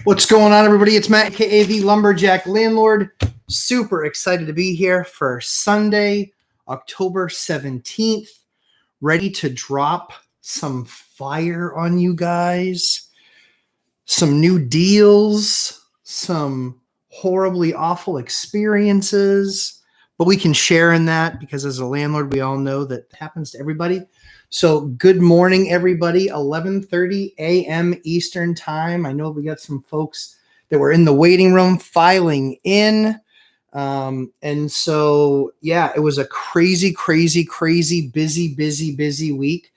What's going on, everybody? It's Matt, aka the Lumberjack Landlord. Super excited to be here for Sunday, October 17th. Ready to drop some fire on you guys. Some new deals, some horribly awful experiences, but we can share in that because as a landlord, we all know that happens to everybody. So good morning, everybody. 11:30 a.m. Eastern time. I know we got some folks that were in the waiting room filing in. And so, yeah, it was a crazy, busy week.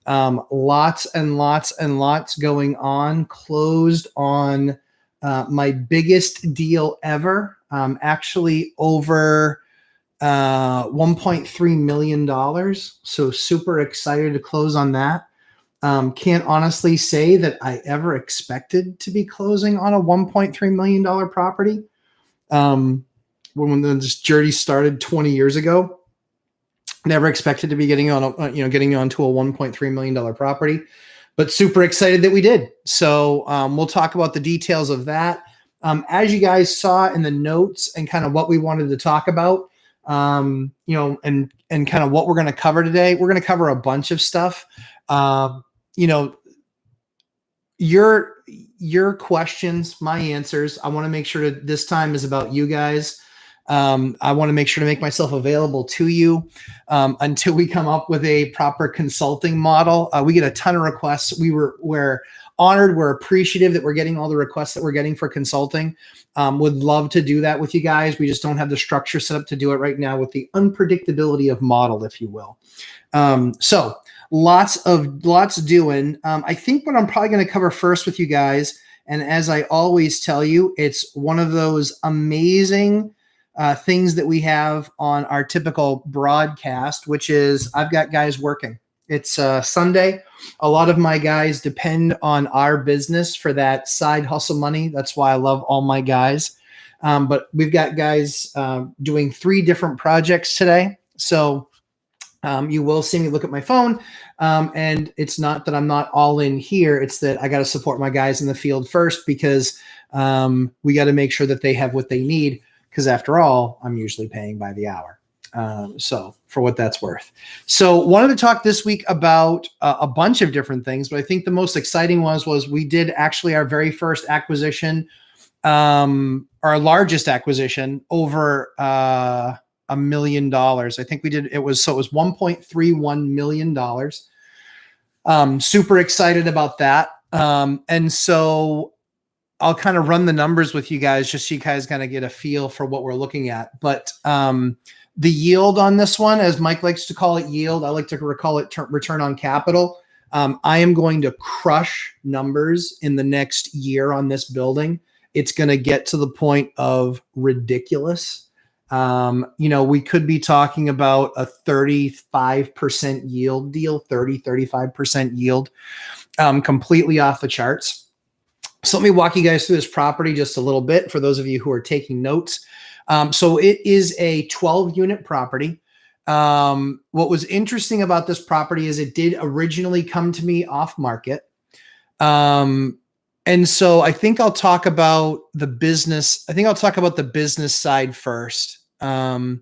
Lots and lots going on. Closed on my biggest deal ever. Actually over $1.3 million. So super excited to close on that. Can't honestly say that I ever expected to be closing on a $1.3 million property. When this journey started 20 years ago, never expected to be getting onto a $1.3 million property, but super excited that we did. So we'll talk about the details of that. As you guys saw in the notes and kind of what we wanted to talk about, and kind of what we're going to cover today. We're going to cover a bunch of stuff. Your questions, my answers. I want to make sure that this time is about you guys. I want to make sure to make myself available to you until we come up with a proper consulting model. We get a ton of requests. We're honored. We're appreciative that we're getting all the requests that we're getting for consulting. Would love to do that with you guys. We just don't have the structure set up to do it right now with the unpredictability of model, if you will. So lots doing. I think what I'm probably going to cover first with you guys, and as I always tell you, it's one of those amazing things that we have on our typical broadcast, which is I've got guys working. It's Sunday. A lot of my guys depend on our business for that side hustle money. That's why I love all my guys. But we've got guys doing 3 different projects today. So you will see me look at my phone. And it's not that I'm not all in here. It's that I got to support my guys in the field first because we got to make sure that they have what they need. Because after all, I'm usually paying by the hour. So for what that's worth. So wanted to talk this week about a bunch of different things, but I think the most exciting was we did actually our very first acquisition, our largest acquisition over $1 million. I think we did. It was $1.31 million. Super excited about that. And so I'll kind of run the numbers with you guys, just so you guys kind of get a feel for what we're looking at. But the yield on this one, as Mike likes to call it yield, I like to recall it return on capital. I am going to crush numbers in the next year on this building. It's going to get to the point of ridiculous. We could be talking about a 35% yield deal, 35% yield, completely off the charts. So let me walk you guys through this property just a little bit for those of you who are taking notes. So it is a 12-unit property. What was interesting about this property is it did originally come to me off market. And so I think I'll talk about the business. I think I'll talk about the business side first. So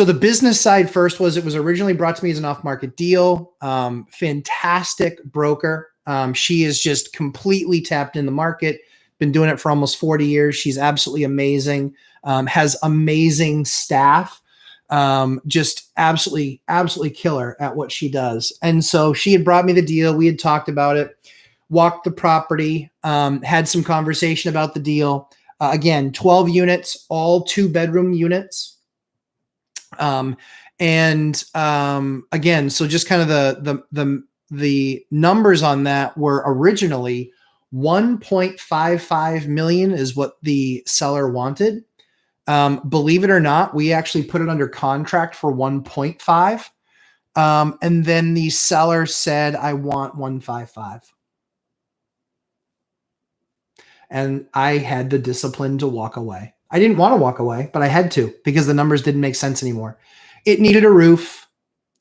the business side first it was originally brought to me as an off-market deal. Fantastic broker. She is just completely tapped in the market, been doing it for almost 40 years. She's absolutely amazing. Has amazing staff, just absolutely killer at what she does. And so she had brought me the deal. We had talked about it, walked the property, had some conversation about the deal. Again, 12 units, all 2-bedroom units. Again, so just kind of the numbers on that were originally $1.55 million is what the seller wanted. Believe it or not, we actually put it under contract for 1.5. And then the seller said, I want 1.55. And I had the discipline to walk away. I didn't want to walk away, but I had to because the numbers didn't make sense anymore. It needed a roof.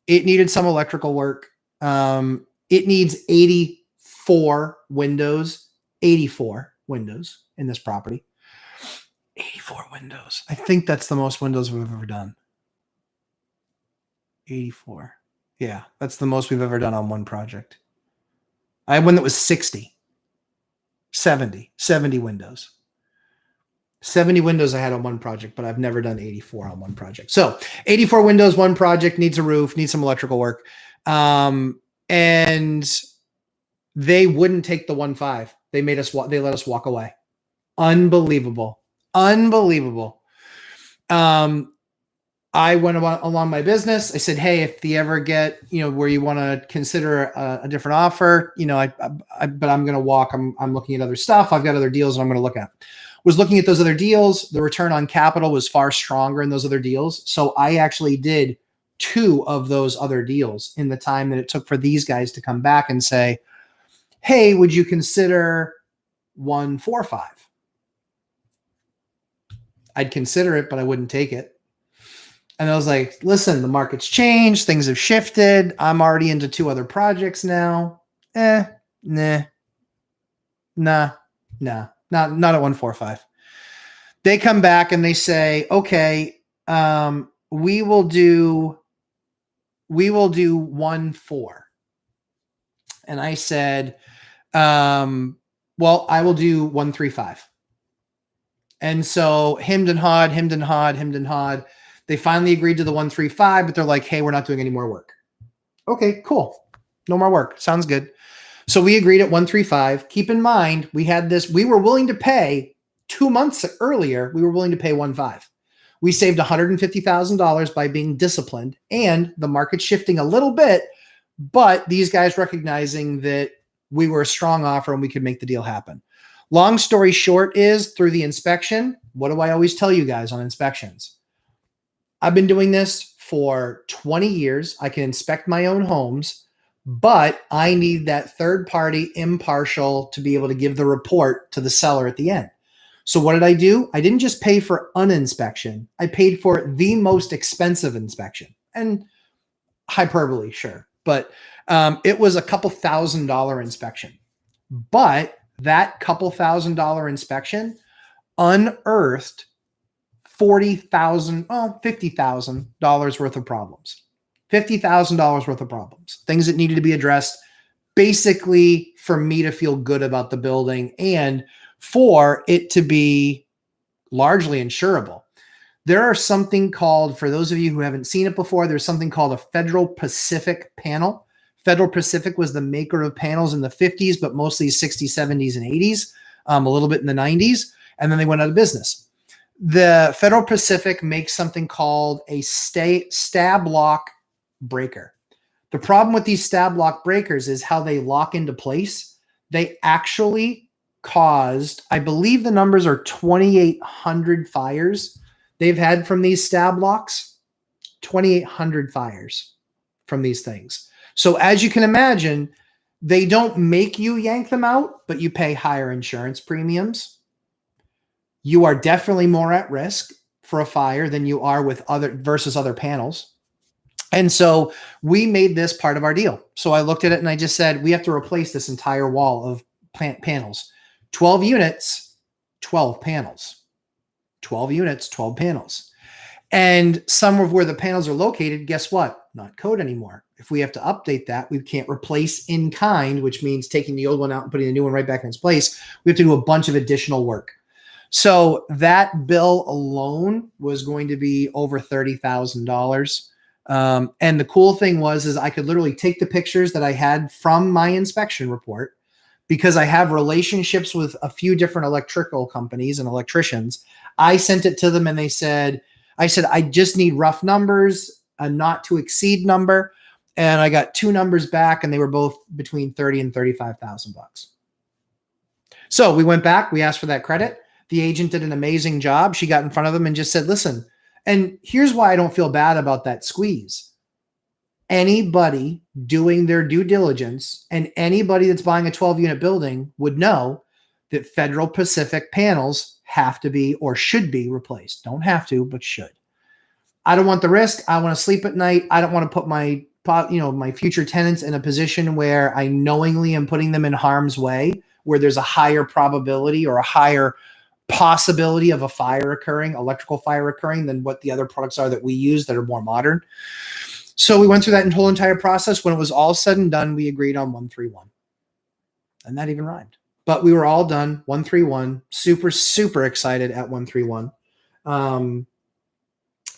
It needed some electrical work. It needs 84 windows. 84 windows in this property. 84 windows. I think that's the most windows we've ever done. 84. Yeah, that's the most we've ever done on one project. I had one that was 60. 70 windows. 70 windows I had on one project, but I've never done 84 on one project. So 84 windows, one project, needs a roof, needs some electrical work. And they wouldn't take the 1.5. They let us walk away. Unbelievable. I went along my business. I said, hey, if you ever get, where you want to consider a different offer, but I'm going to walk. I'm looking at other stuff. I've got other deals I'm going to look at. Was looking at those other deals. The return on capital was far stronger in those other deals. So I actually did 2 of those other deals in the time that it took for these guys to come back and say, hey, would you consider 1.45? I'd consider it, but I wouldn't take it. And I was like, listen, the market's changed. Things have shifted. I'm already into 2 other projects now. Nah, not at 1.45. They come back and they say, okay, we will do 1.4. And I said, well, I will do 1.35. And so hemmed and hawed. They finally agreed to the 1.35, but they're like, hey, we're not doing any more work. Okay, cool. No more work. Sounds good. So we agreed at 1.35. Keep in mind, we were willing to pay 2 months earlier. We were willing to pay 1.5. We saved $150,000 by being disciplined and the market shifting a little bit, but these guys recognizing that we were a strong offer and we could make the deal happen. Long story short is, through the inspection, what do I always tell you guys on inspections? I've been doing this for 20 years. I can inspect my own homes, but I need that third party impartial to be able to give the report to the seller at the end. So what did I do? I didn't just pay for an inspection. I paid for the most expensive inspection. And hyperbole, sure. But it was a couple $1,000 inspection. But that couple $1,000 inspection unearthed $50,000 worth of problems. $50,000 worth of problems. Things that needed to be addressed, basically for me to feel good about the building and for it to be largely insurable. There are something called, for those of you who haven't seen it before, there's something called a Federal Pacific panel. Federal Pacific was the maker of panels in the 50s, but mostly 60s, 70s, and 80s, a little bit in the 90s, and then they went out of business. The Federal Pacific makes something called a stab lock breaker. The problem with these stab lock breakers is how they lock into place. They actually caused, I believe the numbers are 2,800 fires they've had from these stab locks. 2,800 fires from these things. So as you can imagine, they don't make you yank them out, but you pay higher insurance premiums. You are definitely more at risk for a fire than you are with other panels. And so we made this part of our deal. So I looked at it and I just said, we have to replace this entire wall of panels. 12 units, 12 panels. 12 units, 12 panels. And some of where the panels are located, guess what? Not code anymore. If we have to update that, we can't replace in kind, which means taking the old one out and putting the new one right back in its place. We have to do a bunch of additional work. So that bill alone was going to be over $30,000. And the cool thing is I could literally take the pictures that I had from my inspection report, because I have relationships with a few different electrical companies and electricians. I sent it to them and I said, I just need rough numbers, a not to exceed number. And I got 2 numbers back and they were both between $30,000 and $35,000. So we went back, we asked for that credit. The agent did an amazing job. She got in front of them and just said, listen, and here's why I don't feel bad about that squeeze. Anybody doing their due diligence and anybody that's buying a 12-unit building would know that Federal Pacific panels have to be or should be replaced. Don't have to, but should. I don't want the risk. I want to sleep at night. I don't want to put my future tenants in a position where I knowingly am putting them in harm's way where there's a higher probability or a higher possibility of a fire occurring, electrical fire occurring, than what the other products are that we use that are more modern. So we went through that whole entire process. When it was all said and done, we agreed on 131. And that even rhymed. But we were all done, 131, super, super excited at 131.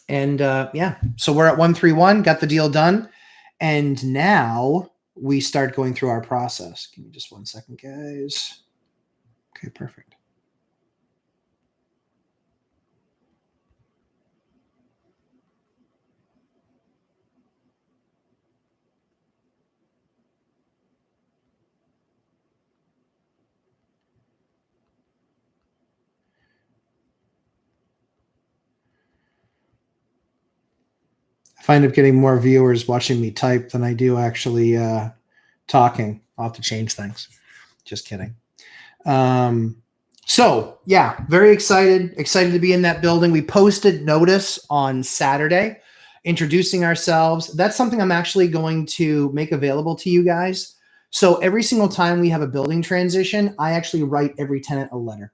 Yeah, so we're at 131, got the deal done. And now we start going through our process. Give me just 1 second, guys. Okay, perfect. I find up getting more viewers watching me type than I do actually talking. I'll have to change things. Just kidding. So yeah, very excited to be in that building. We posted notice on Saturday introducing ourselves. That's something I'm actually going to make available to you guys. So every single time we have a building transition, I actually write every tenant a letter.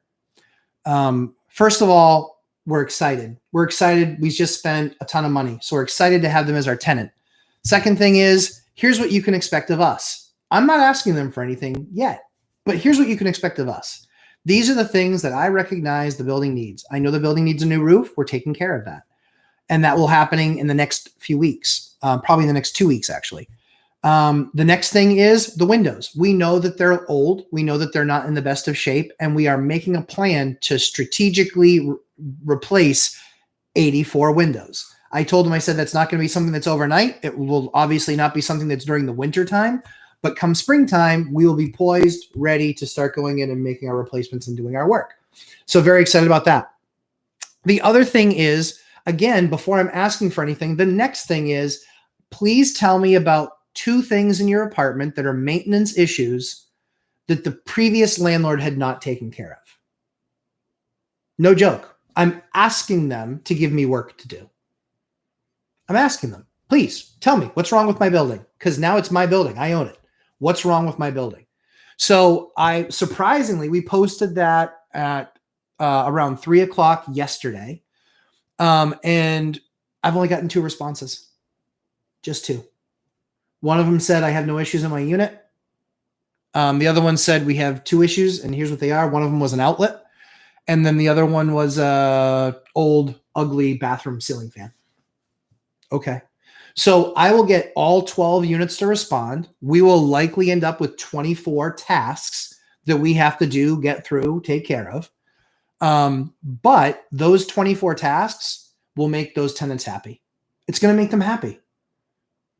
First of all, we're excited. We're excited. We just spent a ton of money. So we're excited to have them as our tenant. Second thing is, here's what you can expect of us. I'm not asking them for anything yet, but here's what you can expect of us. These are the things that I recognize the building needs. I know the building needs a new roof. We're taking care of that. And that will happening in the next few weeks, probably in the next 2 weeks, actually. The next thing is the windows. We know that they're old. We know that they're not in the best of shape. And we are making a plan to strategically replace 84 windows. I told him, I said, that's not going to be something that's overnight. It will obviously not be something that's during the winter time. But come springtime, we will be poised, ready to start going in and making our replacements and doing our work. So very excited about that. The other thing is, again, before I'm asking for anything, the next thing is, please tell me about 2 things in your apartment that are maintenance issues that the previous landlord had not taken care of. No joke. I'm asking them to give me work to do. I'm asking them, please tell me what's wrong with my building, because now it's my building. I own it. What's wrong with my building? So we posted that at around 3 o'clock yesterday. And I've only gotten 2 responses, just 2. One of them said, I have no issues in my unit. The other one said, we have 2 issues and here's what they are. One of them was an outlet. And then the other one was a old, ugly bathroom ceiling fan. Okay. So I will get all 12 units to respond. We will likely end up with 24 tasks that we have to do, get through, take care of. But those 24 tasks will make those tenants happy. It's going to make them happy.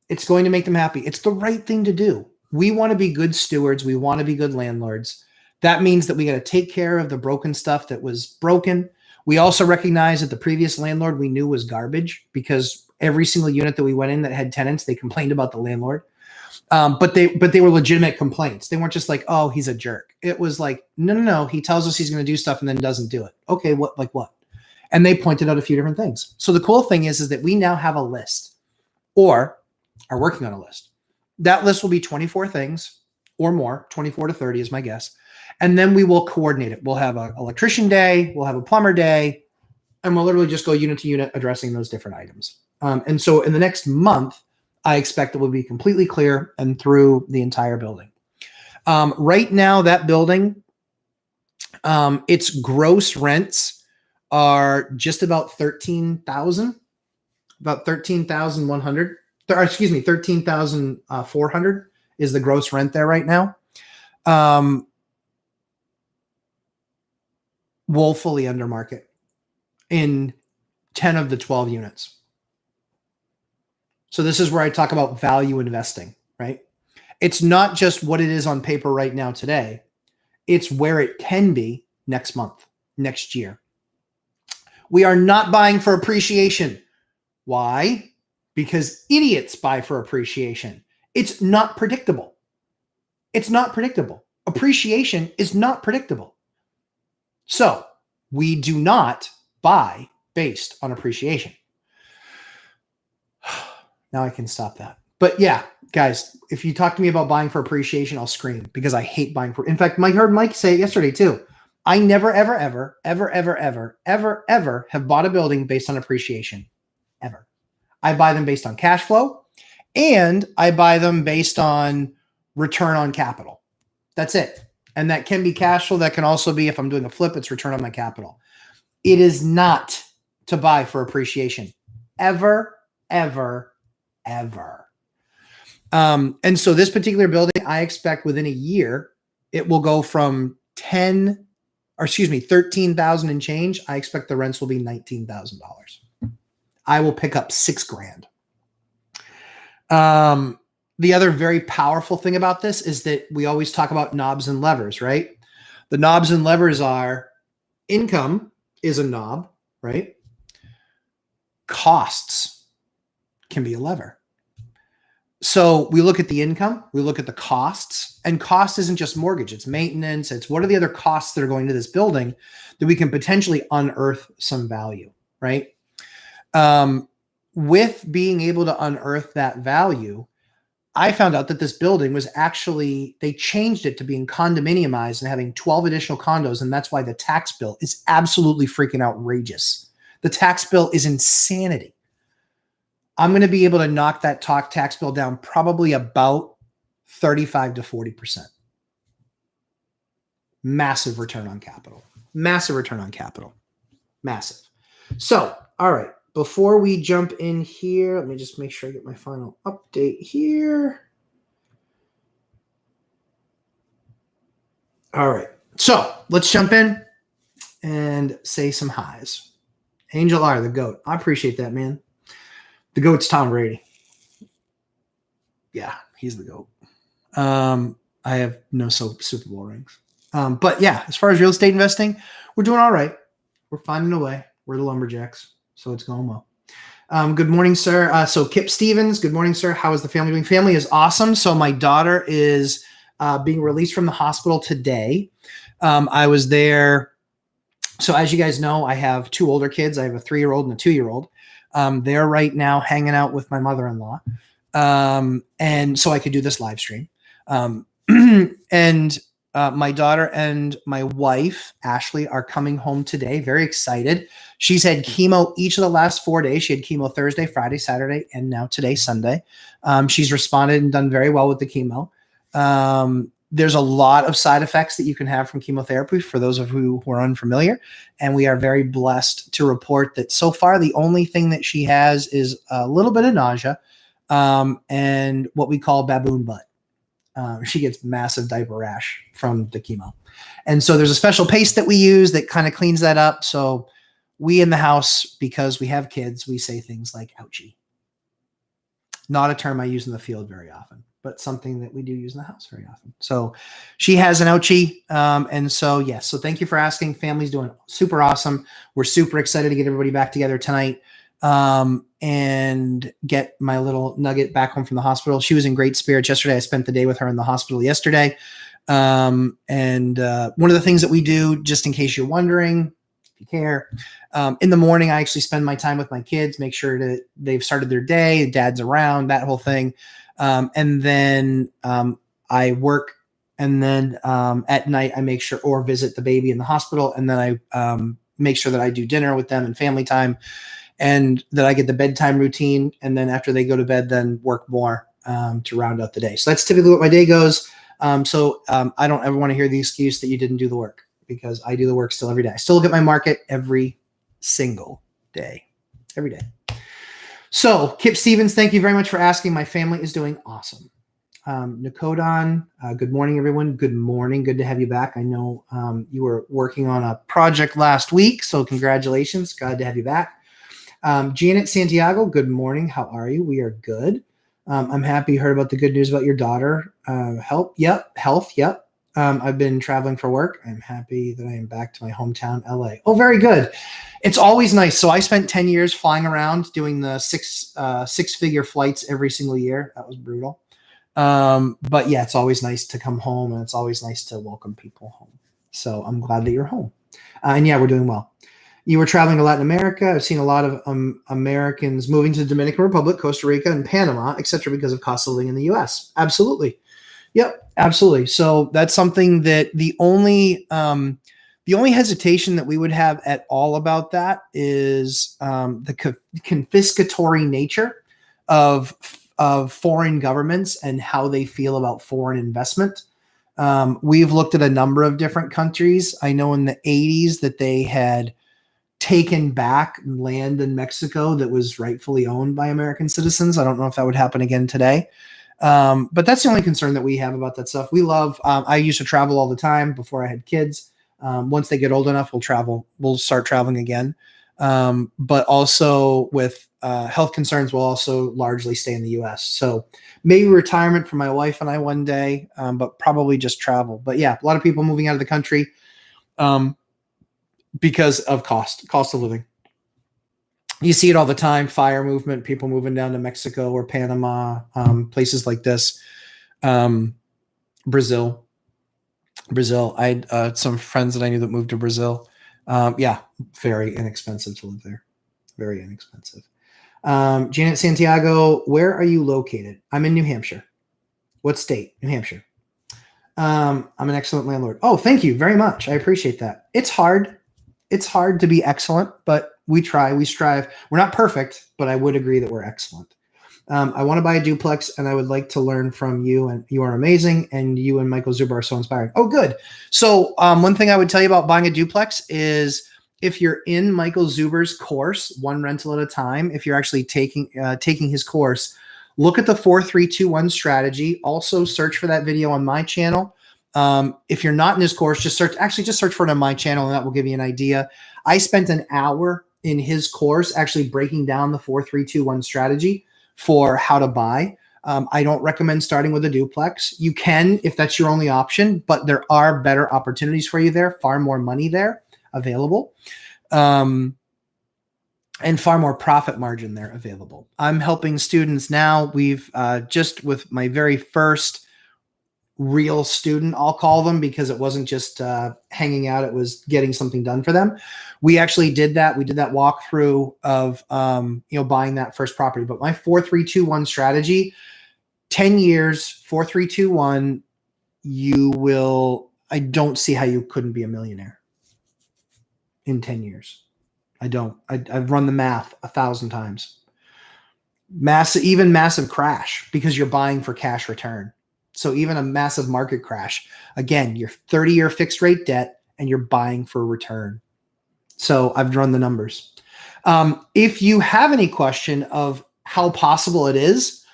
It's going to make them happy. It's the right thing to do. We want to be good stewards. We want to be good landlords. That means that we got to take care of the broken stuff that was broken. We also recognize that the previous landlord we knew was garbage, because every single unit that we went in that had tenants, they complained about the landlord. But they were legitimate complaints. They weren't just like, oh, he's a jerk. It was like, no. He tells us he's going to do stuff and then doesn't do it. Okay, what? And they pointed out a few different things. So the cool thing is that we now have a list, or are working on a list. That list will be 24 things or more, 24 to 30 is my guess. And then we will coordinate it. We'll have an electrician day, we'll have a plumber day, and we'll literally just go unit to unit addressing those different items. And so in the next month, I expect it will be completely clear and through the entire building. Right now, that building, its gross rents are just about $13,000, about $13,100. Excuse me, $13,400 is the gross rent there right now. Woefully under market in 10 of the 12 units. So this is where I talk about value investing, right? It's not just what it is on paper right now today. It's where it can be next month, next year. We are not buying for appreciation. Why? Because idiots buy for appreciation. It's not predictable. It's not predictable. Appreciation is not predictable. So we do not buy based on appreciation. Now I can stop that. But yeah, Guys, if you talk to me about buying for appreciation, I'll scream because I hate buying for. In fact, I heard Mike say it yesterday too. I never, ever, ever, ever, ever, ever, ever, ever have bought a building based on appreciation. Ever. I buy them based on cash flow, and I buy them based on return on capital. That's it. And that can be cash flow. That can also be, if I'm doing a flip, it's return on my capital. It is not to buy for appreciation. Ever, ever, ever. And so this particular building, I expect within a year, it will go from 13,000 and change. I expect the rents will be $19,000. I will pick up $6,000. The other very powerful thing about this is that we always talk about knobs and levers, right? The knobs and levers are income is a knob, right? Costs can be a lever. So we look at the income, we look at the costs, and cost isn't just mortgage, it's maintenance. It's what are the other costs that are going to this building that we can potentially unearth some value, right? With being able to unearth that value, I found out that this building was actually, they changed it to being condominiumized and having 12 additional condos. And that's why the tax bill is absolutely freaking outrageous. The tax bill is insanity. I'm going to be able to knock that tax bill down probably about 35 to 40%. Massive return on capital. Massive return on capital. Massive. So, all right. Before we jump in here, let me just make sure I get my final update here. All right. So let's jump in and say some highs. Angel R, the GOAT. I appreciate that, man. The GOAT's Tom Brady. Yeah, he's the GOAT. I have no Super Bowl rings. But yeah, as far as real estate investing, we're doing all right. We're finding a way. We're the Lumberjacks. So it's going well. Good morning, sir. So Kip Stevens, good morning, sir. How is the family doing? Family is awesome. So my daughter is being released from the hospital today. I was there. So as you guys know, I have two older kids. I have a 3-year-old and a 2-year-old. They're right now hanging out with my mother-in-law. And so I could do this live stream. And my daughter and my wife, Ashley, are coming home today. Very excited. She's had chemo each of the last 4 days. She had chemo Thursday, Friday, Saturday, and now today, Sunday. She's responded and done very well with the chemo. There's a lot of side effects that you can have from chemotherapy for those of you who are unfamiliar. And we are very blessed to report that so far, the only thing that she has is a little bit of nausea and what we call baboon butt. She gets massive diaper rash from the chemo. And so there's a special paste that we use that kind of cleans that up. So we in the house, because we have kids, we say things like ouchie. Not a term I use in the field very often, but something that we do use in the house very often. So she has an ouchie. And so, yes. So thank you for asking. Family's doing super awesome. We're super excited to get everybody back together tonight. And get my little nugget back home from the hospital. She was in great spirits yesterday. I spent the day with her in the hospital yesterday. And one of the things that we do, just in case you're wondering, if you care, in the morning, I actually spend my time with my kids, make sure that they've started their day, dad's around, that whole thing. And then I work. And then at night, I make sure, or visit the baby in the hospital. And then I make sure that I do dinner with them and family time. And that I get the bedtime routine. And then after they go to bed, then work more to round out the day. So that's typically what my day goes. So I don't ever want to hear the excuse that you didn't do the work, because I do the work still every day. I still look at my market every single day, every day. So Kip Stevens, thank you very much for asking. My family is doing awesome. Nikodon, good morning, everyone. Good morning. Good to have you back. I know you were working on a project last week, so congratulations. Glad to have you back. Janet Santiago, good morning. How are you? We are good. I'm happy you heard about the good news about your daughter. Health. Yep. I've been traveling for work. I'm happy that I am back to my hometown, LA. Oh, very good. It's always nice. So I spent 10 years flying around doing the six-figure flights every single year. That was brutal. But yeah, it's always nice to come home, and it's always nice to welcome people home. So I'm glad that you're home. And yeah, we're doing well. You were traveling to Latin America. I've seen a lot of Americans moving to the Dominican Republic, Costa Rica, and Panama, et cetera, because of cost of living in the U.S. Absolutely. Yep, absolutely. So that's something that the only hesitation that we would have at all about that is the confiscatory nature of foreign governments and how they feel about foreign investment. We've looked at a number of different countries. I know in the 80s that they had taken back land in Mexico that was rightfully owned by American citizens. I don't know if that would happen again today. But that's the only concern that we have about that stuff. We love, I used to travel all the time before I had kids. Once they get old enough, we'll start traveling again. But also with health concerns, we'll also largely stay in the US. So maybe retirement for my wife and I one day, but probably just travel. But yeah, a lot of people moving out of the country because of cost of living. You see it all the time, fire movement, people moving down to Mexico or Panama, places like this. Brazil. I had some friends that I knew that moved to Brazil. Yeah, very inexpensive to live there. Very inexpensive. Janet Santiago, where are you located? I'm in New Hampshire. What state? New Hampshire. I'm an excellent landlord. Oh, thank you very much. I appreciate that. It's hard. It's hard to be excellent, but we try, we strive. We're not perfect, but I would agree that we're excellent. I want to buy a duplex and I would like to learn from you, and you are amazing. And you and Michael Zuber are so inspiring. Oh, good. So one thing I would tell you about buying a duplex is if you're in Michael Zuber's course, one rental at a time, if you're actually taking his course, look at the 4-3-2-1 strategy. Also search for that video on my channel. If you're not in his course, just search for it on my channel and that will give you an idea. I spent an hour in his course actually breaking down the 4-3-2-1 strategy for how to buy. I don't recommend starting with a duplex. You can if that's your only option, but there are better opportunities for you there, far more money there available, and far more profit margin there available. I'm helping students now. We've just with my very first real student, I'll call them, because it wasn't just hanging out, it was getting something done for them. We actually did that. We did that walkthrough of buying that first property. But my 4-3-2-1 strategy, 10 years, 4-3-2-1, I don't see how you couldn't be a millionaire in 10 years. I don't. I've run the math 1,000 times. Massive crash, because you're buying for cash return. So even a massive market crash, again, you're 30-year fixed rate debt and you're buying for return. So I've run the numbers. If you have any question of how possible it is,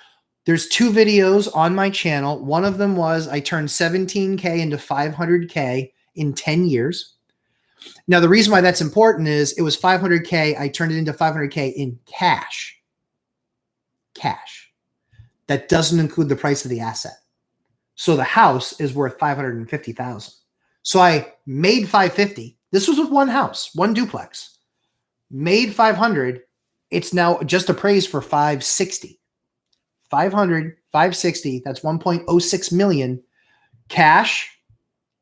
there's 2 videos on my channel. One of them was I turned 17K into 500K in 10 years. Now, the reason why that's important is it was 500K. I turned it into 500K in cash. Cash. That doesn't include the price of the asset. So the house is worth $550,000. So I made $550,000. This was with one house, one duplex. Made $500,000. It's now just appraised for $560,000. $500,000, $560,000. That's $1.06 million cash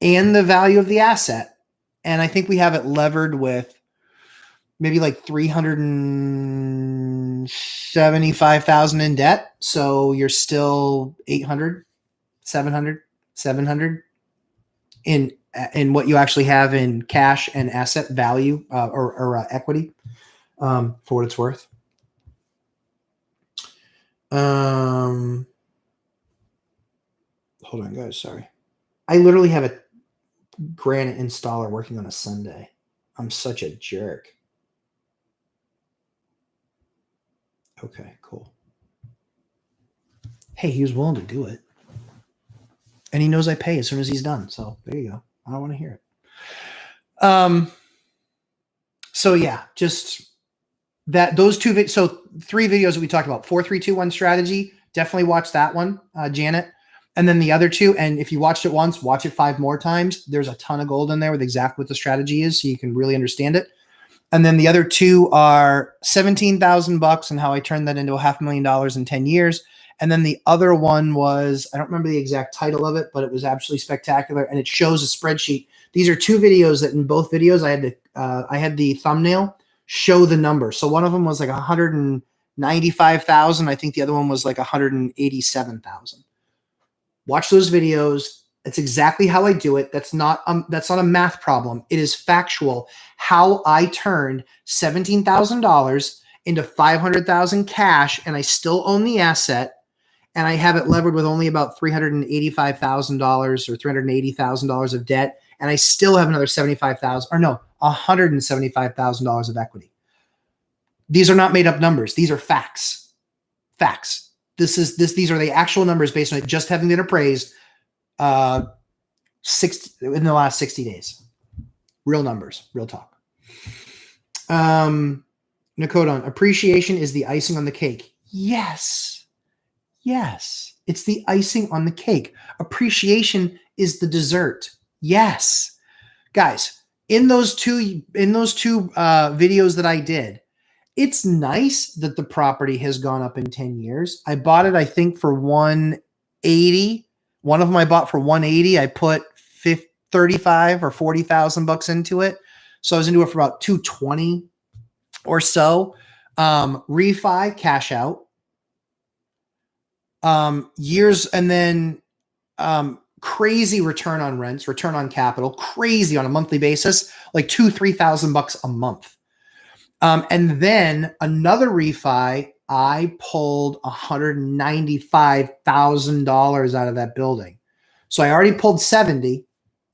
and the value of the asset. And I think we have it levered with maybe like $375,000 in debt. So you're still 800. 700 in what you actually have in cash and asset value or equity for what it's worth. Hold on, guys. Sorry. I literally have a granite installer working on a Sunday. I'm such a jerk. Okay, cool. Hey, he was willing to do it. And he knows I pay as soon as he's done. So there you go. I don't want to hear it. So yeah, just that, those 2, so 3 videos that we talked about, 4-3-2-1 strategy. Definitely watch that one, Janet. And then the other 2, and if you watched it once, watch it 5 more times. There's a ton of gold in there with exactly what the strategy is, so you can really understand it. And then the other 2 are $17,000 and how I turned that into $500,000 in 10 years. And then the other one was, I don't remember the exact title of it, but it was absolutely spectacular. And it shows a spreadsheet. These are 2 videos that in both videos I had to I had the thumbnail show the number. So one of them was like 195,000. I think the other one was like 187,000. Watch those videos. That's exactly how I do it. That's not a math problem. It is factual. How I turned $17,000 into $500,000 cash, and I still own the asset, and I have it levered with only about $385,000 or $380,000 of debt, and I still have another $175,000 of equity. These are not made up numbers. These are facts. Facts. These are the actual numbers based on it just having been appraised in the last 60 days. Real numbers, real talk. Nakodon, appreciation is the icing on the cake. Yes. Yes. It's the icing on the cake. Appreciation is the dessert. Yes. Guys, in those two videos that I did, it's nice that the property has gone up in 10 years. I bought it, I think, for 180. One of them I bought for 180. I put 35 or 40,000 bucks into it. So I was into it for about 220 or so. Refi, cash out. Years, and then crazy return on rents, return on capital, crazy on a monthly basis, like $2,000-3,000 bucks a month. And then another refi, I pulled $195,000 out of that building. So I already pulled 70.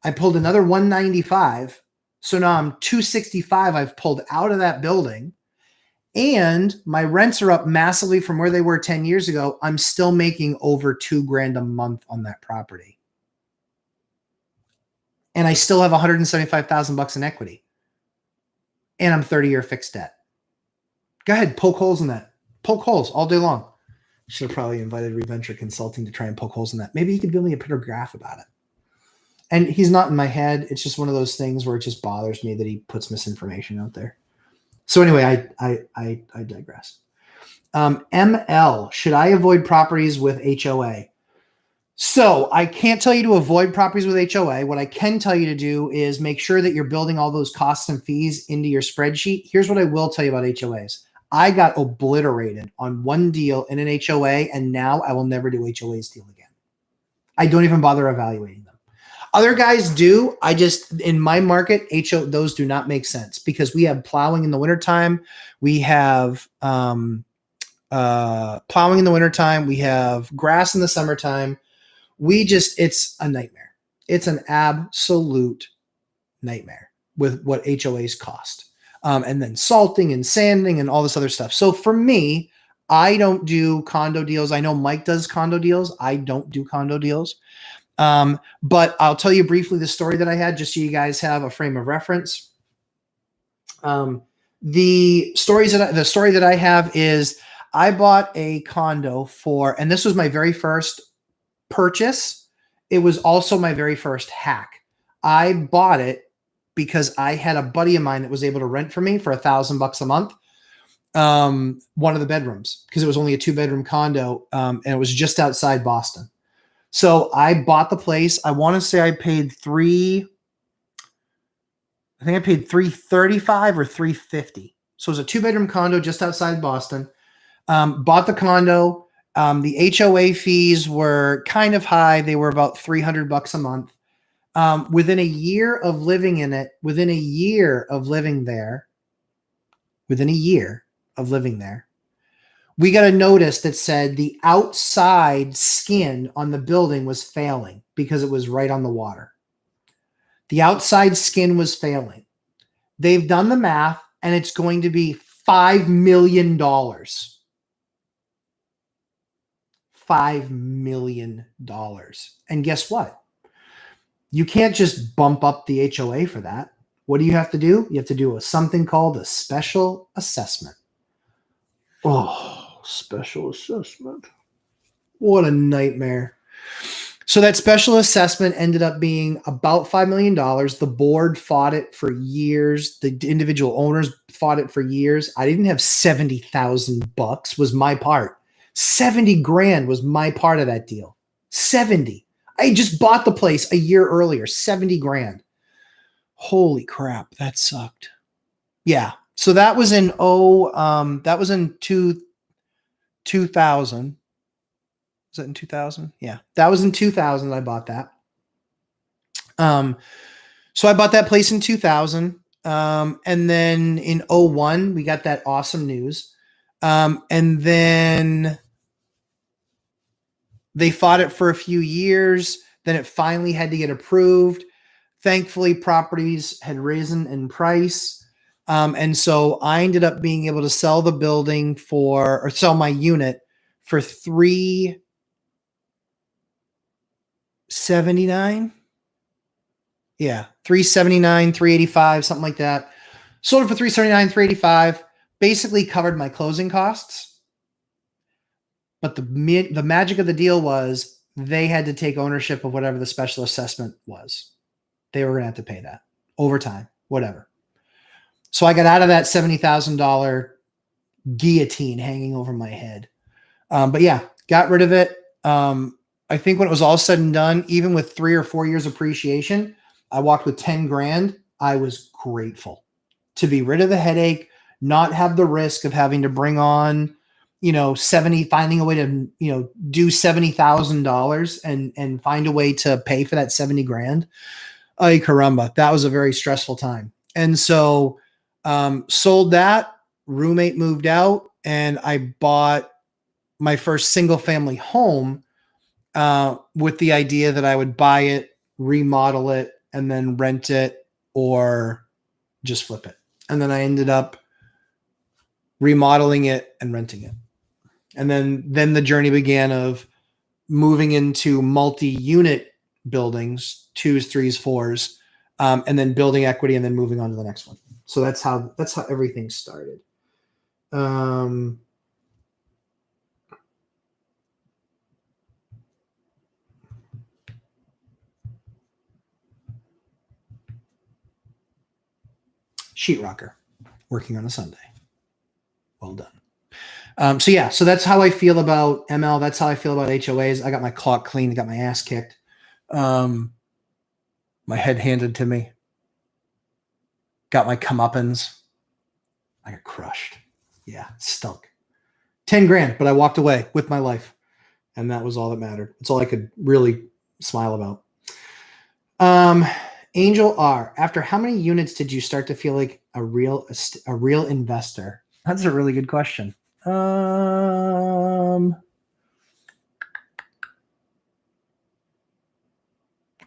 I pulled another 195. So now I'm 265 I've pulled out of that building. And my rents are up massively from where they were 10 years ago. I'm still making over $2,000 a month on that property. And I still have 175,000 bucks in equity. And I'm 30-year fixed debt. Go ahead, poke holes in that. Poke holes all day long. Should have probably invited Reventure Consulting to try and poke holes in that. Maybe he could build me a better graph about it. And he's not in my head. It's just one of those things where it just bothers me that he puts misinformation out there. So anyway, I digress. ML, should I avoid properties with HOA? So I can't tell you to avoid properties with HOA. What I can tell you to do is make sure that you're building all those costs and fees into your spreadsheet. Here's what I will tell you about HOAs. I got obliterated on one deal in an HOA, and now I will never do HOAs deal again. I don't even bother evaluating them. Other guys do. I just, in my market, those do not make sense because we have plowing in the wintertime. We have plowing in the wintertime. We have grass in the summertime. It's a nightmare. It's an absolute nightmare with what HOAs cost. And then salting and sanding and all this other stuff. So for me, I don't do condo deals. I know Mike does condo deals. I don't do condo deals. But I'll tell you briefly the story that I had just so you guys have a frame of reference. The story that I have is I bought a condo and this was my very first purchase. It was also my very first hack. I bought it because I had a buddy of mine that was able to rent for me for $1,000 a month. One of the bedrooms, because it was only a 2-bedroom condo. And it was just outside Boston. So I bought the place. I want to say I paid $335 or $350. So it was a 2-bedroom condo just outside Boston. Bought the condo. The HOA fees were kind of high. They were about $300 a month. Within a year of living in it, within a year of living there, we got a notice that said the outside skin on the building was failing because it was right on the water. The outside skin was failing. They've done the math, and it's going to be $5 million. $5 million. And guess what? You can't just bump up the HOA for that. What do you have to do? You have to do something called a special assessment. Oh, special assessment. What a nightmare. So that special assessment ended up being about $5 million. The board fought it for years. The individual owners fought it for years. I didn't have $70,000 was my part. 70 grand was my part of that deal. 70. I just bought the place a year earlier, 70 grand. Holy crap, that sucked. Yeah. So that was in 2000. Was that in 2000? Yeah. That was in 2000 I bought that. So I bought that place in 2000. And then in 01 we got that awesome news. And then they fought it for a few years. Then it finally had to get approved. Thankfully, properties had risen in price. And so I ended up being able to sell the building or sell my unit for $379. Yeah, $379, $385, something like that. Sold it for $379, $385. Basically covered my closing costs. But the magic of the deal was they had to take ownership of whatever the special assessment was. They were going to have to pay that over time, whatever. So I got out of that $70,000 guillotine hanging over my head. But yeah, got rid of it. I think when it was all said and done, even with 3 or 4 years appreciation, I walked with 10 grand. I was grateful to be rid of the headache, not have the risk of having to bring on, finding a way to, do $70,000 and find a way to pay for that 70 grand. Ay caramba. That was a very stressful time. And so, sold that. Roommate moved out and I bought my first single family home, with the idea that I would buy it, remodel it, and then rent it or just flip it. And then I ended up remodeling it and renting it. And then the journey began of moving into multi-unit buildings, 2s, 3s, 4s, and then building equity and then moving on to the next one. So that's how everything started. Sheetrocker, working on a Sunday. Well done. So that's how I feel about ML. That's how I feel about HOAs. I got my clock cleaned, got my ass kicked. My head handed to me. Got my comeuppance. I got crushed. Yeah, stunk. 10 grand, but I walked away with my life. And that was all that mattered. It's all I could really smile about. Angel R, after how many units did you start to feel like a real investor? That's a really good question. I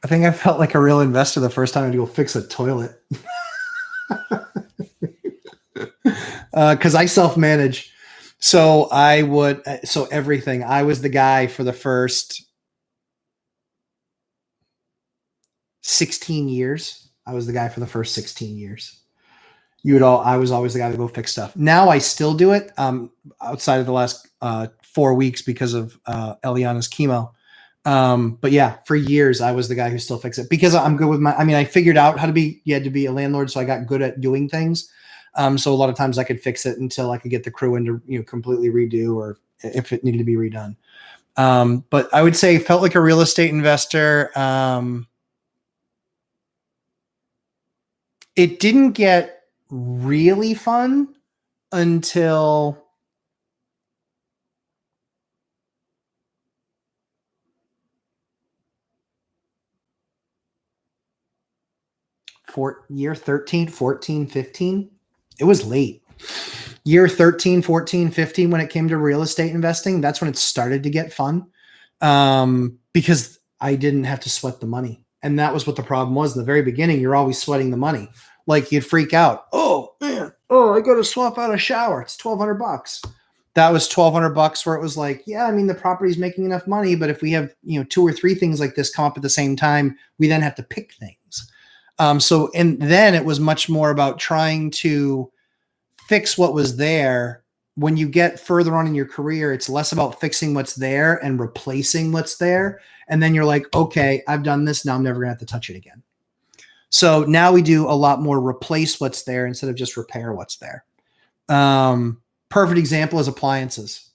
think I felt like a real investor the first time I had to go fix a toilet. Because I self-manage. So everything. I was the guy for the first 16 years. I was the guy for the first 16 years. I was always the guy to go fix stuff. Now I still do it, outside of the last 4 weeks because of Eliana's chemo. But yeah, for years I was the guy who still fixed it because I'm good with I figured out how to be, you had to be a landlord. So I got good at doing things. So a lot of times I could fix it until I could get the crew in to, completely redo, or if it needed to be redone. But I would say felt like a real estate investor. It didn't get really fun until year 13, 14, 15. It was late. Year 13, 14, 15, when it came to real estate investing, that's when it started to get fun, because I didn't have to sweat the money. And that was what the problem was. In the very beginning, you're always sweating the money. Like you'd freak out. Oh, man. Oh, I got to swap out a shower. It's $1,200. That was $1,200 where it was like, yeah, the property's making enough money, but if we have, 2 or 3 things like this come up at the same time, we then have to pick things. And then it was much more about trying to fix what was there. When you get further on in your career, it's less about fixing what's there and replacing what's there. And then you're like, okay, I've done this. Now I'm never gonna have to touch it again. So now we do a lot more replace what's there instead of just repair what's there. Perfect example is appliances.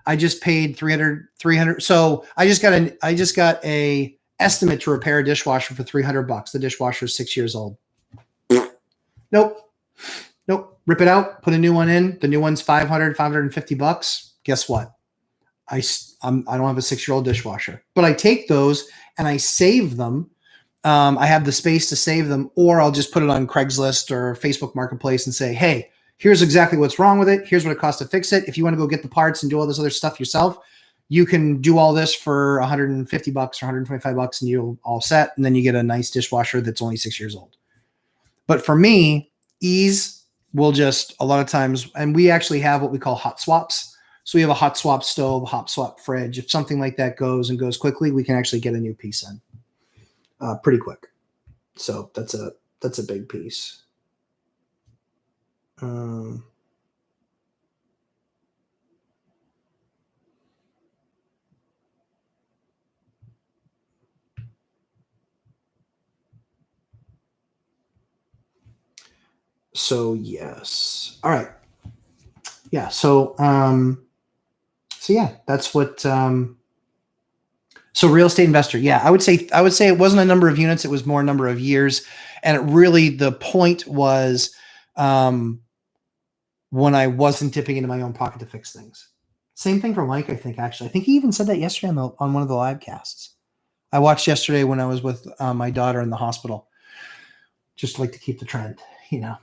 I just paid $300. So I just got a estimate to repair a dishwasher for $300. The dishwasher is 6 years old. Nope. Nope. Rip it out, put a new one in. The new one's $550. Guess what? I don't have a 6-year-old dishwasher, but I take those and I save them. I have the space to save them, or I'll just put it on Craigslist or Facebook Marketplace and say, hey, here's exactly what's wrong with it. Here's what it costs to fix it. If you want to go get the parts and do all this other stuff yourself, you can do all this for $150 or $125 and you'll all set. And then you get a nice dishwasher that's only 6 years old. But for me, ease will just a lot of times, and we actually have what we call hot swaps. So we have a hot swap stove, hot swap fridge. If something like that goes quickly, we can actually get a new piece in pretty quick. So that's a big piece. So yes. All right. Yeah. So yeah, that's what, so real estate investor. Yeah. I would say it wasn't a number of units. It was more a number of years. And it really, the point was, when I wasn't dipping into my own pocket to fix things. Same thing for Mike, I think, actually. I think he even said that yesterday on one of the live casts. I watched yesterday when I was with my daughter in the hospital. Just like to keep the trend, you know.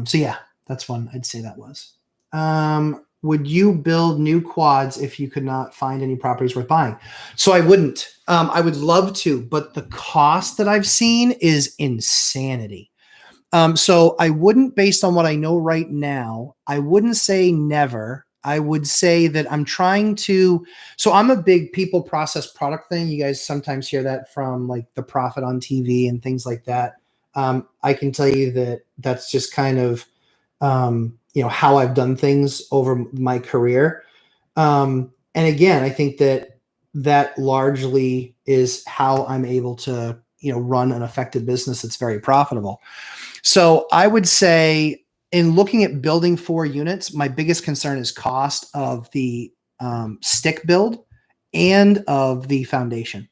So yeah, that's one I'd say that was. Would you build new quads if you could not find any properties worth buying? So I wouldn't. I would love to, but the cost that I've seen is insanity. So I wouldn't, based on what I know right now, I wouldn't say never. I would say that I'm trying to, so I'm a big people process product thing. You guys sometimes hear that from like The Prophet on TV and things like that. I can tell you that that's just kind of, how I've done things over my career. And again, I think that largely is how I'm able to, run an effective business that's very profitable. So I would say in looking at building 4 units, my biggest concern is cost of the stick build and of the foundation.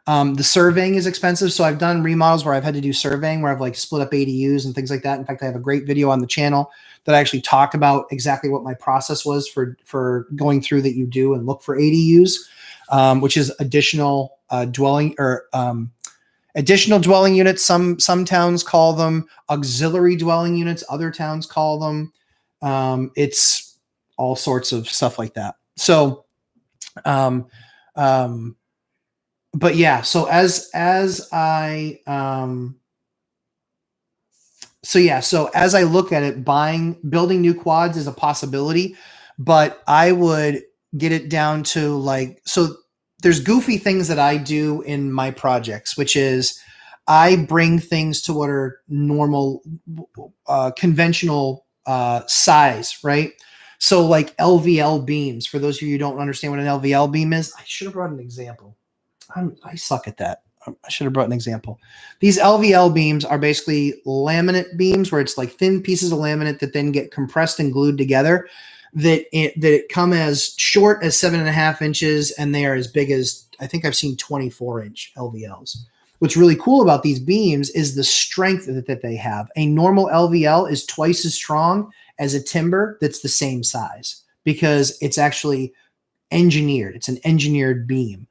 The surveying is expensive. So I've done remodels where I've had to do surveying, where I've like split up ADUs and things like that. In fact, I have a great video on the channel that I actually talked about exactly what my process was for going through that you do and look for ADUs, which is additional dwelling units. Some towns call them auxiliary dwelling units. Other towns call them, it's all sorts of stuff like that. So, but yeah, so as I look at it, building new quads is a possibility, but I would get it down to so there's goofy things that I do in my projects, which is I bring things to what are normal, conventional size, right? So like LVL beams, for those of you who don't understand what an LVL beam is, I should have brought an example. I suck at that. I should have brought an example. These LVL beams are basically laminate beams where it's like thin pieces of laminate that then get compressed and glued together that come as short as 7.5 inches, and they are as big as, I think I've seen 24-inch LVLs. What's really cool about these beams is the strength that they have. A normal LVL is twice as strong as a timber that's the same size because it's actually engineered. It's an engineered beam.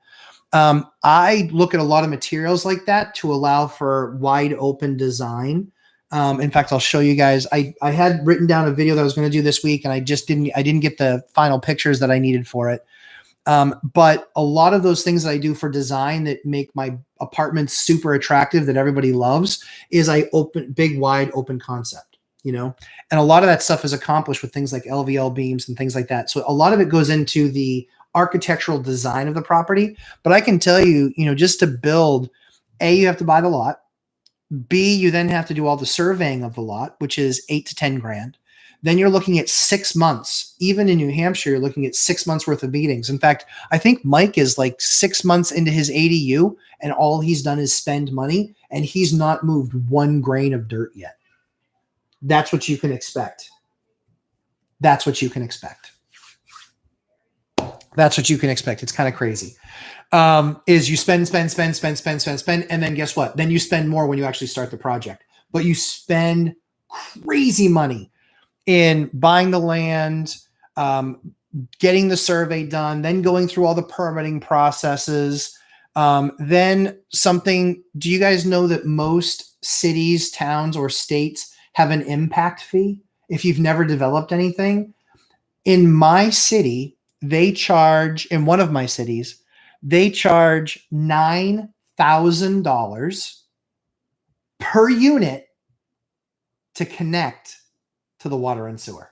I look at a lot of materials like that to allow for wide open design. In fact, I'll show you guys. I had written down a video that I was going to do this week, and I didn't get the final pictures that I needed for it. But a lot of those things that I do for design that make my apartments super attractive that everybody loves is I big, wide open concept, and a lot of that stuff is accomplished with things like LVL beams and things like that. So a lot of it goes into the architectural design of the property. But I can tell you, just to build, A, you have to buy the lot. B, you then have to do all the surveying of the lot, which is $8 to $10,000. Then you're looking at 6 months. Even in New Hampshire, you're looking at 6 months worth of meetings. In fact, I think Mike is like 6 months into his ADU, and all he's done is spend money, and he's not moved 1 grain of dirt yet. That's what you can expect. That's what you can expect. That's what you can expect. It's kind of crazy. Is you spend, and then guess what? Then you spend more when you actually start the project. But you spend crazy money in buying the land, getting the survey done, then going through all the permitting processes. Do you guys know that most cities, towns, or states have an impact fee if you've never developed anything? In my city, in one of my cities, they charge $9,000 per unit to connect to the water and sewer.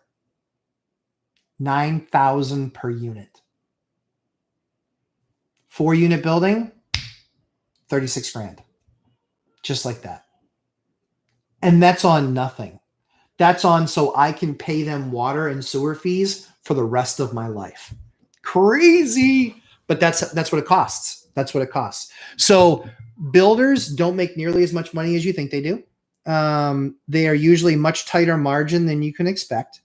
$9,000 per unit. 4-unit building, 36 grand. Just like that. And that's on nothing. That's on so I can pay them water and sewer fees for the rest of my life. Crazy. But that's what it costs. That's what it costs. So builders don't make nearly as much money as you think they do. They are usually much tighter margin than you can expect.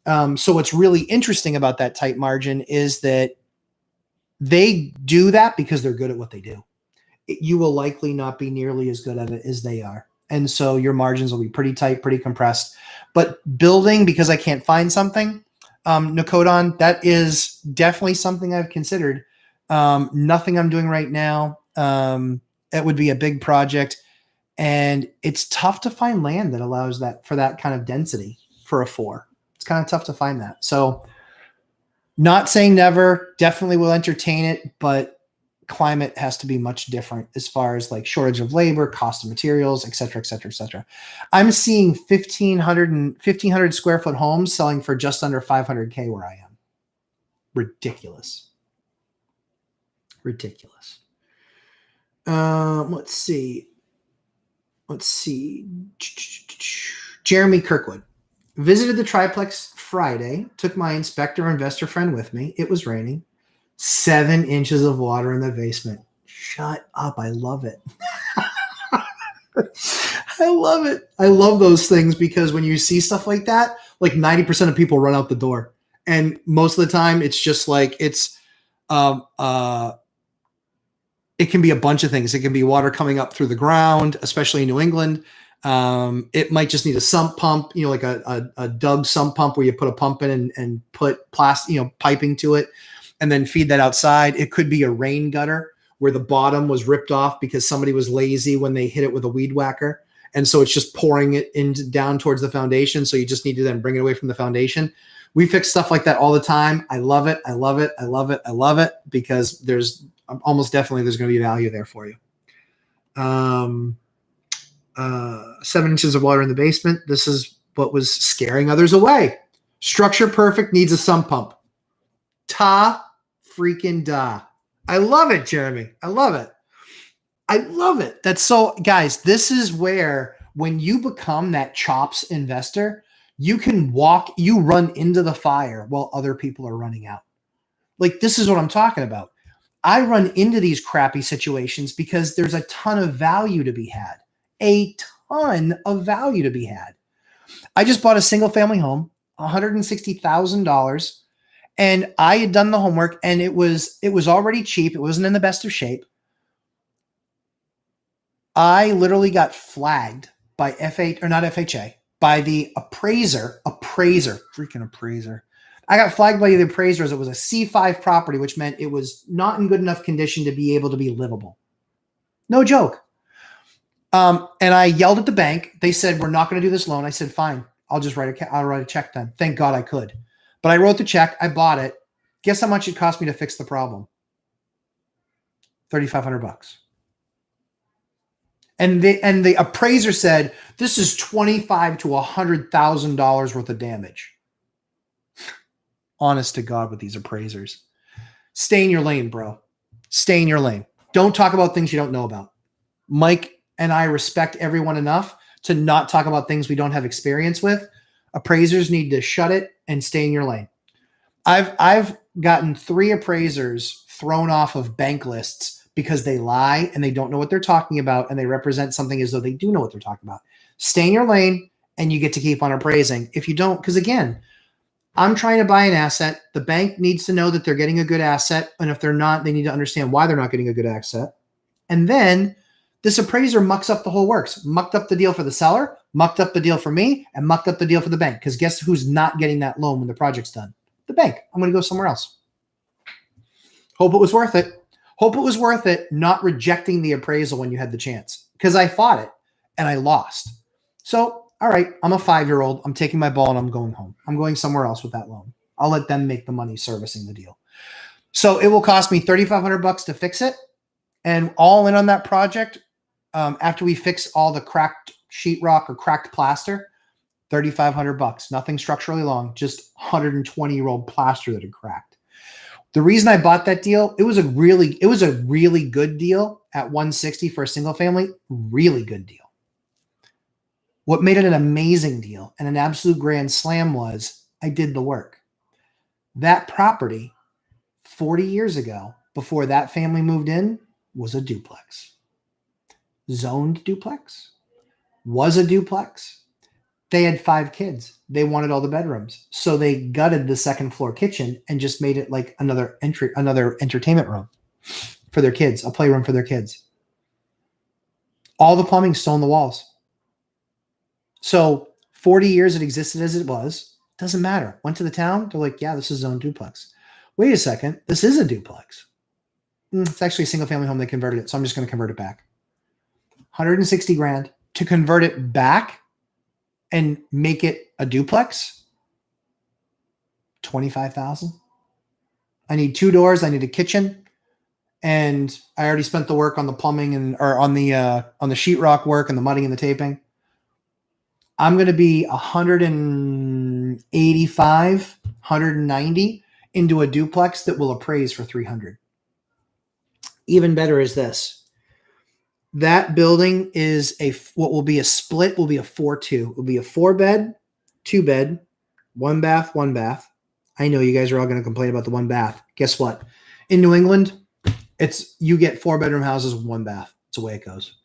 So what's really interesting about that tight margin is that they do that because they're good at what they do. You will likely not be nearly as good at it as they are. And so your margins will be pretty tight, pretty compressed. But building, because I can't find something, Nakodon, that is definitely something I've considered. Nothing I'm doing right now. It would be a big project. And it's tough to find land that allows that for that kind of density for a 4. It's kind of tough to find that. So not saying never, definitely will entertain it, but climate has to be much different as far as like shortage of labor, cost of materials, et cetera, et cetera, et cetera. I'm seeing 1,500 square foot homes selling for just under 500K where I am. Ridiculous. Ridiculous. Let's see. Jeremy Kirkwood. Visited the triplex Friday, took my inspector investor friend with me. It was raining. 7 inches of water in the basement. Shut up. I love it. I love it. I love those things because when you see stuff like that, like 90% of people run out the door. And most of the time it's just like it can be a bunch of things. It can be water coming up through the ground, especially in New England. It might just need a sump pump, like a dug sump pump where you put a pump in and put plastic, piping to it and then feed that outside. It could be a rain gutter where the bottom was ripped off because somebody was lazy when they hit it with a weed whacker. And so it's just pouring it down towards the foundation. So you just need to then bring it away from the foundation. We fix stuff like that all the time. I love it. I love it. I love it. I love it because there's almost definitely there's going to be value there for you. 7 inches of water in the basement. This is what was scaring others away. Structure perfect, needs a sump pump. Ta freaking da. I love it, Jeremy. I love it. I love it. That's so, guys, this is where when you become that chops investor, you run into the fire while other people are running out. Like, this is what I'm talking about. I run into these crappy situations because there's a ton of value to be had. A ton of value to be had. I just bought a single family home, $160,000, and I had done the homework and it was already cheap. It wasn't in the best of shape. I literally got flagged by by the appraiser. I got flagged by the appraiser as it was a C5 property, which meant it was not in good enough condition to be able to be livable. No joke. And I yelled at the bank. They said, "We're not going to do this loan." I said, "Fine. I'll write a check then." Thank God I could. But I wrote the check. I bought it. Guess how much it cost me to fix the problem? $3,500. And the appraiser said, "This is $25,000 to $100,000 worth of damage." Honest to God with these appraisers. Stay in your lane, bro. Stay in your lane. Don't talk about things you don't know about. Mike and I respect everyone enough to not talk about things we don't have experience with. Appraisers need to shut it and stay in your lane. I've gotten 3 appraisers thrown off of bank lists because they lie and they don't know what they're talking about and they represent something as though they do know what they're talking about. Stay in your lane and you get to keep on appraising. If you don't, because again, I'm trying to buy an asset. The bank needs to know that they're getting a good asset. And if they're not, they need to understand why they're not getting a good asset. And then this appraiser mucks up the whole works, mucked up the deal for the seller, Mucked up the deal for me and mucked up the deal for the bank. Because guess who's not getting that loan when the project's done? The bank. I'm going to go somewhere else. Hope it was worth it. Hope it was worth it not rejecting the appraisal when you had the chance. Because I fought it and I lost. So, all right, I'm a 5-year-old. I'm taking my ball and I'm going home. I'm going somewhere else with that loan. I'll let them make the money servicing the deal. So it will cost me $3,500 to fix it. And all in on that project, after we fix all the cracked sheetrock or cracked plaster, $3,500. Nothing structurally long, just 120-year-old plaster that had cracked. The reason I bought that deal, it was a really good deal at 160 for a single family. Really good deal. What made it an amazing deal and an absolute grand slam was I did the work. That property 40 years ago, before that family moved in, was a duplex. Zoned duplex. Was a duplex. They had 5 kids. They wanted all the bedrooms. So they gutted the second floor kitchen and just made it like another entertainment room for their kids, a playroom for their kids. All the plumbing's still in the walls. So 40 years it existed as it was. Doesn't matter. Went to the town. They're like, yeah, this is zoned duplex. Wait a second. This is a duplex. It's actually a single family home. They converted it. So I'm just going to convert it back. 160 grand to convert it back and make it a duplex. 25,000. I need 2 doors. I need a kitchen. And I already spent the work on the plumbing or on the sheetrock work and the mudding and the taping. I'm going to be 185, 190 into a duplex that will appraise for 300. Even better is this. That building is what will be a split, will be a 4-2. It will be a 4-bed, 2-bed, 1 bath, 1 bath. I know you guys are all going to complain about the 1 bath. Guess what? In New England, you get 4-bedroom houses with 1 bath. It's the way it goes.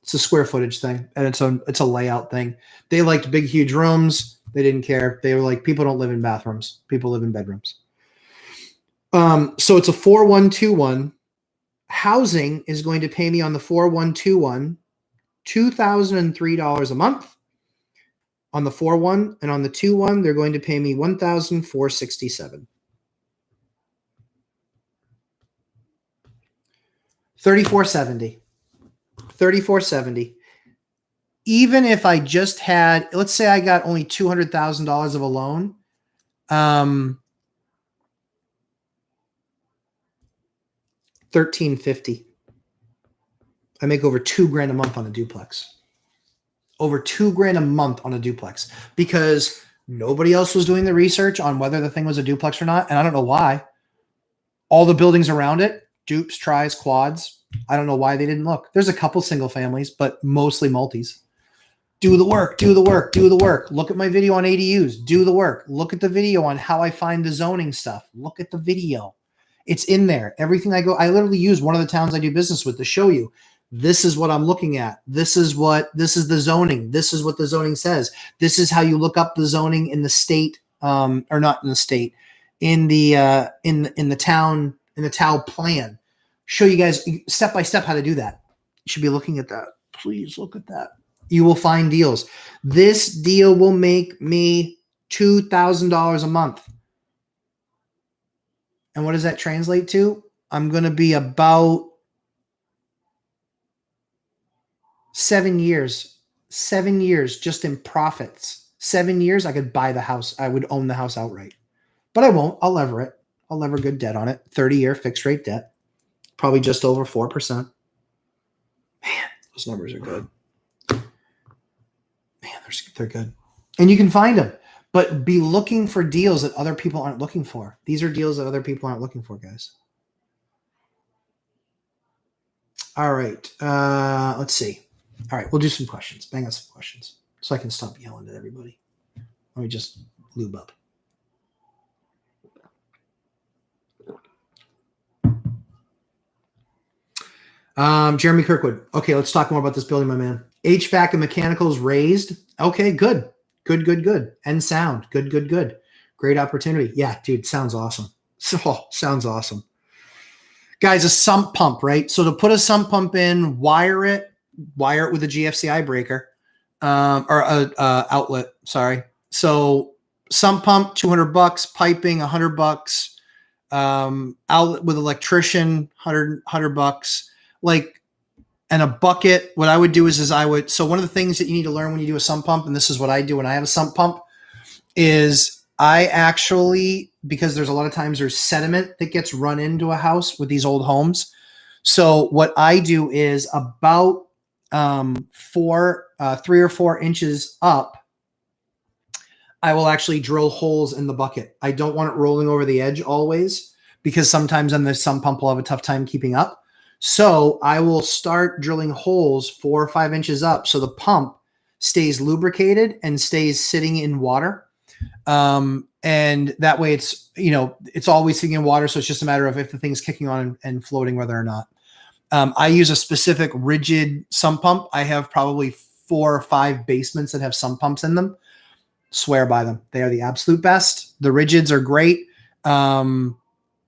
It's a square footage thing, and it's a layout thing. They liked big, huge rooms. They didn't care. They were like, people don't live in bathrooms. People live in bedrooms. So it's a 4-1-2-1. Housing is going to pay me on the 4-1-2-1 $2,003 a month. On the 4-1 and on the 2-1, they're going to pay me $1,467. $3,470. Even if I just had, let's say I got only $200,000 of a loan, $1,350. I make over $2,000 a month on a duplex. Over $2,000 a month on a duplex because nobody else was doing the research on whether the thing was a duplex or not. And I don't know why. All the buildings around it, dupes, tries, quads. I don't know why they didn't look. There's a couple single families, but mostly multis. Do the work, do the work, do the work. Look at my video on ADUs. Do the work. Look at the video on how I find the zoning stuff. Look at the video. It's in there. Everything I literally use one of the towns I do business with to show you. This is what I'm looking at. This is the zoning. This is what the zoning says. This is how you look up the zoning in the state, or not in the state, in the town plan. Show you guys step by step how to do that. You should be looking at that. Please look at that. You will find deals. This deal will make me $2,000 a month. And what does that translate to? I'm going to be about 7 years. 7 years just in profits. 7 years, I could buy the house. I would own the house outright. But I won't. I'll lever it. I'll lever good debt on it. 30-year fixed rate debt. Probably just over 4%. Man, those numbers are good. Man, they're good. And you can find them. But be looking for deals that other people aren't looking for. These are deals that other people aren't looking for, guys. All right. Let's see. All right. We'll do some questions. Bang out some questions so I can stop yelling at everybody. Let me just lube up. Jeremy Kirkwood. Okay, let's talk more about this building, my man. HVAC and mechanicals raised. Okay, good. Good. And sound. Good. Great opportunity. Yeah, dude, sounds awesome. Sounds awesome. Guys, a sump pump, right? So to put a sump pump in, wire it with a GFCI breaker. or a outlet. Sorry. So sump pump, $200, piping, $100, outlet with electrician, $100. Like, and a bucket. What I would do is so one of the things that you need to learn when you do a sump pump, and this is what I do when I have a sump pump, is I actually, because there's a lot of times there's sediment that gets run into a house with these old homes. So what I do is about 3 or 4 inches up, I will actually drill holes in the bucket. I don't want it rolling over the edge always, because sometimes on the sump pump will have a tough time keeping up. So I will start drilling holes 4 or 5 inches up so the pump stays lubricated and stays sitting in water. And that way it's always sitting in water. So it's just a matter of if the thing's kicking on and floating, whether or not. I use a specific rigid sump pump. I have probably 4 or 5 basements that have sump pumps in them. Swear by them. They are the absolute best. The rigids are great.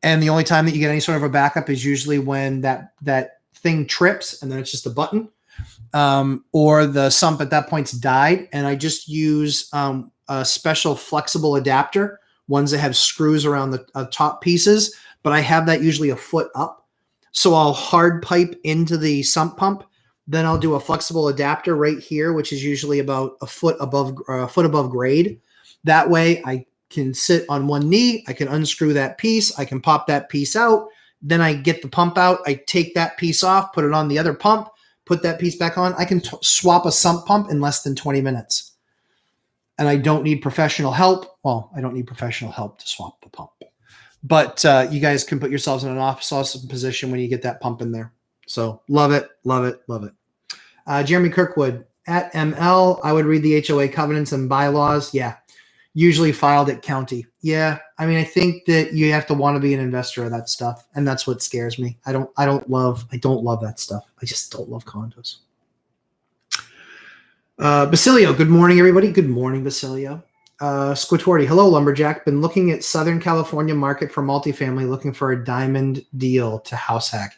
And the only time that you get any sort of a backup is usually when that thing trips and then it's just a button, or the sump at that point's died. And I just use a special flexible adapter, ones that have screws around the top pieces, but I have that usually a foot up. So I'll hard pipe into the sump pump. Then I'll do a flexible adapter right here, which is usually about a foot above grade. That way I can sit on one knee. I can unscrew that piece. I can pop that piece out. Then I get the pump out. I take that piece off, put it on the other pump, put that piece back on. I can swap a sump pump in less than 20 minutes. And I don't need professional help. Well, I don't need professional help to swap the pump. But you guys can put yourselves in an awesome position when you get that pump in there. So love it, love it, love it. Jeremy Kirkwood, at ML, I would read the HOA covenants and bylaws. Yeah. Usually filed at county. Yeah. I mean, I think that you have to want to be an investor of that stuff. And that's what scares me. I don't love that stuff. I just don't love condos. Basilio, good morning, everybody. Good morning, Basilio. Squatorti, hello, Lumberjack. Been looking at Southern California market for multifamily, looking for a diamond deal to house hack.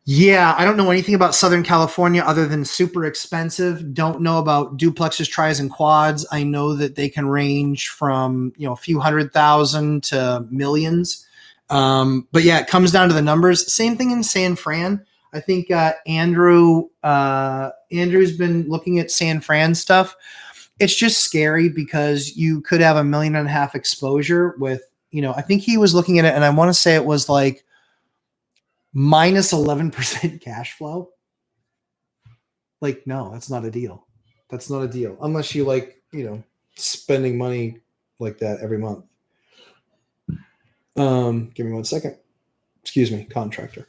Yeah, I don't know anything about Southern California other than super expensive. Don't know about duplexes, tris, and quads. I know that they can range from a few $100,000 to millions. But yeah, it comes down to the numbers. Same thing in San Fran. I think Andrew's been looking at San Fran stuff. It's just scary because you could have $1.5 million exposure with, I think he was looking at it, and I want to say it was like minus 11% cash flow. Like, no, that's not a deal. That's not a deal. Unless you like, spending money like that every month. Give me 1 second. Excuse me, contractor.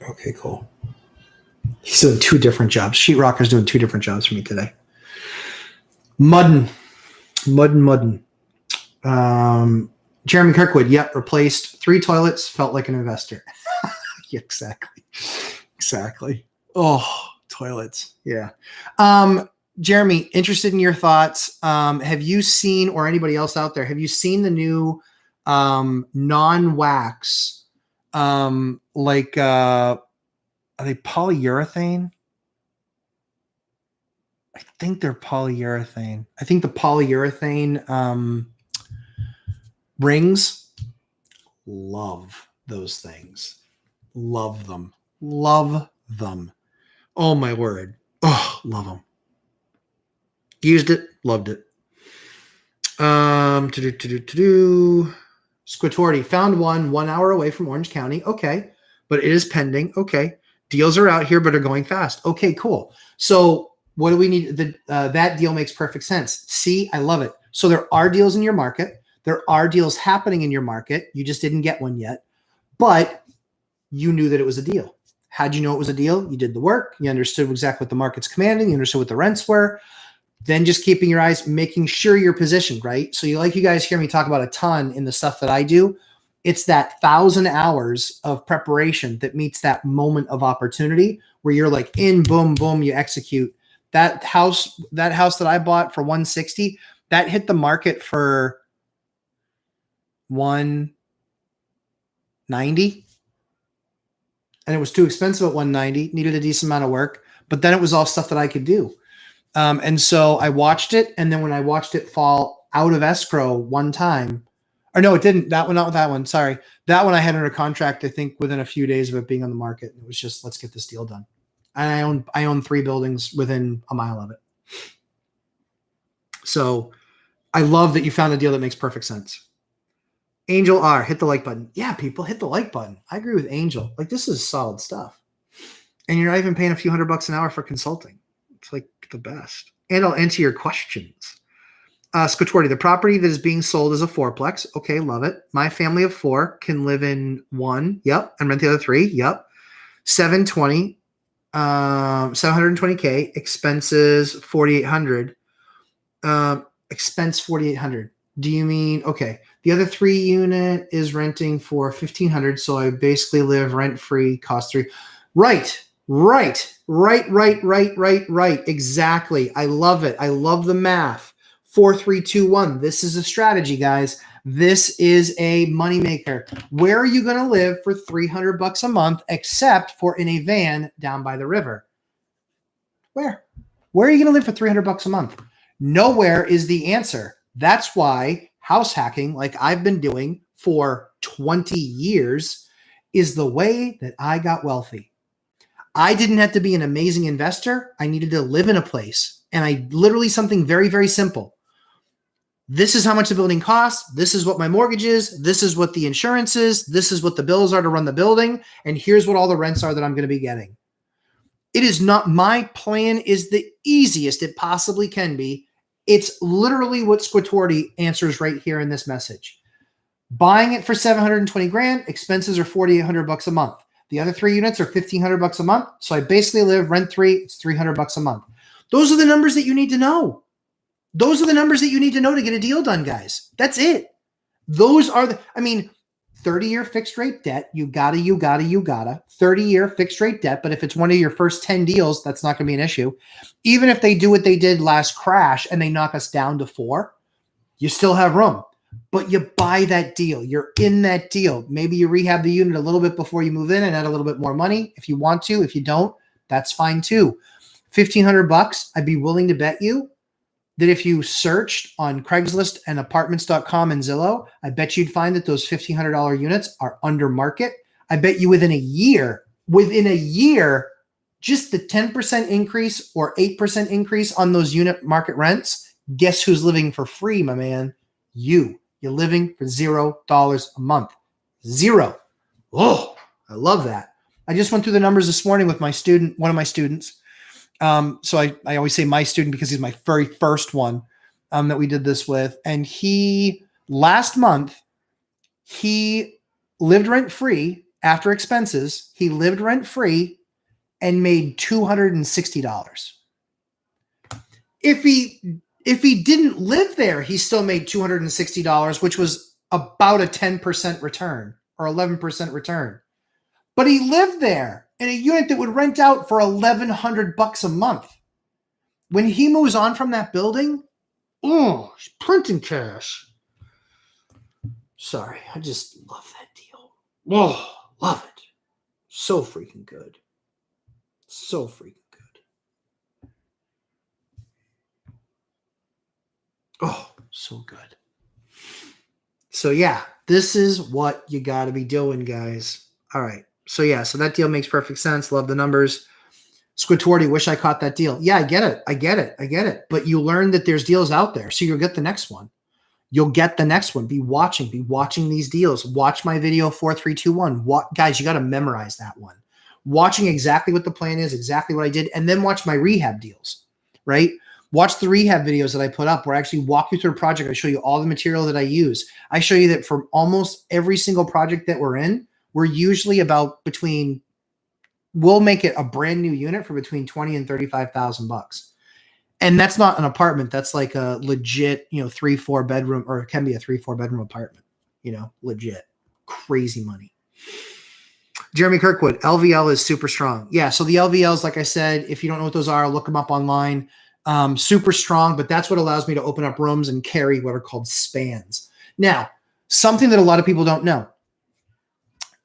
Okay, cool. He's doing 2 different jobs. Sheetrocker's doing 2 different jobs for me today. Muddin. Jeremy Kirkwood, yep, replaced 3 toilets, felt like an investor. Yeah, exactly. Oh, toilets. Yeah. Jeremy, interested in your thoughts. Have you seen, or anybody else out there, have you seen the new non-wax are they polyurethane? I think they're polyurethane. I think the polyurethane rings, love those things. Love them. Oh my word. Oh, love them. Used it, loved it. Squatorti, found one 1 hour away from Orange County. Okay. But it is pending. Okay. Deals are out here, but are going fast. Okay, cool. So what do we need? That deal makes perfect sense. See, I love it. So there are deals in your market. There are deals happening in your market. You just didn't get one yet, but you knew that it was a deal. How'd you know it was a deal? You did the work. You understood exactly what the market's commanding. You understood what the rents were. Then just keeping your eyes, making sure you're positioned, right? So you guys hear me talk about a ton in the stuff that I do. It's that 1,000 hours of preparation that meets that moment of opportunity where you're like in, boom, boom, you execute. That house that I bought for 160, that hit the market for 190. And it was too expensive at 190, needed a decent amount of work, but then it was all stuff that I could do. And so I watched it. And then when I watched it fall out of escrow one time, or no, it didn't. That one, not that one. Sorry. That one I had under contract, I think within a few days of it being on the market. It was just, let's get this deal done. And I own 3 buildings within a mile of it. So I love that you found a deal that makes perfect sense. Angel R, hit the like button. Yeah, people, hit the like button. I agree with Angel. Like, this is solid stuff. And you're not even paying a few $100 an hour for consulting. It's like the best. And I'll answer your questions. Squatorti, the property that is being sold is a 4-plex. Okay, love it. My family of 4 can live in 1. Yep. And rent the other 3. Yep. 720, 720K. Expenses 4,800. Expense 4,800. Do you mean, okay, the other 3 unit is renting for 1,500. So I basically live rent free, cost 3. Right. Exactly. I love it. I love the math. 4, 3, 2, 1. This is a strategy, guys. This is a moneymaker. Where are you going to live for $300 a month, except for in a van down by the river? Where? Where are you going to live for $300 a month? Nowhere is the answer. That's why house hacking, like I've been doing for 20 years, is the way that I got wealthy. I didn't have to be an amazing investor. I needed to live in a place. And I literally something very, very simple. This is how much the building costs. This is what my mortgage is. This is what the insurance is. This is what the bills are to run the building. And here's what all the rents are that I'm going to be getting. It is not, my plan is the easiest it possibly can be. It's literally what Squatorti answers right here in this message. Buying it for $720,000, expenses are $4,800 a month. The other 3 units are $1,500 a month. So I basically live rent 3, it's $300 a month. Those are the numbers that you need to know. Those are the numbers that you need to know to get a deal done, guys. That's it. Those are the, 30-year fixed rate debt. You gotta. 30-year fixed rate debt. But if it's one of your first 10 deals, that's not going to be an issue. Even if they do what they did last crash and they knock us down to 4, you still have room. But you buy that deal. You're in that deal. Maybe you rehab the unit a little bit before you move in and add a little bit more money if you want to. If you don't, that's fine too. $1,500, I'd be willing to bet you that if you searched on Craigslist and apartments.com and Zillow, I bet you'd find that those $1,500 units are under market. I bet you within a year, just the 10% increase or 8% increase on those unit market rents, guess who's living for free, my man? You're living for $0 a month. 0. Oh, I love that. I just went through the numbers this morning with my student, one of my students. So I always say my student because he's my very first one that we did this with. And last month, he lived rent-free after expenses. He lived rent-free and made $260. If he didn't live there, he still made $260, which was about a 10% return or 11% return. But he lived there in a unit that would rent out for $1,100 a month. When he moves on from that building, he's printing cash. Sorry, I just love that deal. Oh, love it. So freaking good. So freaking good. Oh, so good. So yeah, this is what you got to be doing, guys. All right. So yeah, so that deal makes perfect sense. Love the numbers. Squatorti, wish I caught that deal. Yeah, I get it. But you learn that there's deals out there. So you'll get the next one. Be watching these deals. Watch my video 4321. Guys, you got to memorize that one. Watching exactly what the plan is, exactly what I did, and then watch my rehab deals, right? Watch the rehab videos that I put up where I actually walk you through a project. I show you all the material that I use. I show you that for almost every single project that we're in, we're usually we'll make it a brand new unit for between $20,000 and $35,000. And that's not an apartment. That's like a legit, 3-4 bedroom, or it can be a 3-4 bedroom apartment, legit crazy money. Jeremy Kirkwood, LVL is super strong. Yeah, so the LVLs, like I said, if you don't know what those are, look them up online. Super strong, but that's what allows me to open up rooms and carry what are called spans. Now, something that a lot of people don't know.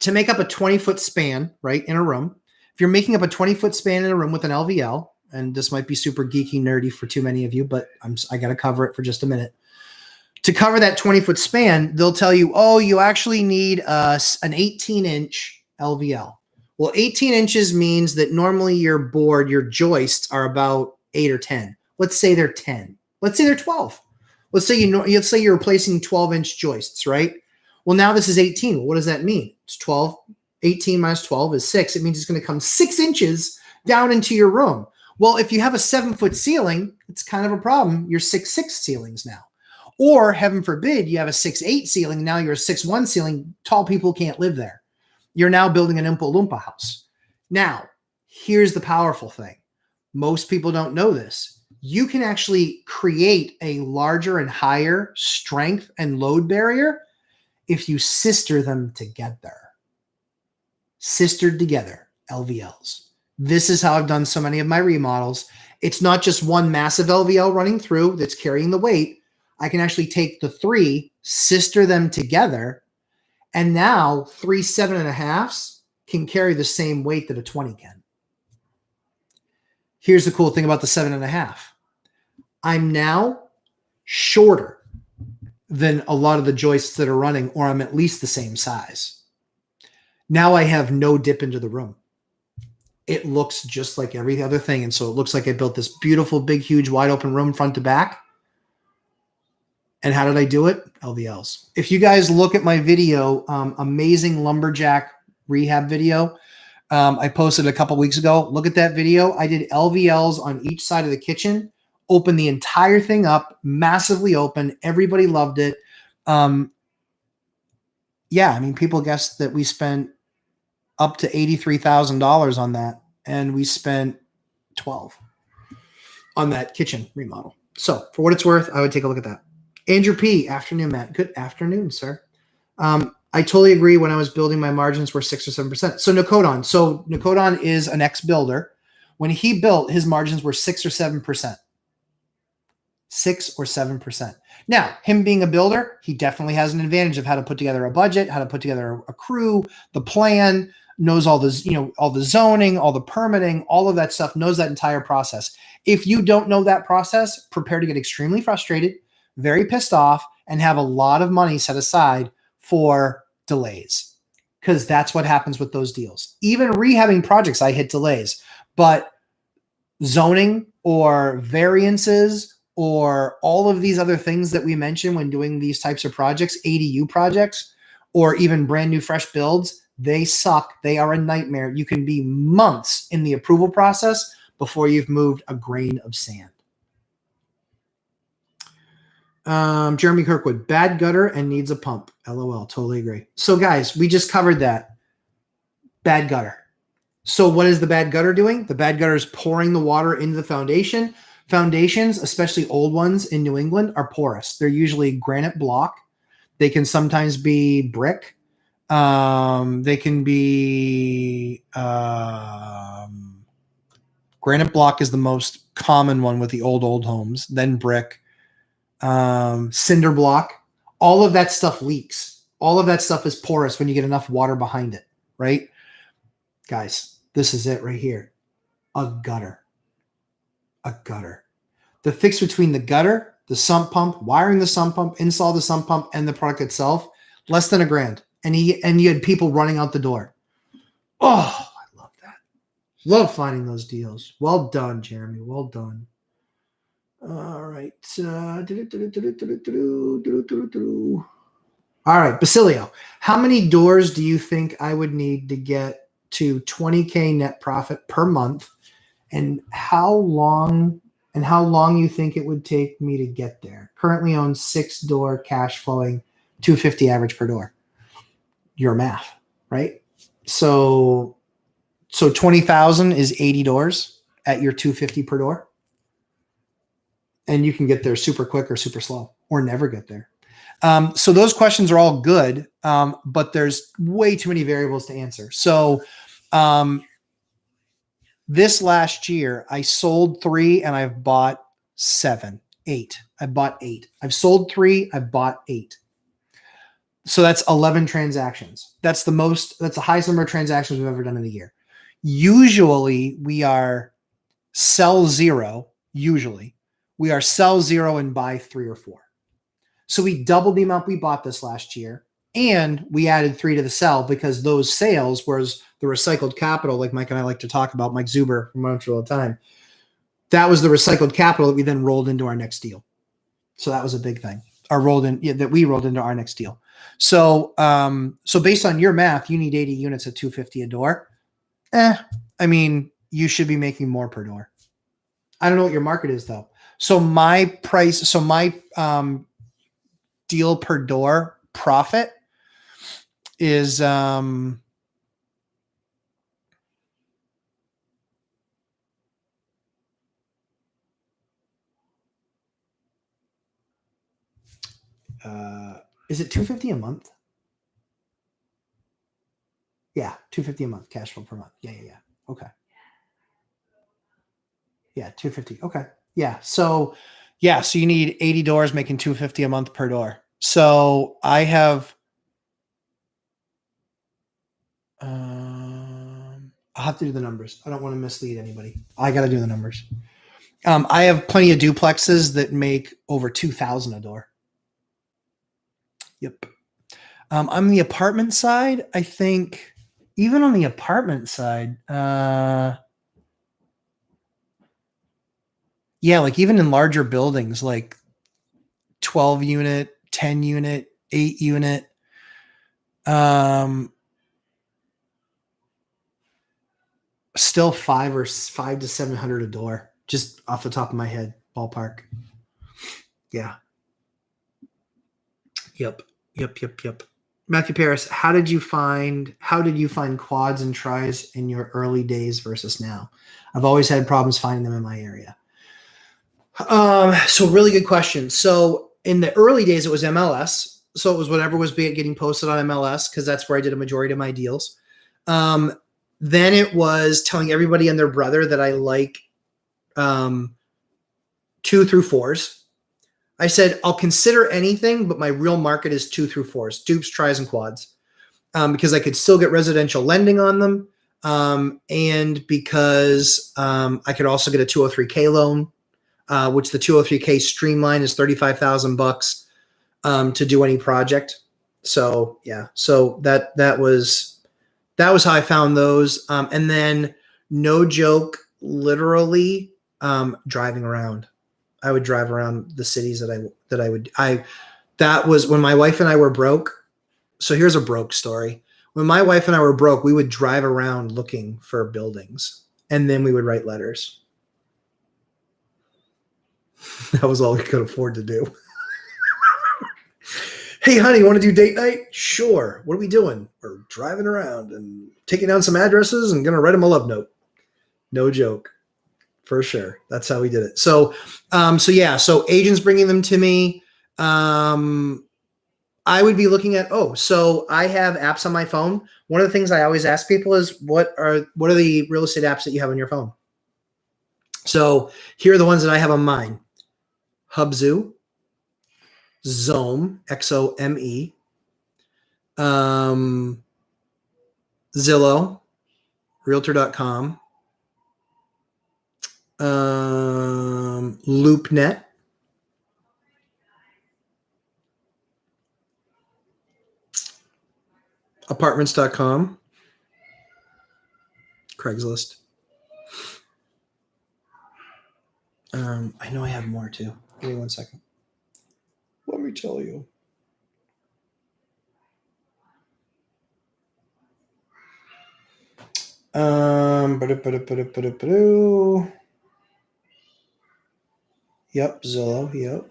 To make up a 20-foot span, right, in a room, if you're making up a 20-foot span in a room with an LVL, and this might be super geeky, nerdy for too many of you, but I got to cover it for just a minute. To cover that 20-foot span, they'll tell you, oh, you actually need an 18-inch LVL. Well, 18 inches means that normally your board, your joists are about 8 or 10. Let's say they're 10. Let's say they're 12. Let's say you're replacing 12-inch joists, right? Well, now this is 18. Well, what does that mean? It's 12. 18 minus 12 is 6. It means it's going to come 6 inches down into your room. Well, if you have a 7-foot ceiling, it's kind of a problem. You're 6'6" ceilings now. Or, heaven forbid, you have a 6'8" ceiling. Now you're a 6'1" ceiling. Tall people can't live there. You're now building an Oompa Loompa house. Now, here's the powerful thing. Most people don't know this. You can actually create a larger and higher strength and load barrier if you sister them together. Sistered together, LVLs. This is how I've done so many of my remodels. It's not just one massive LVL running through that's carrying the weight. I can actually take the 3, sister them together, and now 3 7.5s can carry the same weight that a 20 can. Here's the cool thing about the 7.5. I'm now shorter than a lot of the joists that are running, or I'm at least the same size. Now I have no dip into the room. It looks just like every other thing. And so it looks like I built this beautiful, big, huge, wide open room front to back. And how did I do it? LVLs. If you guys look at my video, amazing lumberjack rehab video, I posted a couple weeks ago. Look at that video. I did LVLs on each side of the kitchen, opened the entire thing up, massively open. Everybody loved it. Yeah, I mean, people guessed that we spent up to $83,000 on that, and we spent 12 on that kitchen remodel. So for what it's worth, I would take a look at that. Andrew P. Afternoon, Matt. Good afternoon, sir. I totally agree. When I was building, my margins were 6 or 7%. So Nakodon. So Nakodon is an ex-builder. When he built, his margins were 6 or 7%. 6 or 7%. Now, him being a builder, he definitely has an advantage of how to put together a budget, how to put together a crew, the plan, knows all the, all the zoning, all the permitting, all of that stuff, knows that entire process. If you don't know that process, prepare to get extremely frustrated, very pissed off, and have a lot of money set aside for delays, because that's what happens with those deals. Even rehabbing projects, I hit delays, but zoning or variances or all of these other things that we mentioned when doing these types of projects, ADU projects, or even brand new fresh builds, they suck. They are a nightmare. You can be months in the approval process before you've moved a grain of sand. Jeremy Kirkwood, bad gutter and needs a pump. LOL, totally agree. So guys, we just covered that. Bad gutter. So what is the bad gutter doing? The bad gutter is pouring the water into the foundation. Foundations, especially old ones in New England, are porous. They're usually granite block. They can sometimes be brick. They can be granite block is the most common one with the old homes, then brick. Cinder block, all of that stuff leaks. All of that stuff is porous when you get enough water behind it, right? Guys, this is it right here. A gutter. A gutter. The fix between the gutter, the sump pump, wiring the sump pump, install the sump pump, and the product itself, less than $1,000. And you had people running out the door. Oh, I love that. Love finding those deals. Well done, Jeremy. Well done. All right. All right, Basilio. How many doors do you think I would need to get to 20K net profit per month? And how long you think it would take me to get there? Currently own 6-door cash flowing, $250 average per door. Your math, right? So 20,000 is 80 doors at your $250 per door. And you can get there super quick or super slow or never get there. So those questions are all good, but there's way too many variables to answer. So this last year, I sold 3 and I've bought 7, 8. I bought 8. I've sold 3. I've bought 8. So that's 11 transactions. That's the highest number of transactions we've ever done in a year. Usually we are sell 0. Usually we are sell 0 and buy 3 or 4. So we doubled the amount we bought this last year, and we added 3 to the sell because those sales was the recycled capital, like Mike and I like to talk about, Mike Zuber from Montreal all the time. That was the recycled capital that we then rolled into our next deal. So that was a big thing. That we rolled into our next deal. So so based on your math, you need 80 units at $250 a door. I mean, you should be making more per door. I don't know what your market is though. So my deal per door profit is is it $250 a month? Yeah, $250 a month cash flow per month. Yeah. Okay. Yeah, $250. Okay. Yeah. So you need 80 doors making $250 a month per door. So I have I'll have to do the numbers. I don't want to mislead anybody. I got to do the numbers. I have plenty of duplexes that make over 2,000 a door. Yep. On the apartment side, I think even on the apartment side, yeah, like even in larger buildings, like 12 unit, 10 unit, 8 unit, still 5 to 700 a door, just off the top of my head, ballpark. Yeah. Yep. Matthew Paris, how did you find quads and tries in your early days versus now? I've always had problems finding them in my area. So really good question. So in the early days, it was MLS. So it was whatever was getting posted on MLS, because that's where I did a majority of my deals. Then it was telling everybody and their brother that I like 2 through 4s. I said, I'll consider anything, but my real market is 2 through 4s, dupes, tries, and quads, because I could still get residential lending on them. And because I could also get a 203K loan, which the 203K streamline is $35,000 to do any project. So yeah, so that was how I found those. And then no joke, literally driving around. I would drive around the cities that was when my wife and I were broke. So here's a broke story. When my wife and I were broke, we would drive around looking for buildings, and then we would write letters. That was all we could afford to do. Hey, honey, you want to do date night? Sure. What are we doing? We're driving around and taking down some addresses and going to write them a love note. No joke. For sure. That's how we did it. So agents bringing them to me. I would be looking at, so I have apps on my phone. One of the things I always ask people is what are the real estate apps that you have on your phone? So here are the ones that I have on mine. Hubzu, Xome, Xome, Zillow, Realtor.com, LoopNet, Apartments.com, Craigslist. I know I have more too. Give me 1 second. Let me tell you. Yep, Zillow. Yep.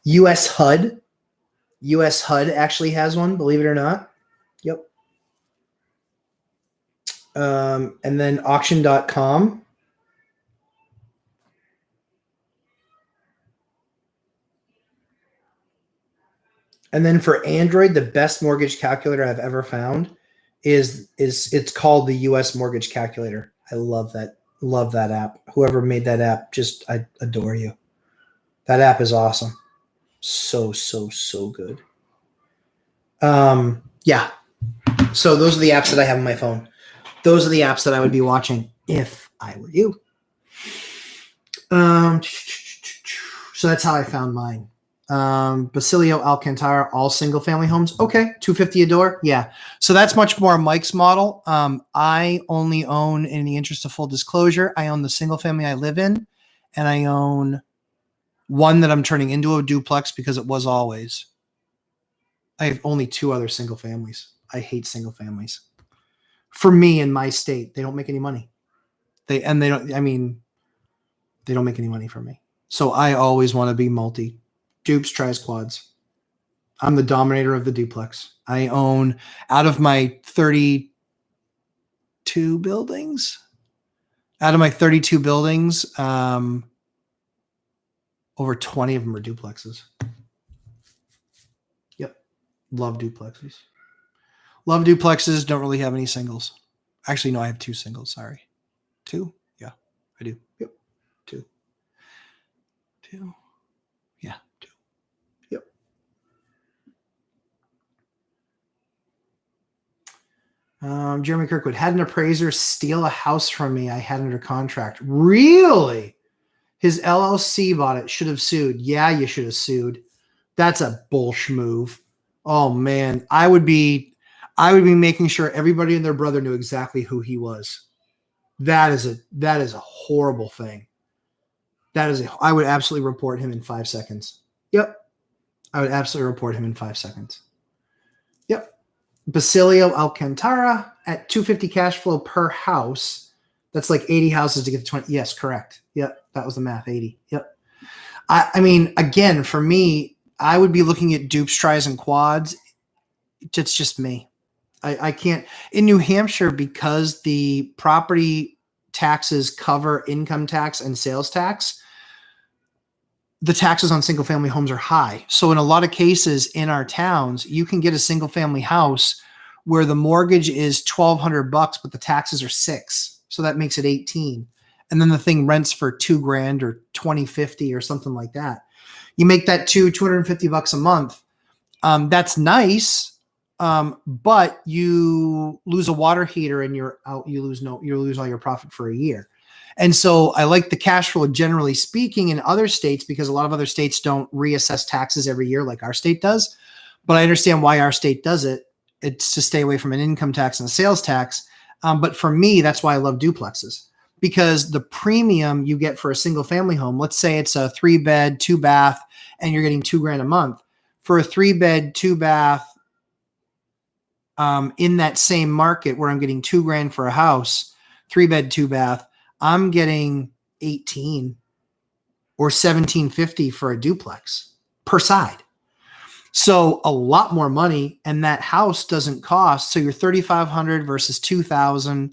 US HUD. US HUD actually has one, believe it or not. Yep. And then auction.com. And then for Android, the best mortgage calculator I've ever found is it's called the US Mortgage Calculator. I love that. Love that app. Whoever made that app, I adore you. That app is awesome. So good. Yeah. So those are the apps that I have on my phone. Those are the apps that I would be watching if I were you. So that's how I found mine. Basilio Alcantara, all single family homes. Okay. $250 a door. Yeah. So that's much more Mike's model. I only own, in the interest of full disclosure, I own the single family I live in, and I own one that I'm turning into a duplex because it was always. I have only 2 other single families. I hate single families. For me in my state, they don't make any money. They don't make any money for me. So I always want to be multi. Dupes, tries, quads. I'm the dominator of the duplex. I own, out of my 32 buildings, over 20 of them are duplexes. Yep. Love duplexes. Love duplexes. Don't really have any singles. Actually, no, I have 2 singles. Sorry. 2? Yeah, I do. Yep. 2. Yeah, 2. Yep. Jeremy Kirkwood, had an appraiser steal a house from me I had under contract. Really? His LLC bought it. Should have sued. Yeah, you should have sued. That's a bullsh move. Oh man, I would be making sure everybody and their brother knew exactly who he was. That is a horrible thing. I would absolutely report him in 5 seconds. Yep. I would absolutely report him in 5 seconds. Yep. Basilio Alcantara at $250 cash flow per house. That's like 80 houses to get to 20. Yes, correct. Yep. That was the math. 80. Yep. I mean, again, for me, I would be looking at dupes, tries, and quads. It's just me. I can't. In New Hampshire, because the property taxes cover income tax and sales tax, the taxes on single family homes are high. So in a lot of cases in our towns, you can get a single family house where the mortgage is $1,200, but the taxes are $6,000. So that makes it $18,000. And then the thing rents for $2,000 or $2,050 or something like that. You make that $250 a month. That's nice. But you lose a water heater and you're out, you lose all your profit for a year. And so I like the cash flow, generally speaking, in other states, because a lot of other states don't reassess taxes every year like our state does. But I understand why our state does it. It's to stay away from an income tax and a sales tax. But for me, that's why I love duplexes, because the premium you get for a single family home, let's say it's a 3-bed, 2-bath, and you're getting $2,000 a month. For a 3-bed, 2-bath, in that same market where I'm getting $2,000 for a house, 3-bed, 2-bath, I'm getting $18,000 or $1,750 for a duplex per side. So a lot more money, and that house doesn't cost. So you're $3,500 versus $2,000.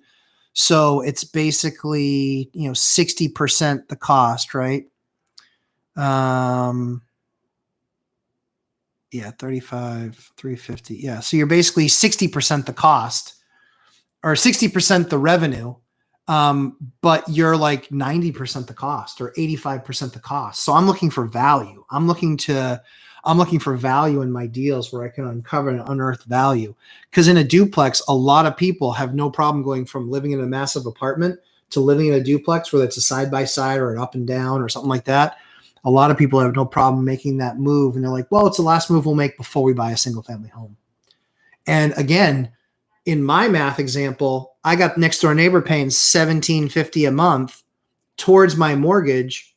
So it's basically 60% the cost, right? Yeah, 35, 350. Yeah. So you're basically 60% the cost or 60% the revenue. But you're like 90% the cost or 85% the cost. So I'm looking for value. I'm looking for value in my deals where I can uncover and unearth value. Because in a duplex, a lot of people have no problem going from living in a massive apartment to living in a duplex, whether it's a side by side or an up and down or something like that. A lot of people have no problem making that move. And they're like, well, it's the last move we'll make before we buy a single family home. And again, in my math example, I got next door neighbor paying $1,750 a month towards my mortgage.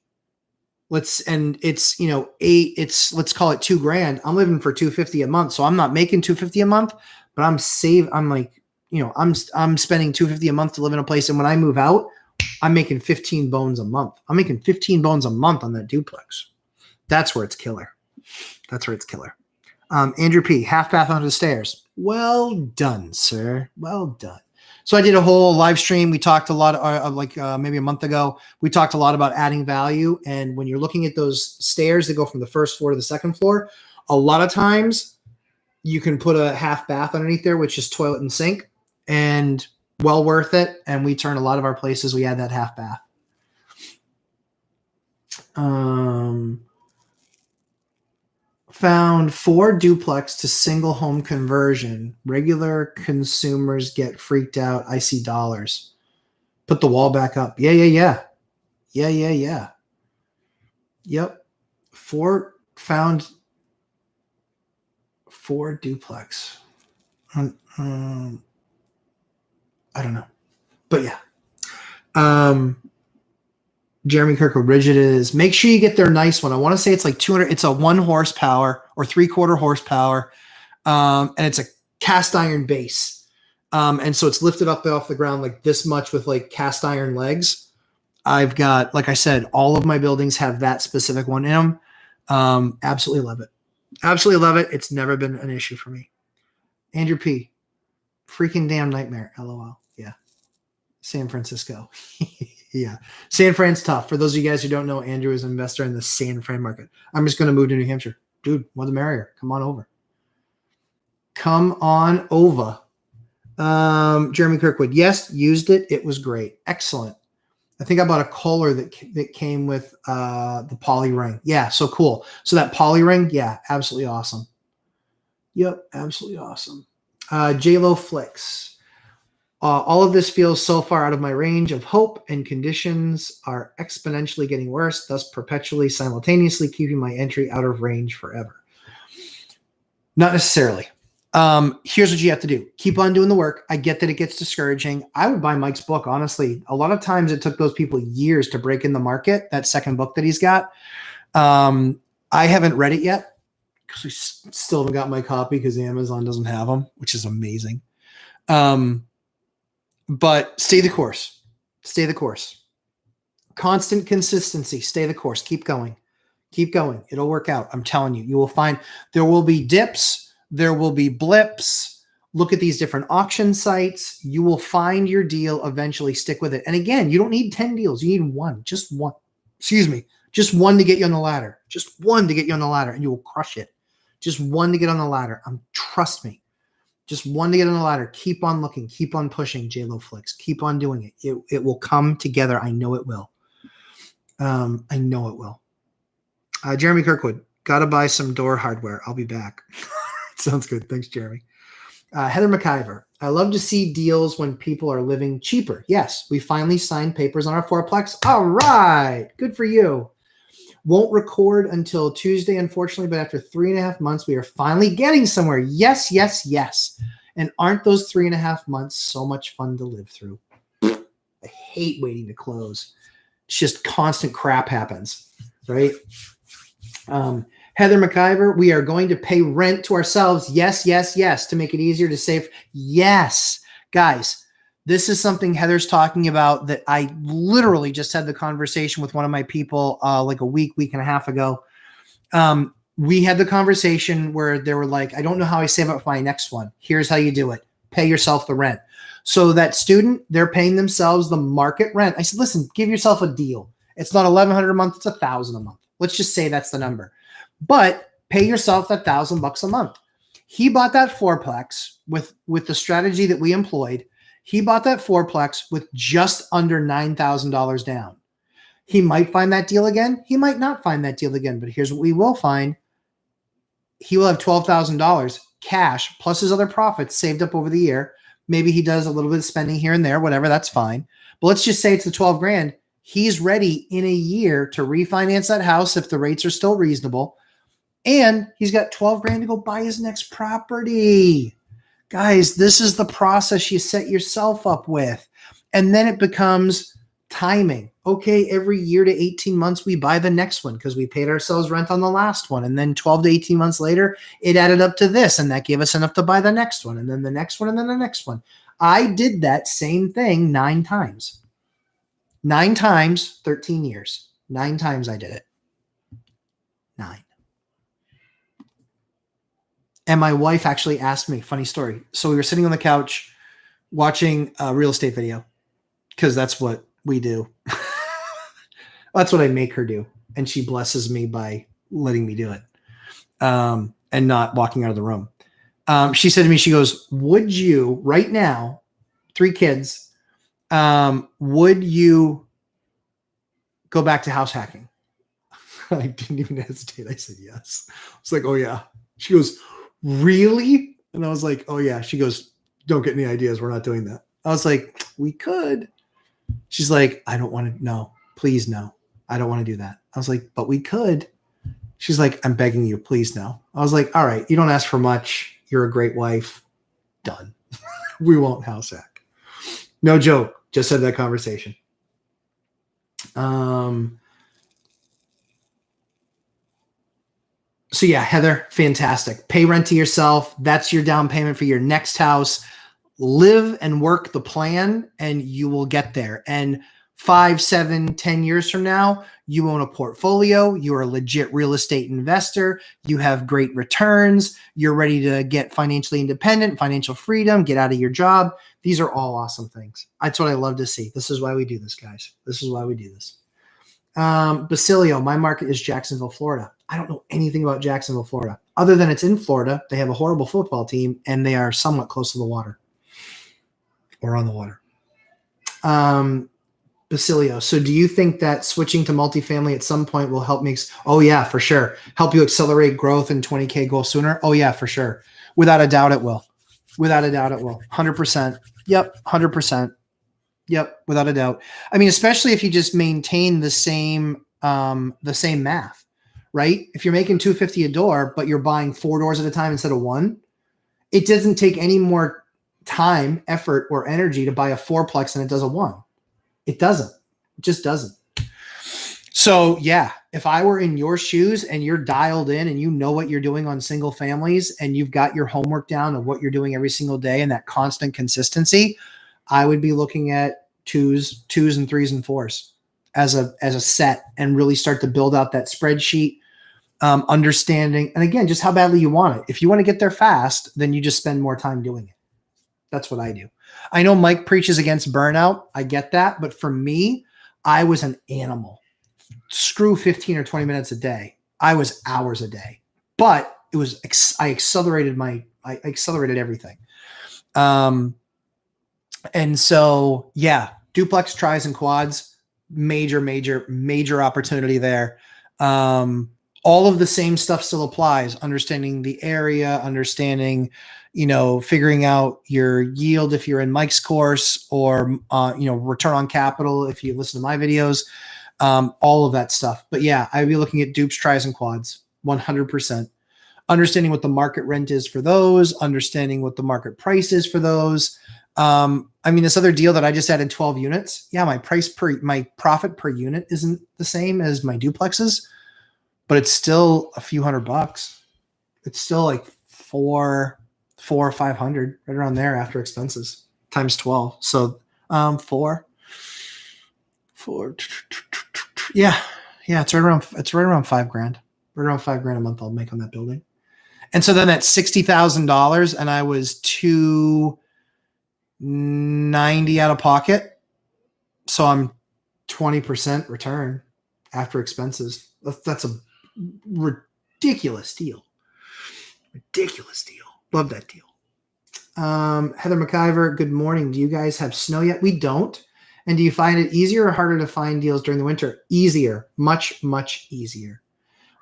Let's call it $2,000. I'm living for $250 a month. So I'm not making $250 a month, but I'm spending $250 a month to live in a place. And when I move out, I'm making 15 bones a month. I'm making 15 bones a month on that duplex. That's where it's killer. Andrew P., half bath under the stairs. Well done, sir. Well done. So I did a whole live stream. We talked a lot maybe a month ago. We talked a lot about adding value. And when you're looking at those stairs that go from the first floor to the second floor, A lot of times you can put a half bath underneath there, which is toilet and sink, and well worth it. And we turn a lot of our places, we add that half bath. Found 4 duplex to single home conversion. Regular consumers get freaked out. I see dollars. Put the wall back up. Yeah. Yep. Found 4 duplex. I don't know. But yeah. Jeremy Kirkwood, rigid is. Make sure you get their nice one. I want to say it's like 200. It's a 1 horsepower or 3/4 horsepower. And it's a cast iron base. And so it's lifted up off the ground like this much with like cast iron legs. I've got, like I said, all of my buildings have that specific one in them. Absolutely love it. Absolutely love it. It's never been an issue for me. Andrew P. Freaking damn nightmare. LOL. Yeah. San Francisco. Yeah. San Fran's tough. For those of you guys who don't know, Andrew is an investor in the San Fran market. I'm just going to move to New Hampshire. Dude, more the merrier. Come on over. Come on over. Jeremy Kirkwood. Yes, used it. It was great. Excellent. I think I bought a Kohler that came with the poly ring. Yeah, so cool. So that poly ring, yeah, absolutely awesome. Yep, absolutely awesome. J-Lo Flicks. All of this feels so far out of my range of hope, and conditions are exponentially getting worse, thus perpetually, simultaneously keeping my entry out of range forever. Not necessarily. Here's what you have to do. Keep on doing the work. I get that it gets discouraging. I would buy Mike's book, honestly. A lot of times it took those people years to break in the market, that second book that he's got. I haven't read it yet because we still haven't got my copy because Amazon doesn't have them, which is amazing. But stay the course. Stay the course. Constant consistency. Stay the course. Keep going. Keep going. It'll work out. I'm telling you. You will find there will be dips. There will be blips. Look at these different auction sites. You will find your deal eventually. Stick with it. And again, you don't need 10 deals. You need one. Just one. Excuse me. Just one to get you on the ladder. Just one to get you on the ladder, and you will crush it. Just one to get on the ladder. Trust me. Just one to get on the ladder. Keep on looking. Keep on pushing, J-Lo Flicks. Keep on doing it. It will come together. I know it will. I know it will. Jeremy Kirkwood. Got to buy some door hardware. I'll be back. Sounds good. Thanks, Jeremy. Heather McIver. I love to see deals when people are living cheaper. Yes, we finally signed papers on our fourplex. All right. Good for you. Won't record until Tuesday, unfortunately, but after 3.5 months, we are finally getting somewhere. Yes, yes, yes. And aren't those 3.5 months so much fun to live through? I hate waiting to close. It's just constant crap happens, right? Heather McIver, we are going to pay rent to ourselves. Yes, yes, yes, to make it easier to save. Yes, guys. This is something Heather's talking about that I literally just had the conversation with one of my people like a week and a half ago. We had the conversation where they were like, I don't know how I save up for my next one. Here's how you do it. Pay yourself the rent. So that student, they're paying themselves the market rent. I said, listen, give yourself a deal. It's not $1,100 a month. It's $1,000 a month. Let's just say that's the number. But pay yourself that $1,000 a month. He bought that fourplex with the strategy that we employed. He bought that fourplex with just under $9,000 down. He might find that deal again. He might not find that deal again. But here's what we will find. He will have $12,000 cash plus his other profits saved up over the year. Maybe he does a little bit of spending here and there, whatever, that's fine. But let's just say it's the 12 grand. He's ready in a year to refinance that house if the rates are still reasonable. And he's got 12 grand to go buy his next property. Guys, this is the process you set yourself up with. And then it becomes timing. Okay, every year to 18 months, we buy the next one because we paid ourselves rent on the last one. And then 12 to 18 months later, it added up to this. And that gave us enough to buy the next one. And then the next one, and then the next one. I did that same thing 9 times. 9 times, 13 years. 9 times I did it. 9. And my wife actually asked me, funny story. So we were sitting on the couch watching a real estate video because that's what we do. That's what I make her do. And she blesses me by letting me do it. and not walking out of the room. She said to me, she goes, would you right now, 3 kids, would you go back to house hacking? I didn't even hesitate. I said, yes. I was like, oh yeah. She goes, really? And I was like, oh yeah. She goes, don't get any ideas. We're not doing that. I was like, we could. She's like, I don't want to. No, please. No, I don't want to do that. I was like, but we could. She's like, I'm begging you, please no. I was like, all right, you don't ask for much. You're a great wife. Done. We won't house hack. No joke. Just had that conversation. So yeah, Heather, fantastic. Pay rent to yourself. That's your down payment for your next house. Live and work the plan and you will get there. And 5, 7, 10 years from now, you own a portfolio. You're a legit real estate investor. You have great returns. You're ready to get financially independent, financial freedom, get out of your job. These are all awesome things. That's what I love to see. This is why we do this, guys. This is why we do this. Basilio, my market is Jacksonville, Florida. I don't know anything about Jacksonville, Florida, other than it's in Florida. They have a horrible football team and they are somewhat close to the water or on the water. Basilio, so do you think that switching to multifamily at some point will help oh yeah, for sure. Help you accelerate growth and 20K goal sooner? Oh yeah, for sure. Without a doubt it will. Without a doubt it will. 100%. Yep, 100%. Yep, without a doubt. I mean, especially if you just maintain the same math, right? If you're making $250 a door, but you're buying 4 doors at a time instead of 1, it doesn't take any more time, effort, or energy to buy a 4-plex than it does a 1. It doesn't. It just doesn't. So yeah, if I were in your shoes and you're dialed in and you know what you're doing on single families and you've got your homework down of what you're doing every single day and that constant consistency, I would be looking at 2s and 3s and 4s as a set and really start to build out that spreadsheet, understanding. And again, just how badly you want it. If you want to get there fast, then you just spend more time doing it. That's what I do. I know Mike preaches against burnout. I get that. But for me, I was an animal. Screw 15 or 20 minutes a day. I was hours a day. But it was I accelerated everything. And so, yeah, duplex, tries, and quads, major opportunity there. All of the same stuff still applies. Understanding the area, understanding, figuring out your yield if you're in Mike's course, or, return on capital if you listen to my videos, all of that stuff. But yeah, I'd be looking at dupes, tries, and quads, 100%. Understanding what the market rent is for those, understanding what the market price is for those. This other deal that I just added 12 units. Yeah, my profit per unit isn't the same as my duplexes, but it's still a few $100. It's still like four or 500, right around there after expenses, times 12. So, four. Yeah. It's right around $5,000, right around $5,000 a month I'll make on that building. And so then that's $60,000 and I was $290 out of pocket. So I'm 20% return after expenses. That's a ridiculous deal. Love that deal. Heather McIver, good morning. Do you guys have snow yet? We don't. And do you find it easier or harder to find deals during the winter? Easier. Much, much easier.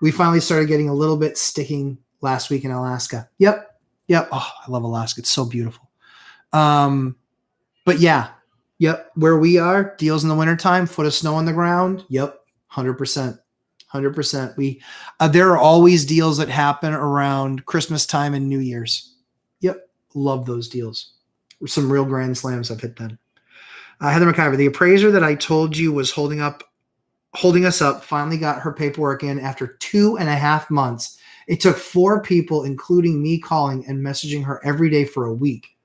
We finally started getting a little bit sticking last week in Alaska. Yep. Oh, I love Alaska. It's so beautiful. But yeah. Yep. Where we are, deals in the wintertime, foot of snow on the ground. Yep. 100%. 100%. There are always deals that happen around Christmas time and New Year's. Yep. Love those deals. Some real grand slams I've hit then. Heather McIver, the appraiser that I told you was holding us up, finally got her paperwork in after 2.5 months. It took 4 people, including me, calling and messaging her every day for a week.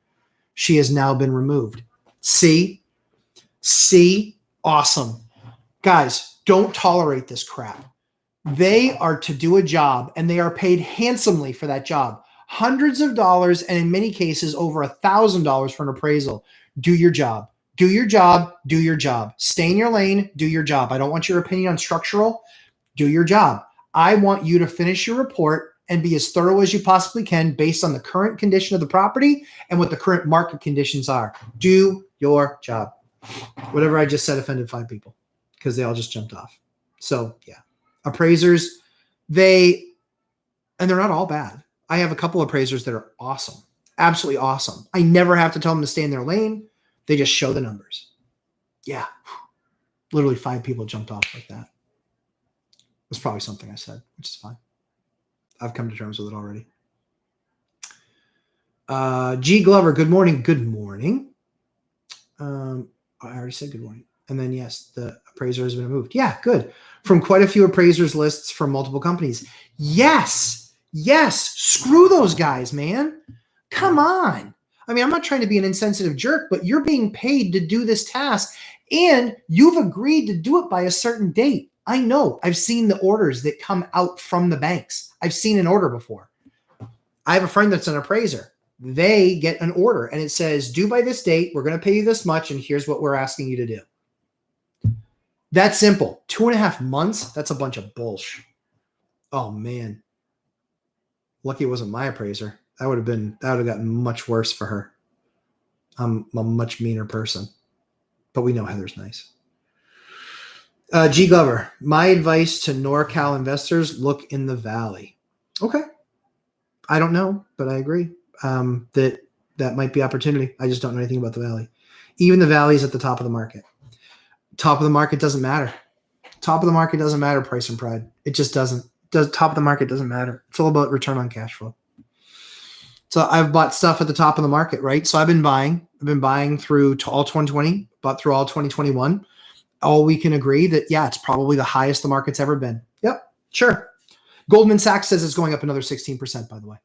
She has now been removed. See? Awesome. Guys, don't tolerate this crap. They are to do a job and they are paid handsomely for that job. Hundreds of dollars and in many cases over $1,000 for an appraisal. Do your job. Do your job. Do your job. Stay in your lane. Do your job. I don't want your opinion on structural. Do your job. I want you to finish your report and be as thorough as you possibly can based on the current condition of the property and what the current market conditions are. Do your job. Whatever I just said offended 5 people because they all just jumped off. So yeah, appraisers, and they're not all bad. I have a couple of appraisers that are awesome, absolutely awesome. I never have to tell them to stay in their lane. They just show the numbers. Yeah, literally 5 people jumped off like that. It was probably something I said, which is fine. I've come to terms with it already. G. Glover, good morning. Good morning. I already said good morning. And then, yes, the appraiser has been moved. Yeah, good. From quite a few appraisers lists from multiple companies. Yes. Screw those guys, man. Come on. I mean, I'm not trying to be an insensitive jerk, but you're being paid to do this task, and you've agreed to do it by a certain date. I know. I've seen the orders that come out from the banks. I've seen an order before. I have a friend that's an appraiser. They get an order and it says, due by this date, we're going to pay you this much, and here's what we're asking you to do. That's simple. 2.5 months? That's a bunch of bullshit. Oh, man. Lucky it wasn't my appraiser. That would have gotten much worse for her. I'm a much meaner person. But we know Heather's nice. G. Glover, my advice to NorCal investors, look in the valley. Okay. I don't know, but I agree that might be opportunity. I just don't know anything about the valley. Even the valley is at the top of the market. Top of the market doesn't matter. Top of the market doesn't matter, price and pride. It just doesn't. Top of the market doesn't matter. It's all about return on cash flow. So I've bought stuff at the top of the market, right? So I've been buying through all 2020, bought through all 2021. All we can agree that, yeah, it's probably the highest the market's ever been. Yep, sure. Goldman Sachs says it's going up another 16%, by the way.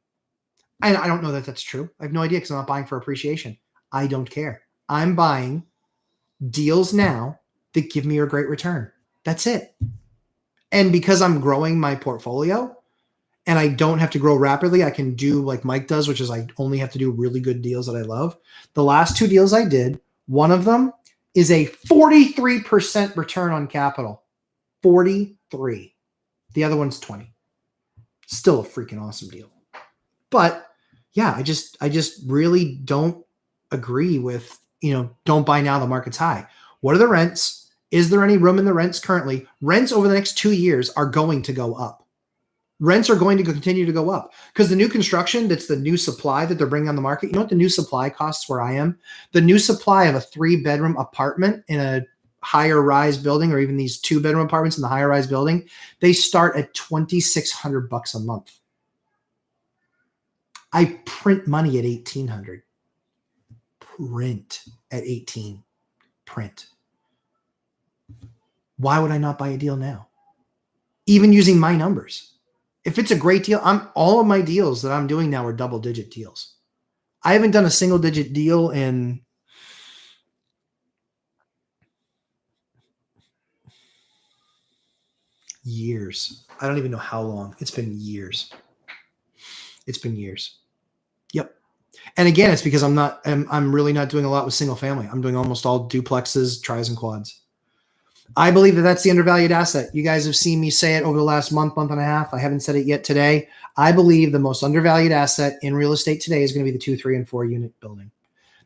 And I don't know that that's true. I have no idea because I'm not buying for appreciation. I don't care. I'm buying deals now that give me a great return. That's it. And because I'm growing my portfolio and I don't have to grow rapidly, I can do like Mike does, which is I only have to do really good deals that I love. The last 2 deals I did, one of them is a 43% return on capital. 43. The other one's 20. Still a freaking awesome deal. But yeah, I just really don't agree with, don't buy now, the market's high. What are the rents? Is there any room in the rents currently? Rents over the next 2 years are going to go up. Rents are going to continue to go up because the new construction, that's the new supply that they're bringing on the market. You know what the new supply costs where I am? The new supply of a 3-bedroom apartment in a higher rise building, or even these 2-bedroom apartments in the higher rise building, they start at $2,600 a month. I print money at $1,800. Print at 18. Print. Why would I not buy a deal now? Even using my numbers. If it's a great deal, all of my deals that I'm doing now are double-digit deals. I haven't done a single-digit deal in years. I don't even know how long. It's been years. It's been years. Yep. And again, it's because I'm really not doing a lot with single family. I'm doing almost all duplexes, tris, and quads. I believe that that's the undervalued asset. You guys have seen me say it over the last month and a half. I haven't said it yet today. I believe the most undervalued asset in real estate today is going to be the 2, 3, and 4 unit building.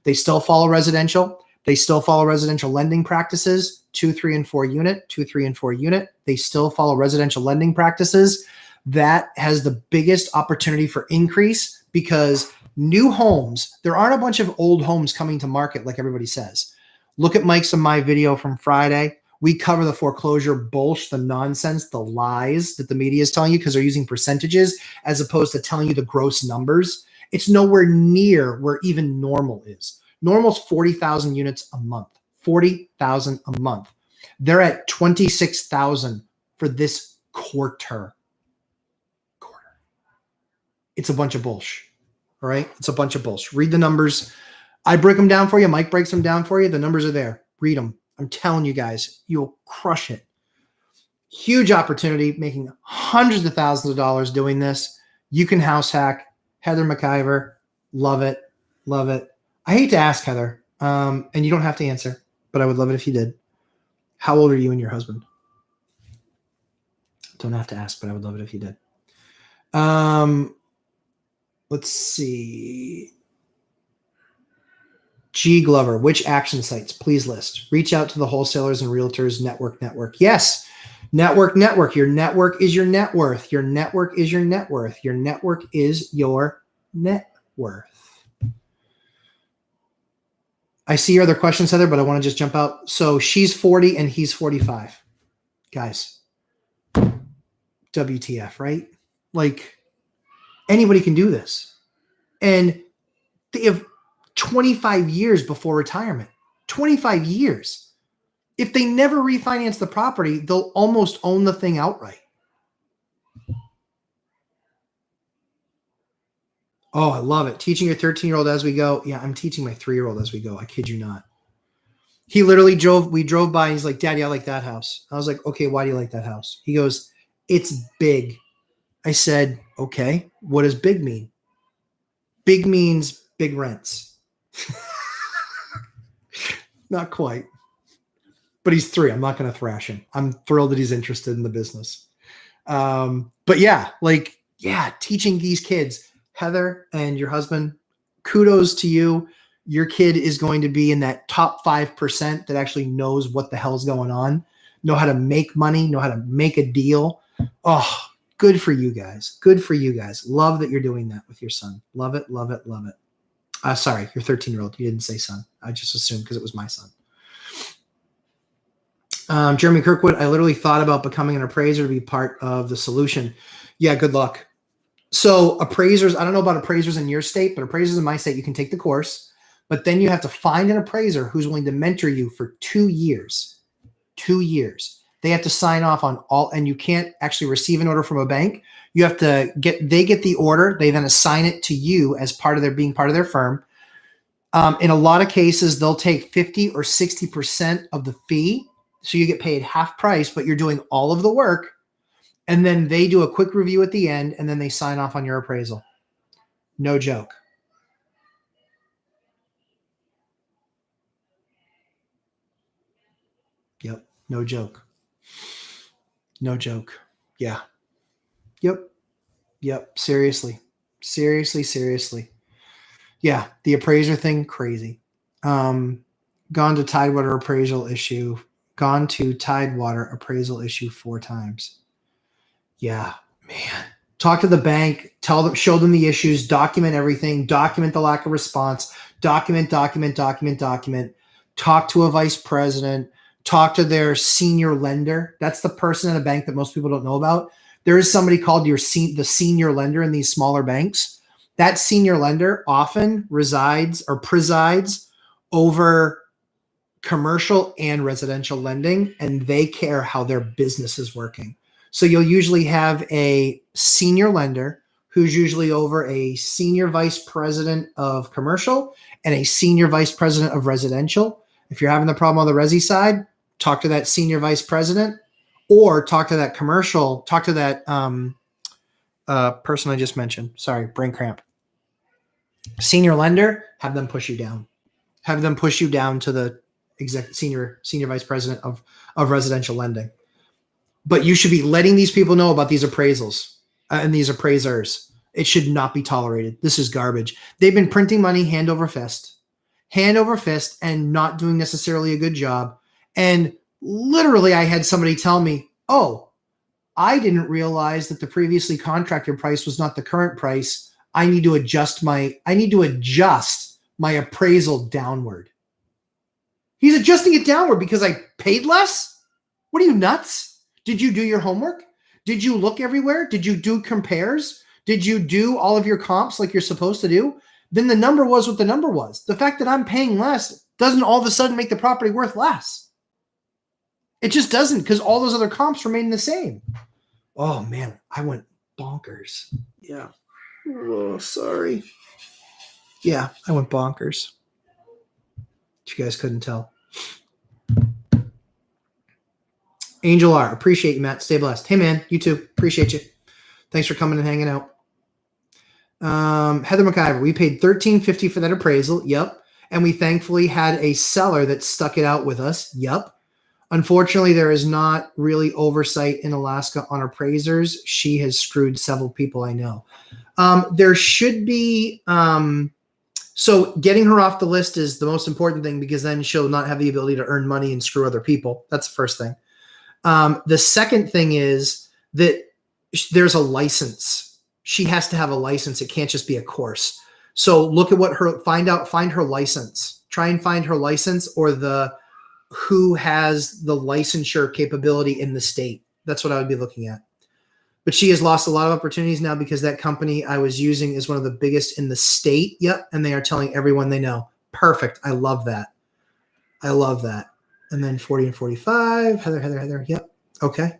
They still follow residential. They still follow residential lending practices, 2, 3, and 4 unit, 2, 3, and 4 unit. They still follow residential lending practices. That has the biggest opportunity for increase because new homes, there aren't a bunch of old homes coming to market like everybody says. Look at Mike's and my video from Friday. We cover the foreclosure bullshit, the nonsense, the lies that the media is telling you because they're using percentages as opposed to telling you the gross numbers. It's nowhere near where even normal is. Normal's 40,000 units a month. 40,000 a month. They're at 26,000 for this quarter. It's a bunch of bullshit. All right? It's a bunch of bullshit. Read the numbers. I break them down for you. Mike breaks them down for you. The numbers are there. Read them. I'm telling you guys, you'll crush it. Huge opportunity, making hundreds of thousands of dollars doing this. You can house hack. Heather McIver. Love it. Love it. I hate to ask Heather, and you don't have to answer, but I would love it if you did. How old are you and your husband? Don't have to ask, but I would love it if you did. Let's see. G. Glover, which action sites? Please list. Reach out to the wholesalers and realtors. Network. Yes. Network. Your network is your net worth. Your network is your net worth. Your network is your net worth. I see your other questions, Heather, but I want to just jump out. So she's 40 and he's 45. Guys, WTF, right? Like, anybody can do this. And they have 25 years before retirement. 25 years. If they never refinance the property, they'll almost own the thing outright. Oh, I love it. Teaching your 13-year-old as we go. Yeah, I'm teaching my 3-year-old as we go. I kid you not. He literally we drove by and he's like, Daddy, I like that house. I was like, okay, why do you like that house? He goes, it's big. I said, okay, what does big mean? Big means big rents. Not quite. But he's 3. I'm not going to thrash him. I'm thrilled that he's interested in the business. But yeah, teaching these kids, Heather and your husband, kudos to you. Your kid is going to be in that top 5% that actually knows what the hell's going on, know how to make money, know how to make a deal. Oh, good for you guys. Good for you guys. Love that you're doing that with your son. Love it. Sorry, your 13-year-old. You didn't say son. I just assumed because it was my son. Jeremy Kirkwood, I literally thought about becoming an appraiser to be part of the solution. Yeah, good luck. So appraisers, I don't know about appraisers in your state, but appraisers in my state, you can take the course, but then you have to find an appraiser who's willing to mentor you for 2 years. 2 years. They have to sign off on all, and you can't actually receive an order from a bank. You have to they get the order. They then assign it to you as part of being part of their firm. In a lot of cases, they'll take 50 or 60% of the fee. So you get paid half price, but you're doing all of the work. And then they do a quick review at the end, and then they sign off on your appraisal. No joke. Yep. No joke. No joke. Yeah. Yep. Seriously. Yeah. The appraiser thing, crazy. Gone to Tidewater appraisal issue 4 times. Yeah, man. Talk to the bank, show them the issues, document everything, document the lack of response, document. Talk to a vice president, talk to their senior lender. That's the person in a bank that most people don't know about. There is somebody called the senior lender in these smaller banks. That senior lender often presides over commercial and residential lending, and they care how their business is working. So you'll usually have a senior lender who's usually over a senior vice president of commercial and a senior vice president of residential. If you're having the problem on the resi side, talk to that senior vice president, or talk to that person I just mentioned. Sorry, brain cramp. Senior lender, have them push you down. Have them push you down to the senior vice president of residential lending. But you should be letting these people know about these appraisals and these appraisers. It should not be tolerated. This is garbage. They've been printing money hand over fist, and not doing necessarily a good job. And literally, I had somebody tell me, oh, I didn't realize that the previously contracted price was not the current price. I need to adjust my appraisal downward. He's adjusting it downward because I paid less? What are you, nuts? Did you do your homework? Did you look everywhere? Did you do compares? Did you do all of your comps like you're supposed to do? Then the number was what the number was. The fact that I'm paying less doesn't all of a sudden make the property worth less. It just doesn't, because all those other comps remain the same. Oh, man, I went bonkers. Yeah. Oh, sorry. Yeah, I went bonkers. If you guys couldn't tell. Angel R, appreciate you, Matt. Stay blessed. Hey, man, you too. Appreciate you. Thanks for coming and hanging out. Heather McIver, we paid $13.50 for that appraisal. Yep. And we thankfully had a seller that stuck it out with us. Yep. Unfortunately, there is not really oversight in Alaska on appraisers. She has screwed several people I know. There should be, so getting her off the list is the most important thing, because then she'll not have the ability to earn money and screw other people. That's the first thing. The second thing is that there's a license. She has to have a license. It can't just be a course. So look at find her license. Try and find her license, or who has the licensure capability in the state. That's what I would be looking at. But she has lost a lot of opportunities now, because that company I was using is one of the biggest in the state. Yep. And they are telling everyone they know. Perfect. I love that. I love that. And then 40 and 45. Heather. Yep. Okay.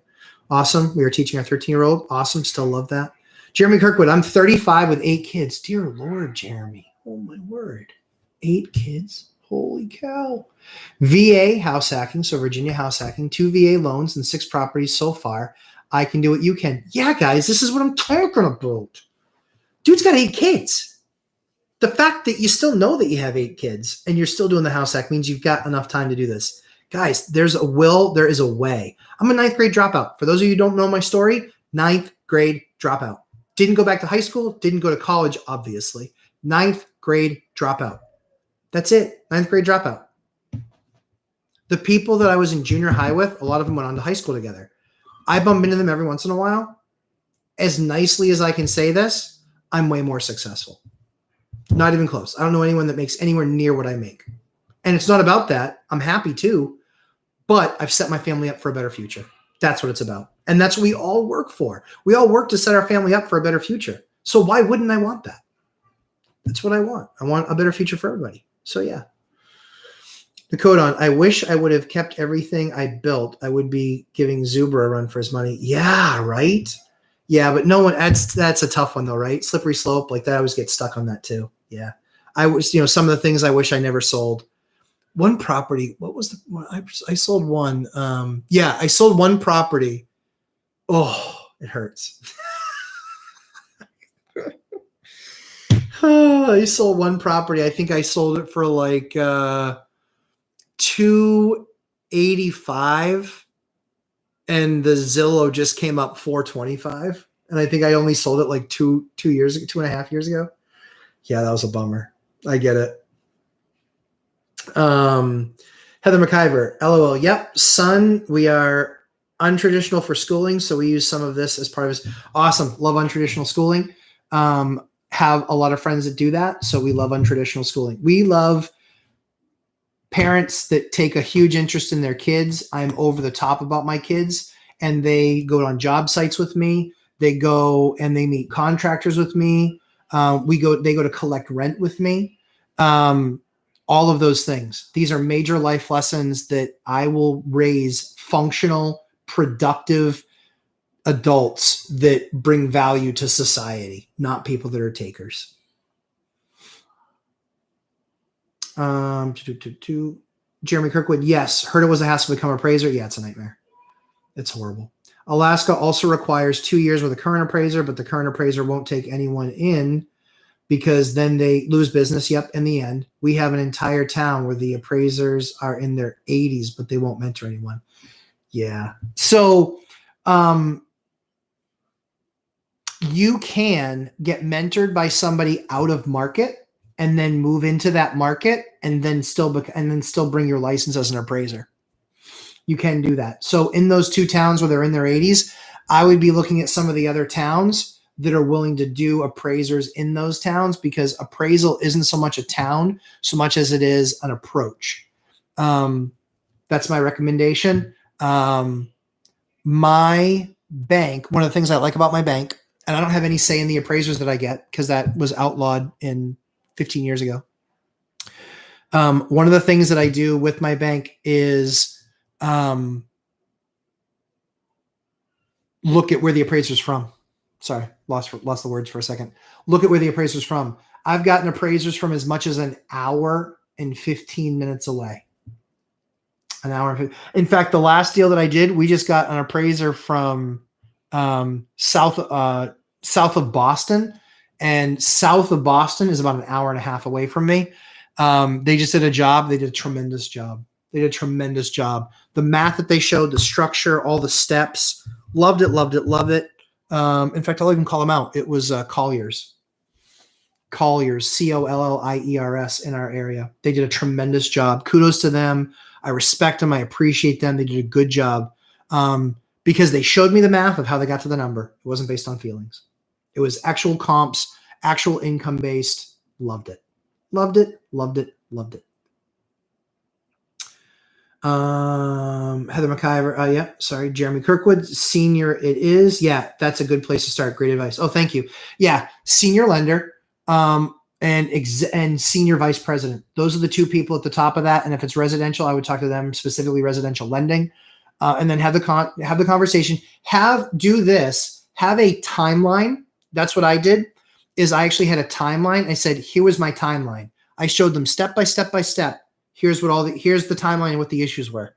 Awesome. We are teaching our 13-year-old. Awesome. Still love that. Jeremy Kirkwood. I'm 35 with 8 kids. Dear Lord, Jeremy. Oh my word. 8 kids. Holy cow. VA house hacking. So Virginia house hacking, 2 VA loans and 6 properties so far. I can do what you can. Yeah, guys, this is what I'm talking about. Dude's got 8 kids. The fact that you still know that you have 8 kids and you're still doing the house hack means you've got enough time to do this. Guys, there's a will, there is a way. I'm a 9th grade dropout. For those of you who don't know my story, 9th grade dropout. Didn't go back to high school, didn't go to college, obviously. 9th grade dropout. That's it. 9th grade dropout. The people that I was in junior high with, a lot of them went on to high school together. I bump into them every once in a while. As nicely as I can say this, I'm way more successful. Not even close. I don't know anyone that makes anywhere near what I make. And it's not about that. I'm happy too. But I've set my family up for a better future. That's what it's about. And that's what we all work for. We all work to set our family up for a better future. So why wouldn't I want that? That's what I want. I want a better future for everybody. So yeah. The codon, I wish I would have kept everything I built. I would be giving Zuber a run for his money. Yeah, right? Yeah, but no one, that's a tough one though, right? Slippery slope, like that, I always get stuck on that too. Yeah. I was, some of the things I wish I never sold. One property, what was the one? I sold one. I sold one property. Oh, it hurts. I sold one property. I think I sold it for like $285, and the Zillow just came up $425, and I think I only sold it like 2.5 years ago. Yeah, that was a bummer. I get it. Heather McIver, LOL. Yep, son, we are untraditional for schooling, so we use some of this as part of this. Awesome, love untraditional schooling. Have a lot of friends that do that, so we love untraditional schooling. We love parents that take a huge interest in their kids. I'm over the top about my kids, and they go on job sites with me. They go and they meet contractors with me. They go to collect rent with me. All of those things. These are major life lessons that I will raise functional, productive adults that bring value to society, not people that are takers. Jeremy Kirkwood, yes. Heard it was a hassle to become appraiser. Yeah, it's a nightmare. It's horrible. Alaska also requires 2 years with a current appraiser, but the current appraiser won't take anyone in because then they lose business. Yep, in the end. We have an entire town where the appraisers are in their 80s, but they won't mentor anyone. Yeah. So you can get mentored by somebody out of market and then move into that market and then still bring your license as an appraiser. You can do that. So in those 2 towns where they're in their 80s, I would be looking at some of the other towns that are willing to do appraisers in those towns, because appraisal isn't so much a town so much as it is an approach. That's my recommendation. My bank, one of the things I like about my bank, and I don't have any say in the appraisers that I get because that was outlawed 15 years ago. One of the things that I do with my bank is look at where the appraiser's from. Sorry, lost the words for a second. Look at where the appraiser's from. I've gotten appraisers from as much as an hour and 15 minutes away. An hour. In fact, the last deal that I did, we just got an appraiser from south of Boston, and south of Boston is about an hour and a half away from me. They just did a job. They did a tremendous job. They did a tremendous job. The math that they showed, the structure, all the steps, loved it, loved it, loved it. In fact, I'll even call them out. It was Colliers. Colliers, Colliers in our area. They did a tremendous job. Kudos to them. I respect them. I appreciate them. They did a good job because they showed me the math of how they got to the number. It wasn't based on feelings. It was actual comps, actual income based. Loved it. Loved it. Loved it. Loved it. Heather McIver. Yeah, sorry. Jeremy Kirkwood, senior. It is. Yeah, that's a good place to start. Great advice. Oh, thank you. Yeah, senior lender. And senior vice president. Those are the two people at the top of that. And if it's residential, I would talk to them, specifically residential lending, and then have the conversation. Do this. Have a timeline. That's what I did. Is I actually had a timeline. I said, here was my timeline. I showed them step by step by step. Here's the timeline and what the issues were.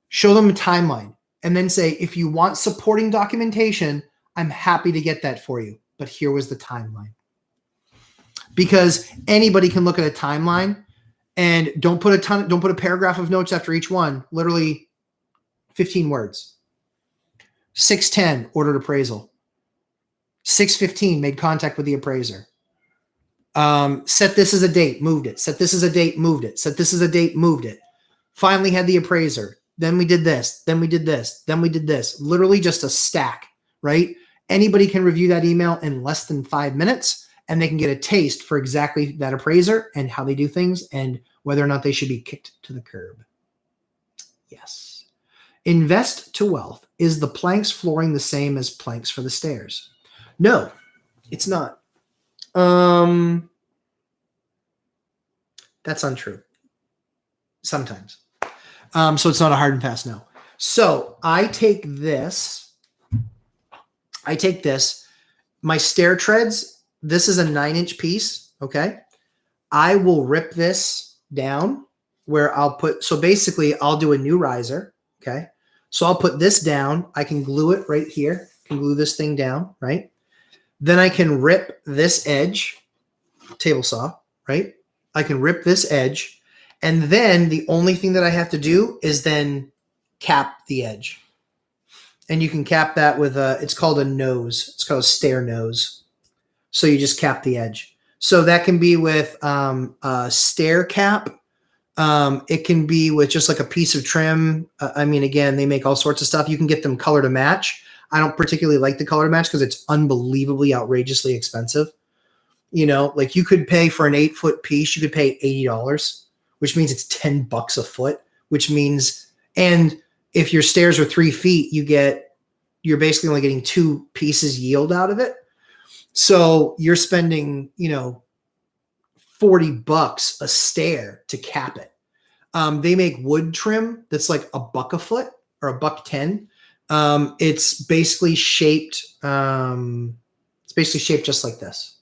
Show them a timeline, and then say, if you want supporting documentation, I'm happy to get that for you. But here was the timeline. Because anybody can look at a timeline, and don't put a paragraph of notes after each one, literally 15 words. 6:10 ordered appraisal. 6:15 made contact with the appraiser. Set this as a date, moved it. Set this as a date, moved it. Set this as a date, moved it. Finally had the appraiser. Then we did this. Then we did this. Then we did this. Literally just a stack, right? Anybody can review that email in less than 5 minutes, and they can get a taste for exactly that appraiser and how they do things and whether or not they should be kicked to the curb. Yes. Invest to wealth. Is the planks flooring the same as planks for the stairs? No, it's not. That's untrue. Sometimes. So it's not a hard and fast no. So I take this, my stair treads. This is a 9-inch piece. Okay. I will rip this down where so basically I'll do a new riser. Okay. So I'll put this down. I can glue it right here. Can glue this thing down. Right. Then I can rip this edge, table saw, right? I can rip this edge. And then the only thing that I have to do is then cap the edge. And you can cap that with it's called a nose. It's called a stair nose. So you just cap the edge. So that can be with a stair cap. It can be with just like a piece of trim. Again, they make all sorts of stuff. You can get them color to match. I don't particularly like the color to match because it's unbelievably outrageously expensive. Like you could pay for an 8-foot piece, you could pay $80, which means it's $10 a foot, which means, and if your stairs are 3 feet, you're basically only getting 2 pieces yield out of it. So you're spending, $40 a stair to cap it. They make wood trim that's like $1 a foot or $1.10. It's basically shaped. It's basically shaped just like this,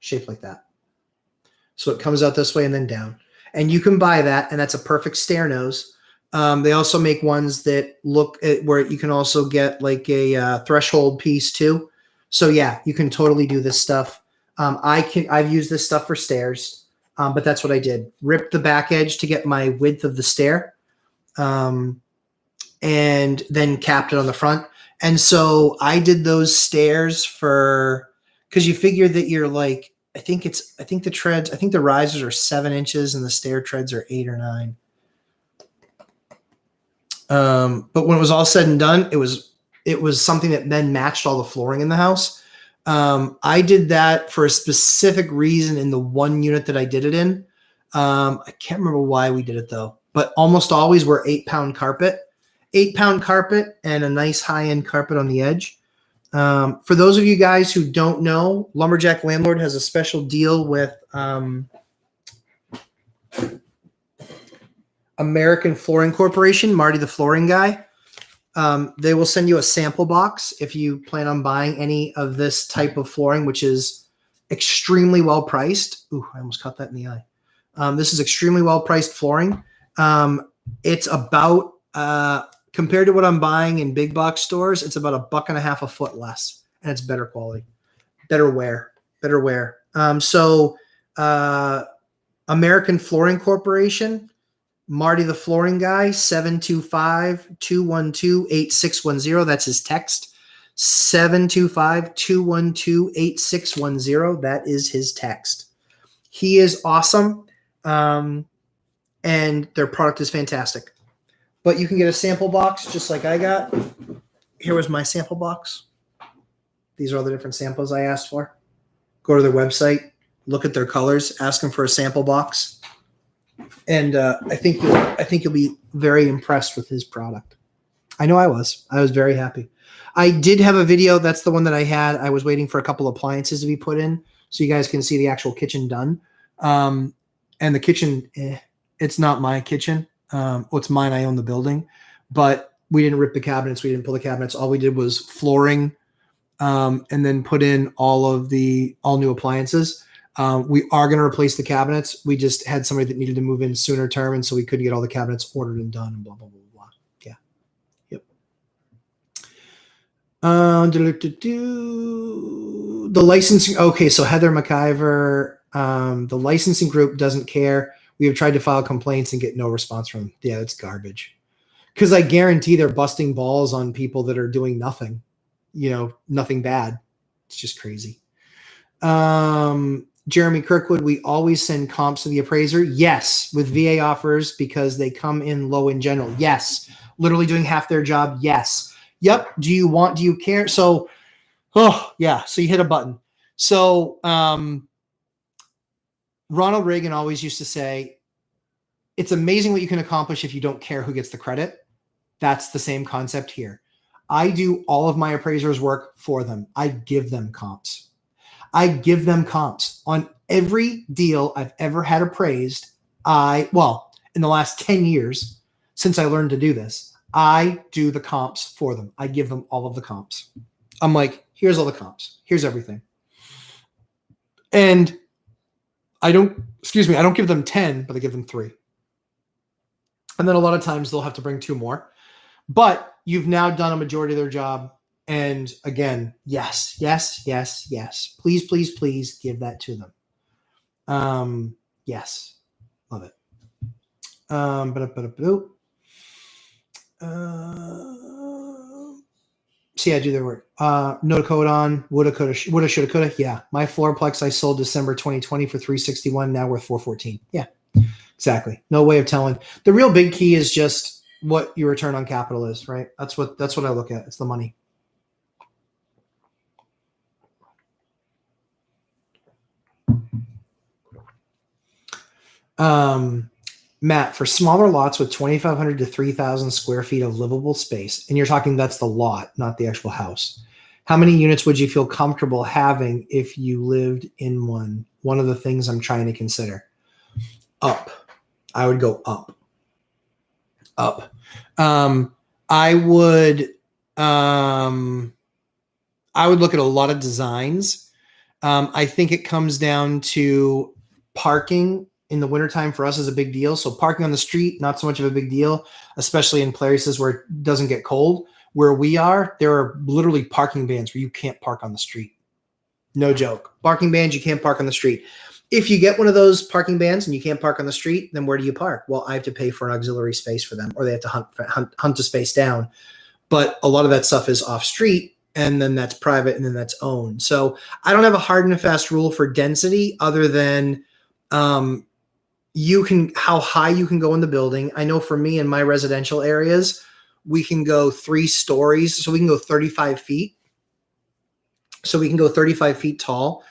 shaped like that. So it comes out this way and then down, and you can buy that, and that's a perfect stair nose. They also make ones that look at where you can also get like a threshold piece too. So yeah, you can totally do this stuff. I've used this stuff for stairs, but that's what I did. Ripped the back edge to get my width of the stair. And then capped it on the front. And so I did those stairs because you figure that you're like, I think the risers are 7 inches and the stair treads are 8 or 9. But when it was all said and done, it was something that then matched all the flooring in the house. I did that for a specific reason in the one unit that I did it in. I can't remember why we did it though, but almost always we're 8-pound carpet. 8-pound carpet and a nice high-end carpet on the edge. For those of you guys who don't know, Lumberjack Landlord has a special deal with American Flooring Corporation, Marty the flooring guy. They will send you a sample box if you plan on buying any of this type of flooring, which is extremely well priced. Ooh, I almost caught that in the eye. This is extremely well priced flooring. It's about compared to what I'm buying in big box stores, it's about $1.50 a foot less, and it's better quality, better wear. American Flooring Corporation, Marty the flooring guy, 725-212-8610. That's his text. 725-212-8610. That is his text. He is awesome. And their product is fantastic. But you can get a sample box just like I got. Here was my sample box. These are all the different samples I asked for. Go to their website, look at their colors, ask them for a sample box. And I think you'll be very impressed with his product. I know I was. I was very happy. I did have a video. That's the one that I had. I was waiting for a couple appliances to be put in so you guys can see the actual kitchen done. And the kitchen, it's not my kitchen. Well, it's mine. I own the building. But we didn't rip the cabinets. We didn't pull the cabinets. All we did was flooring and then put in all new appliances. We are going to replace the cabinets. We just had somebody that needed to move in sooner term, and so we couldn't get all the cabinets ordered and done and blah, blah, blah, blah. Yeah. Yep. The licensing. Okay, so Heather McIver, the licensing group doesn't care. We have tried to file complaints and get no response from them. Yeah, it's garbage. Because I guarantee they're busting balls on people that are doing nothing, nothing bad. It's just crazy. Jeremy Kirkwood, we always send comps to the appraiser. Yes, with VA offers because they come in low in general. Yes. Literally doing half their job. Yes. Yep. Do you care? So, yeah. So you hit a button. So, Ronald Reagan always used to say, it's amazing what you can accomplish if you don't care who gets the credit. That's the same concept here. I do all of my appraisers' work for them. I give them comps. I give them comps on every deal I've ever had appraised. In the last 10 years since I learned to do this, I do the comps for them. I give them all of the comps. I'm like, here's all the comps. Here's everything. And I don't give them 10, but I give them 3. And then a lot of times they'll have to bring 2 more. But you've now done a majority of their job. And again, yes. Please, please, please give that to them. Yes. Love it. See, I do their work. No code on. Woulda, coulda, shoulda, coulda. Yeah. My floorplex I sold December 2020 for $361, now worth $414. Yeah, exactly. No way of telling. The real big key is just what your return on capital is, right? That's what I look at. It's the money. Matt, for smaller lots with 2,500 to 3,000 square feet of livable space, and you're talking that's the lot, not the actual house. How many units would you feel comfortable having if you lived in one? One of the things I'm trying to consider. Up. I would go up. Up. I would look at a lot of designs. I think it comes down to parking in the wintertime for us is a big deal. So parking on the street, not so much of a big deal, especially in places where it doesn't get cold. Where we are, there are literally parking bans where you can't park on the street. No joke. Parking bans, you can't park on the street. If you get one of those parking bans and you can't park on the street, then where do you park? Well, I have to pay for an auxiliary space for them, or they have to hunt the space down. But a lot of that stuff is off street, and then that's private, and then that's owned. So I don't have a hard and fast rule for density other than how high you can go in the building. I know for me in my residential areas, we can go 3 stories. So we can go 35 feet. So we can go 35 feet tall.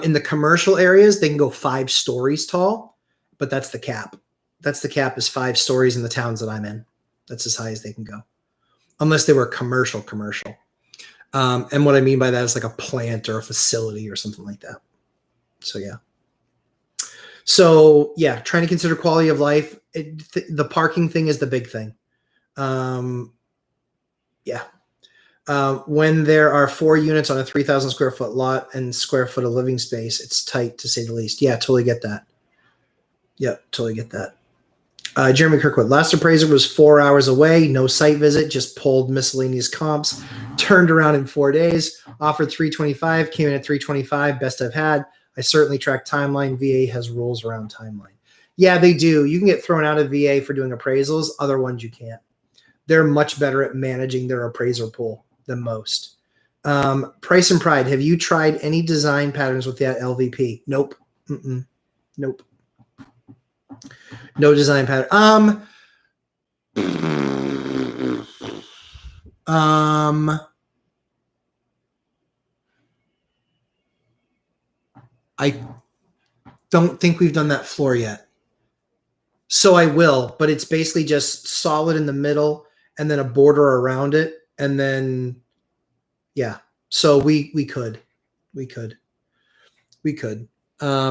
In the commercial areas, they can go 5 stories tall, but that's the cap. That's the cap is 5 stories in the towns that I'm in. That's as high as they can go, unless they were commercial. And what I mean by that is like a plant or a facility or something like that. So yeah, trying to consider quality of life. The parking thing is the big thing. When there are 4 units on a 3,000 square foot lot and square foot of living space, it's tight to say the least. Yeah, totally get that. Yep, totally get that. Jeremy Kirkwood, last appraiser was 4 hours away, no site visit, just pulled miscellaneous comps, turned around in 4 days, offered 325, came in at 325, best I've had. I certainly track timeline. VA has rules around timeline. Yeah, they do. You can get thrown out of VA for doing appraisals. Other ones you can't. They're much better at managing their appraiser pool than most. Price and Pride. Have you tried any design patterns with that LVP? Nope. Nope. No design pattern. I don't think we've done that floor yet. So I will, but it's basically just solid in the middle and then a border around it. And then, yeah. So we could. And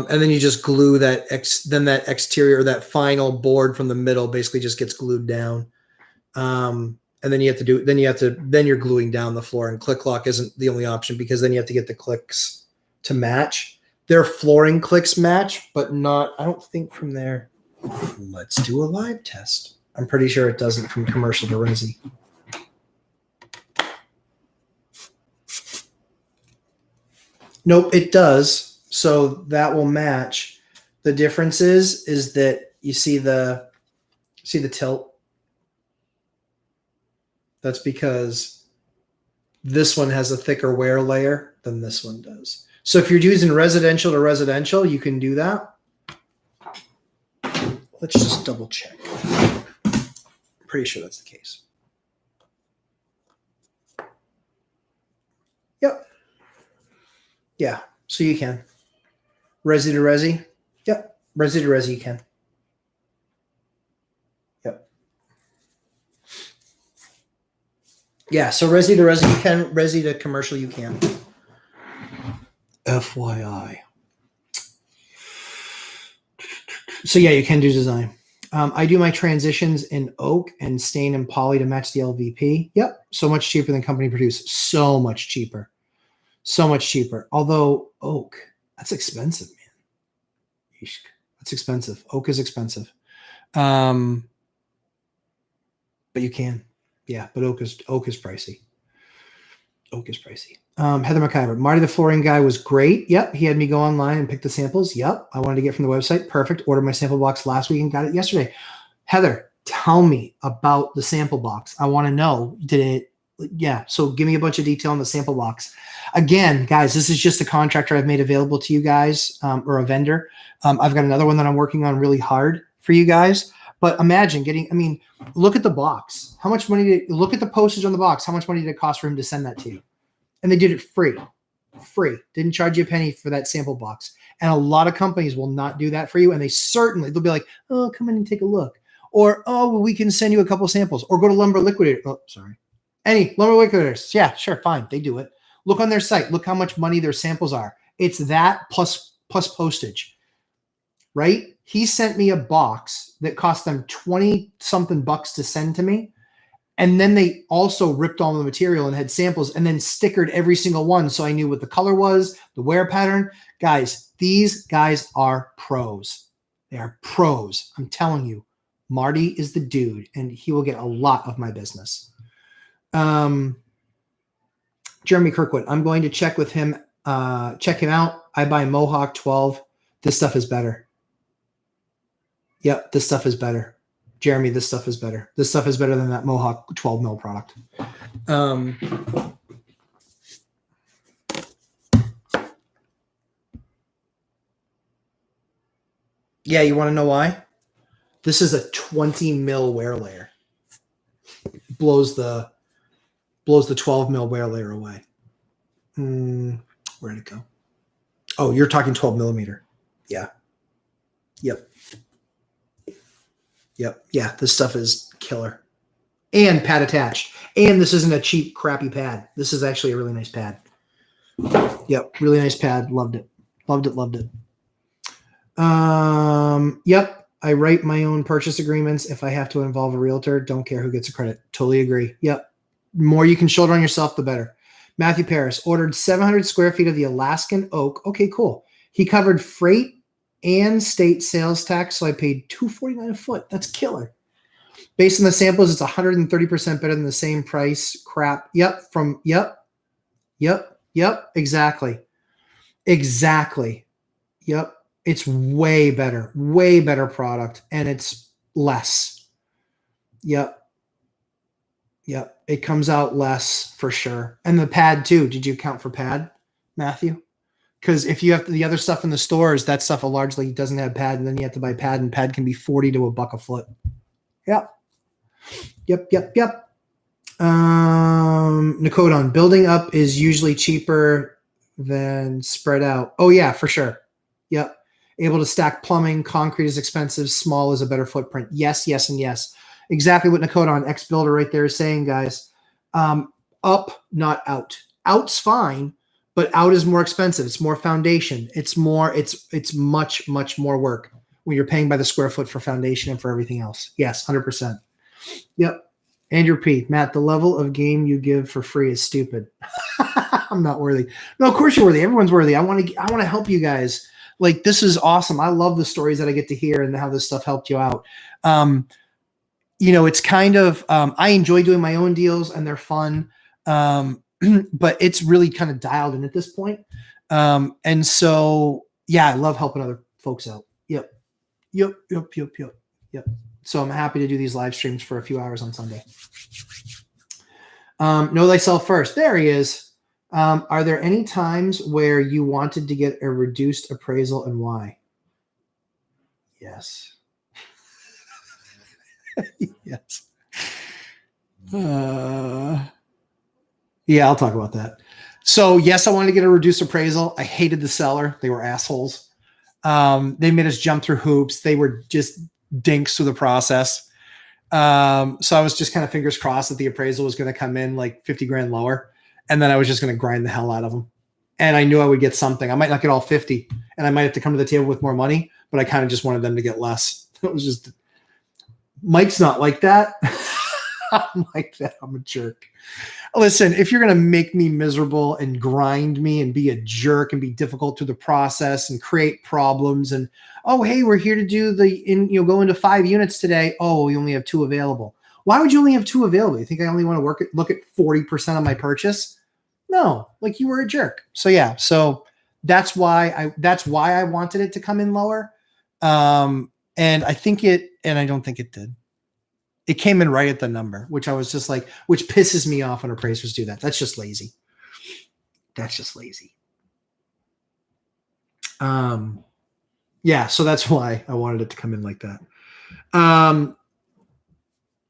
then you just glue that that exterior, that final board from the middle basically just gets glued down. And then you have to do, then you're gluing down the floor, and click lock isn't the only option because then you have to get the clicks to match. Their flooring clicks match, but not, I don't think from there. Let's do a live test. I'm pretty sure it doesn't from commercial to resi. Nope, it does. So that will match. The difference is that you see the tilt. That's because this one has a thicker wear layer than this one does. So if you're using residential to residential, you can do that. Let's just double check. Pretty sure that's the case. Yep. Yeah, so you can. Resi to resi? Yep. Resi to resi you can. Yep. Yeah, so resi to resi you can. Resi to commercial you can. FYI. So yeah, you can do design. I do my transitions in oak and stain and poly to match the LVP. Yep. So much cheaper than company produced. So much cheaper. So much cheaper. Although oak, that's expensive, man. Eesh, that's expensive. Oak is expensive. But you can. Yeah, but oak is pricey. Oak is pricey. Heather McIver. Marty, the flooring guy, was great. Yep. He had me go online and pick the samples. Yep. I wanted to get from the website. Perfect. Ordered my sample box last week and got it yesterday. Heather, tell me about the sample box. I want to know. Did it? Yeah. So give me a bunch of detail on the sample box. Again, guys, this is just a contractor I've made available to you guys, or a vendor. I've got another one that I'm working on really hard for you guys. But imagine look at the box. How much money look at the postage on the box. How much money did it cost for him to send that to you? And they did it free. Didn't charge you a penny for that sample box. And a lot of companies will not do that for you. And they'll be like, oh, come in and take a look. Or, oh, well, we can send you a couple samples. Or go to Lumber Liquidator. Oh, sorry. Any Lumber Liquidators. Yeah, sure, fine. They do it. Look on their site. Look how much money their samples are. It's that plus postage, right? He sent me a box that cost them 20-something bucks to send to me. And then they also ripped all the material and had samples and then stickered every single one. So I knew what the color was, the wear pattern. Guys, these guys are pros. They are pros. I'm telling you, Marty is the dude, and he will get a lot of my business. Jeremy Kirkwood, I'm going to check with him. Check him out. I buy Mohawk 12. This stuff is better. Yep, this stuff is better. Jeremy, this stuff is better. This stuff is better than that Mohawk 12 mil product. Yeah, you want to know why? This is a 20 mil wear layer. Blows the 12 mil wear layer away. Where'd it go? Oh, you're talking 12 millimeter. Yeah. Yep. Yeah, this stuff is killer. And pad attached. And this isn't a cheap, crappy pad. This is actually a really nice pad. Yep, really nice pad. Loved it. Yep, I write my own purchase agreements if I have to involve a realtor. Don't care who gets a credit. Totally agree. Yep. The more you can shoulder on yourself, the better. Matthew Paris ordered 700 square feet of the Alaskan oak. Okay, cool. He covered freight and state sales tax, so I paid $249 a foot. That's killer. Based on the samples, it's 130% better than the same price crap. Yep, exactly. Yep, It's way better product, and it's less. Yep. It comes out less for sure. And the pad too. Did you account for pad, Matthew? Because if you have the other stuff in the stores, that stuff largely doesn't have pad, and then you have to buy pad, and pad can be 40 to $1 a foot. Yep. Nicodon, building up is usually cheaper than spread out. Oh yeah, for sure. Yep. Able to stack plumbing, concrete is expensive, small is a better footprint. Yes, and yes. Exactly what Nicodon, ex-builder right there is saying, guys. Up, not out. Out's fine, but out is more expensive. It's more foundation. It's much more work when you're paying by the square foot for foundation and for everything else. Yes, 100%. Yep. Andrew P. Matt, the level of game you give for free is stupid. I'm not worthy. No, of course you're worthy. Everyone's worthy. I want to help you guys. Like, this is awesome. I love the stories that I get to hear and how this stuff helped you out. It's kind of, I enjoy doing my own deals and they're fun. But it's really kind of dialed in at this point. And so, yeah, I love helping other folks out. Yep. So I'm happy to do these live streams for a few hours on Sunday. Know thyself first. There he is. Are there any times where you wanted to get a reduced appraisal and why? Yes. Yes. Yeah, I'll talk about that. So yes, I wanted to get a reduced appraisal. I hated the seller. They were assholes. They made us jump through hoops. They were just dinks through the process. So I was just kind of fingers crossed that the appraisal was going to come in like 50 grand lower. And then I was just going to grind the hell out of them. And I knew I would get something. I might not get all 50 and I might have to come to the table with more money, but I kind of just wanted them to get less. It was just, Mike's not like that. I'm like that. I'm a jerk. Listen, if you're going to make me miserable and grind me and be a jerk and be difficult through the process and create problems and, oh, hey, we're here to do go into 5 units today. Oh, we only have 2 available. Why would you only have 2 available? You think I only want to look at 40% of my purchase? No, like you were a jerk. So yeah, that's why I wanted it to come in lower. And I don't think it did. It came in right at the number, which I was just like, which pisses me off when appraisers do that. That's just lazy. Yeah, so that's why I wanted it to come in like that.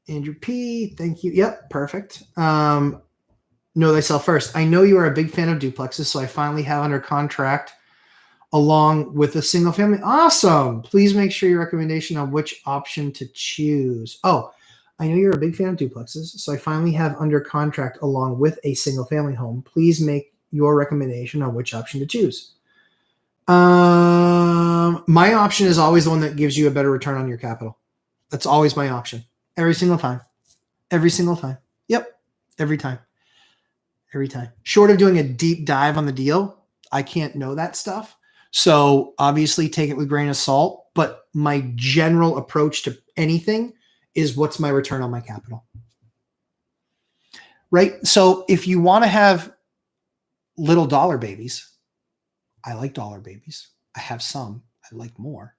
Andrew P, thank you. Yep, perfect. Know thyself first. I know you are a big fan of duplexes, so I finally have under contract along with a single family. Awesome. Please make sure your recommendation on which option to choose. Oh, I know you're a big fan of duplexes, so I finally have under contract along with a single family home. Please make your recommendation on which option to choose. My option is always the one that gives you a better return on your capital. That's always my option. Every single time. Yep. Every time. Short of doing a deep dive on the deal, I can't know that stuff. So obviously take it with a grain of salt, but my general approach to anything is what's my return on my capital. Right? So if you want to have little dollar babies, I like dollar babies. I have some. I like more.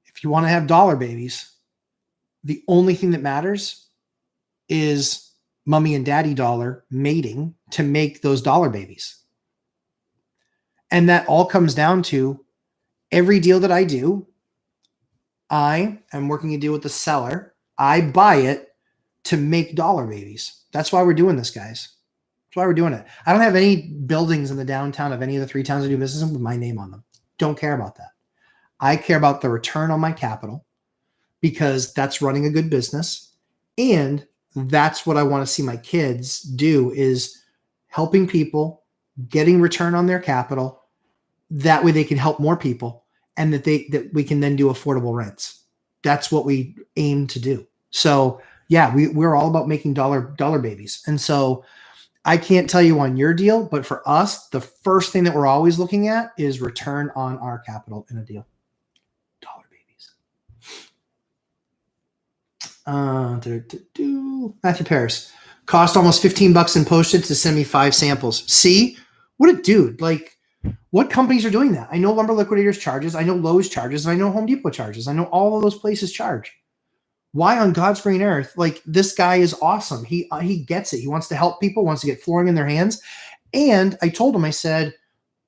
If you want to have dollar babies, the only thing that matters is mommy and daddy dollar mating to make those dollar babies. And that all comes down to every deal that I do, I am working a deal with the seller. I buy it to make dollar babies. That's why we're doing this, guys. That's why we're doing it. I don't have any buildings in the downtown of any of the 3 towns I do business in with my name on them. Don't care about that. I care about the return on my capital because that's running a good business. And that's what I want to see my kids do is helping people, getting return on their capital. That way they can help more people and that we can then do affordable rents. That's what we aim to do. So yeah, we're all about making dollar babies. And so I can't tell you on your deal, but for us, the first thing that we're always looking at is return on our capital in a deal. Dollar babies. Matthew Paris. Cost almost $15 in postage to send me 5 samples. See? What a dude. Like, What companies are doing that? I know Lumber Liquidators charges. I know Lowe's charges. And I know Home Depot charges. I know all of those places charge. Why on God's green earth? Like, this guy is awesome. He gets it. He wants to help people, wants to get flooring in their hands. And I told him, I said,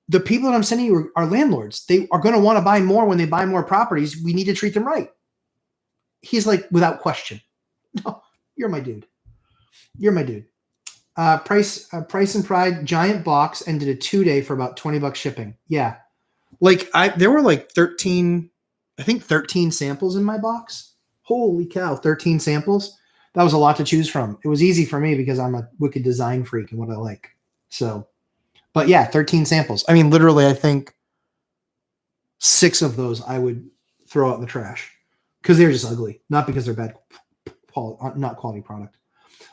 the people that I'm sending you are landlords. They are going to want to buy more when they buy more properties. We need to treat them right. He's like, without question. No, you're my dude. You're my dude. Price and Pride giant box and did a 2-day for about $20 shipping. Yeah. Like there were like 13 samples in my box. Holy cow. 13 samples. That was a lot to choose from. It was easy for me because I'm a wicked design freak and what I like. So, but yeah, 13 samples. I mean, literally, I think 6 of those I would throw out in the trash because they're just ugly, not because they're bad, not quality product.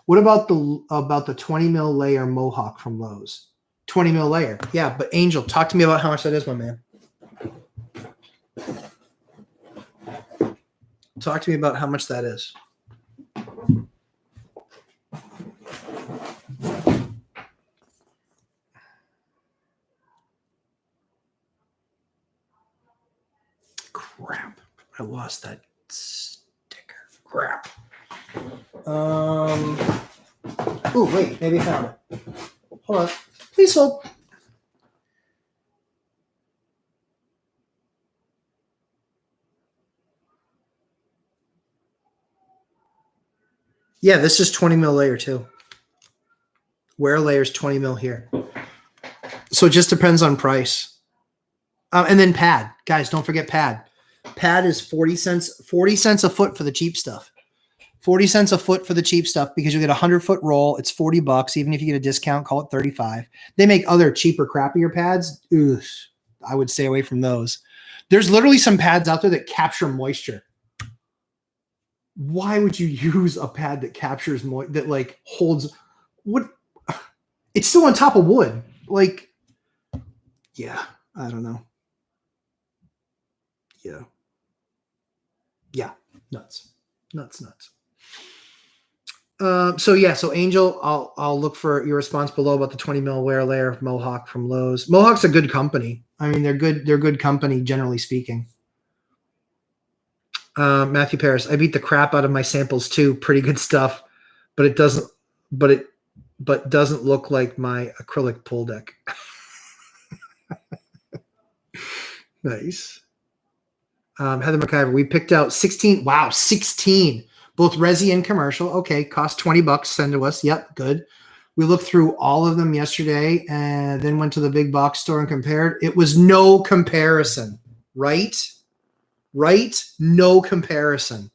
What about the 20 mil layer Mohawk from Lowe's? 20 mil layer. Yeah, but Angel, talk to me about how much that is, my man. Talk to me about how much that is. Crap. I lost that sticker. Crap. Oh, wait. Maybe I found it. Hold on. Please hold. Yeah, this is 20 mil layer too. Wear layers 20 mil here. So it just depends on price. And then pad. Guys, don't forget pad. Pad is 40 cents a foot for the cheap stuff. 40 cents a foot for the cheap stuff because you get a 100-foot roll. It's $40. Even if you get a discount, call it 35. They make other cheaper, crappier pads. Ugh, I would stay away from those. There's literally some pads out there that capture moisture. Why would you use a pad that captures that like holds what? It's still on top of wood. Like, yeah, I don't know. Yeah, nuts. So Angel, I'll look for your response below about the 20 mil wear layer of Mohawk from Lowe's. Mohawk's a good company. I mean, they're good company, generally speaking. Matthew Paris, I beat the crap out of my samples too. Pretty good stuff, but it doesn't look like my acrylic pool deck. Nice. Heather McIver, we picked out 16. Wow, 16. Both resi and commercial. Okay, cost $20. Send to us. Yep, good. We looked through all of them yesterday and then went to the big box store and compared. It was no comparison, right? Right? No comparison.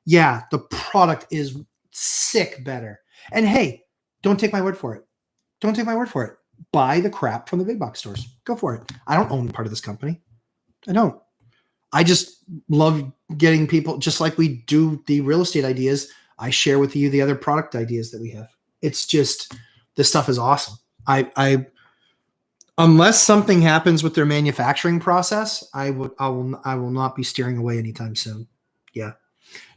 Yeah, the product is sick better. And hey, don't take my word for it. Don't take my word for it. Buy the crap from the big box stores. Go for it. I don't own part of this company. I don't. I just love getting people, just like we do the real estate ideas. I share with you the other product ideas that we have. It's just, this stuff is awesome. I unless something happens with their manufacturing process, I will not be steering away anytime soon. Yeah.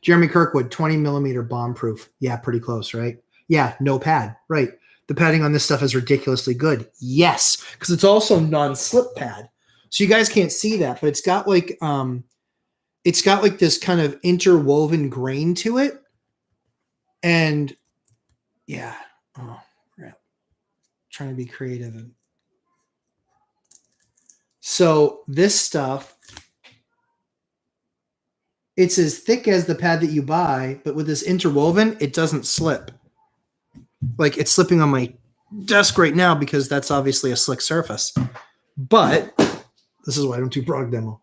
Jeremy Kirkwood, 20 millimeter bomb proof. Yeah, pretty close, right? Yeah, no pad. Right. The padding on this stuff is ridiculously good. Yes, because it's also non-slip pad. So you guys can't see that, but it's got like this kind of interwoven grain to it. And yeah. Oh, crap. Trying to be creative. So this stuff, it's as thick as the pad that you buy, but with this interwoven, it doesn't slip. Like, it's slipping on my desk right now because that's obviously a slick surface. But this is why I don't do product demo,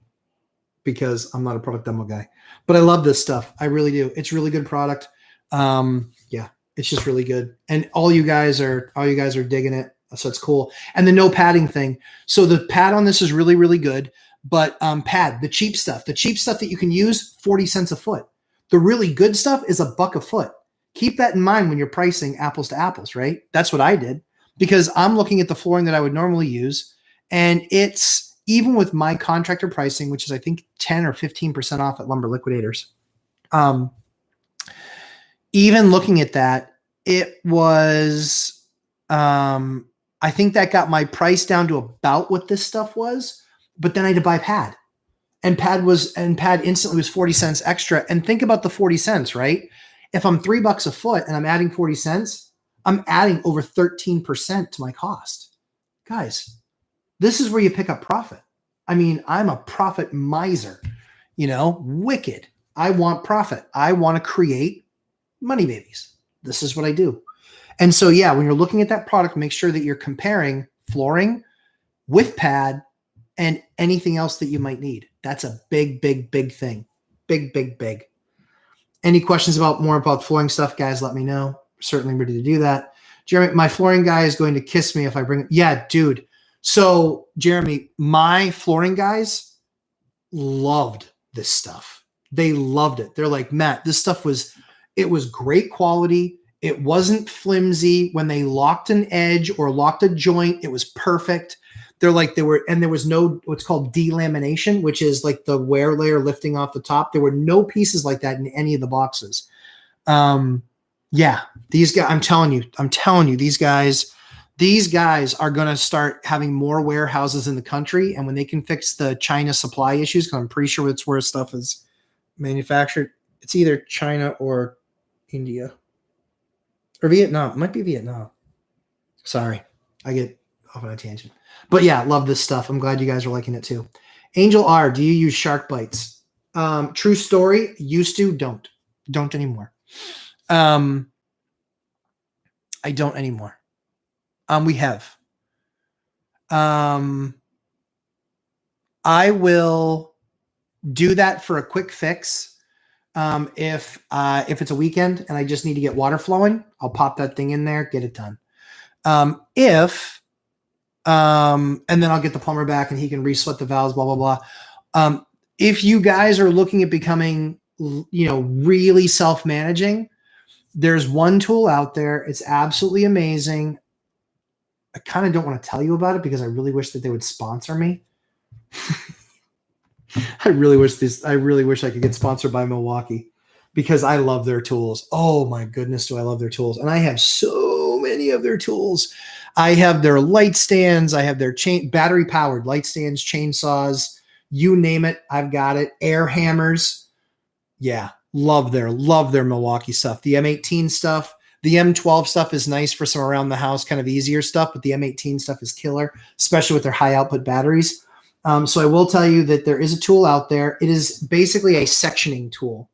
because I'm not a product demo guy. But I love this stuff. I really do. It's really good product. Yeah, it's just really good. And all you guys are digging it. So it's cool. And the no padding thing. So the pad on this is really, really good. But pad, the cheap stuff that you can use, 40 cents a foot. The really good stuff is $1 a foot. Keep that in mind when you're pricing apples to apples, right? That's what I did, because I'm looking at the flooring that I would normally use. And it's, even with my contractor pricing, which is I think 10 or 15% off at Lumber Liquidators. Even looking at that, it was I think that got my price down to about what this stuff was, but then I had to buy pad. And pad instantly was 40 cents extra. And think about the 40 cents, right? If I'm $3 a foot and I'm adding 40 cents, I'm adding over 13% to my cost. Guys, this is where you pick up profit. I mean, I'm a profit miser, wicked. I want profit. I want to create money babies. This is what I do. And so, yeah, when you're looking at that product, make sure that you're comparing flooring with pad and anything else that you might need. That's a big, big, big thing. Big, big, big. Any questions more about flooring stuff, guys, let me know. Certainly ready to do that. Jeremy, my flooring guy is going to kiss me if I bring it. Yeah, dude. So, Jeremy, my flooring guys loved this stuff. They loved it. They're like, Matt, this stuff was great quality. It wasn't flimsy. When they locked an edge or locked a joint, it was perfect. There was no what's called delamination, which is like the wear layer lifting off the top. There were no pieces like that in any of the boxes. Yeah, these guys, I'm telling you, these guys are going to start having more warehouses in the country. And when they can fix the China supply issues, because I'm pretty sure it's where stuff is manufactured. It's either China or India or Vietnam. It might be Vietnam. Sorry, I get off on a tangent. But yeah, love this stuff. I'm glad you guys are liking it too. Angel R, do you use shark bites? True story. Used to, don't anymore. I don't anymore. We have. I will do that for a quick fix. If it's a weekend and I just need to get water flowing, I'll pop that thing in there, get it done. And then I'll get the plumber back and he can re-sweat the valves, blah, blah, blah. If you guys are looking at becoming, really self-managing, there's one tool out there. It's absolutely amazing. I kind of don't want to tell you about it because I really wish that they would sponsor me. I really wish I could get sponsored by Milwaukee because I love their tools. Oh my goodness, do I love their tools. And I have so many of their tools. I have their light stands. I have their battery powered light stands, chainsaws, you name it. I've got it. Air hammers. Yeah. Love their Milwaukee stuff. The M18 stuff, the M12 stuff is nice for some around the house, kind of easier stuff, but the M18 stuff is killer, especially with their high output batteries. So I will tell you that there is a tool out there. It is basically a sectioning tool.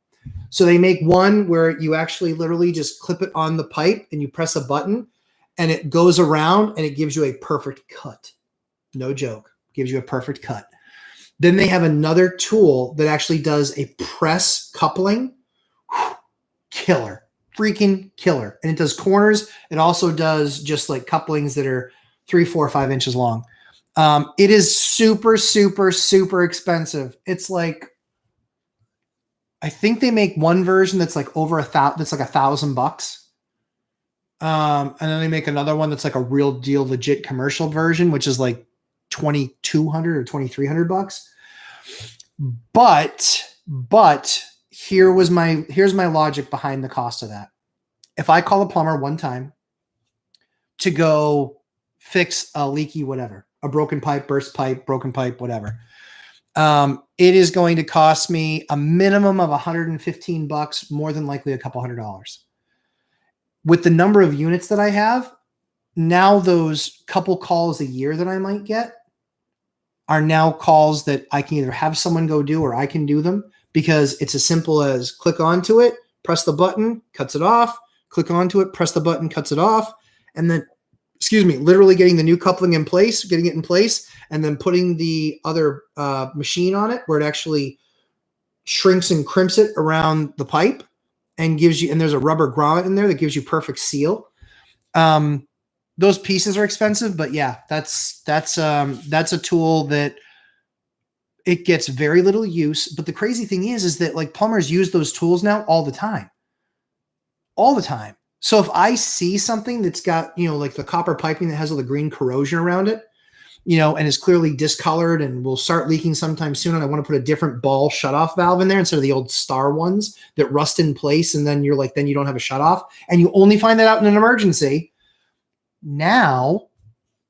So they make one where you actually literally just clip it on the pipe and you press a button and it goes around and it gives you a perfect cut. No joke. Gives you a perfect cut. Then they have another tool that actually does a press coupling. Killer. Freaking killer. And it does corners. It also does just like couplings that are 3, 4, 5 inches long. It is super, super, super expensive. It's like, I think they make one version that's like over that's like $1,000. And then they make another one that's like a real deal, legit commercial version, which is like $2,200 or $2,300. But here's my logic behind the cost of that. If I call a plumber one time to go fix a leaky whatever, a broken pipe, burst pipe, broken pipe, whatever, it is going to cost me a minimum of $115, more than likely a couple $100. With the number of units that I have, now those couple calls a year that I might get are now calls that I can either have someone go do or I can do them, because it's as simple as click onto it, press the button, cuts it off, click onto it, press the button, cuts it off, and then, literally getting the new coupling in place, getting it in place, and then putting the other machine on it where it actually shrinks and crimps it around the pipe and gives you, and there's a rubber grommet in there that gives you perfect seal. Those pieces are expensive, but yeah, that's a tool that it gets very little use. But the crazy thing is that like plumbers use those tools now all the time. So if I see something that's got, like the copper piping that has all the green corrosion around it, and is clearly discolored and will start leaking sometime soon, and I want to put a different ball shutoff valve in there instead of the old star ones that rust in place, and then then you don't have a shutoff, and you only find that out in an emergency. Now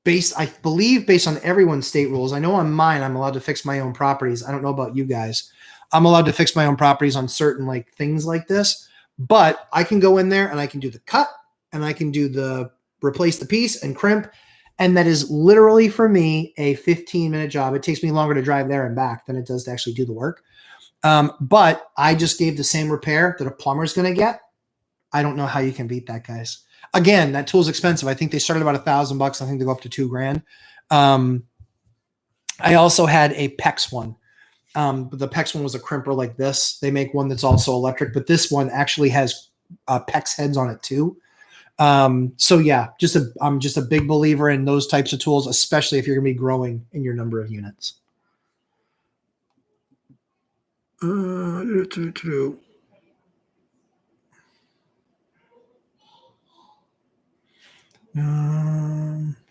I believe based on everyone's state rules, I know on mine, I'm allowed to fix my own properties. I don't know about you guys. I'm allowed to fix my own properties on certain like things like this, but I can go in there and I can do the cut and I can do the replace the piece and crimp. And that is literally for me a 15-minute job. It takes me longer to drive there and back than it does to actually do the work. But I just gave the same repair that a plumber's going to get. I don't know how you can beat that, guys. Again, that tool's expensive. I think they started about $1,000. I think they go up to $2,000. I also had a PEX one. But the PEX one was a crimper like this. They make one that's also electric, but this one actually has PEX heads on it too. So yeah, I'm just a big believer in those types of tools, especially if you're going to be growing in your number of units.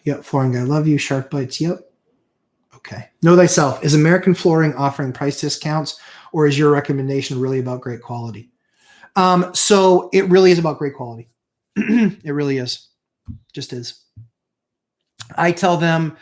Yep, flooring guy, love you. Shark bites. Yep. Okay. Know thyself. Is American Flooring offering price discounts, or is your recommendation really about great quality? So it really is about great quality. It really is. Just is. I tell them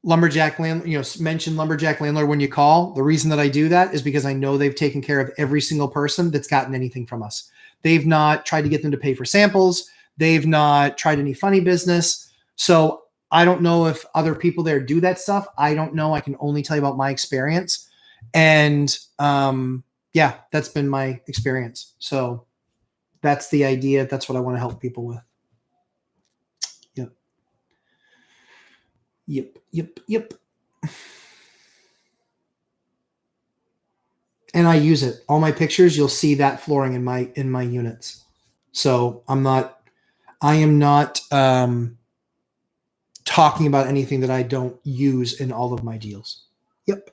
Lumberjack Landlord, mention Lumberjack Landlord when you call. The reason that I do that is because I know they've taken care of every single person that's gotten anything from us. They've not tried to get them to pay for samples. They've not tried any funny business. So I don't know if other people there do that stuff. I don't know. I can only tell you about my experience. And yeah, that's been my experience. So that's the idea. That's what I want to help people with. Yep. And I use it. All my pictures, you'll see that flooring in my units. So I am not talking about anything that I don't use in all of my deals. Yep.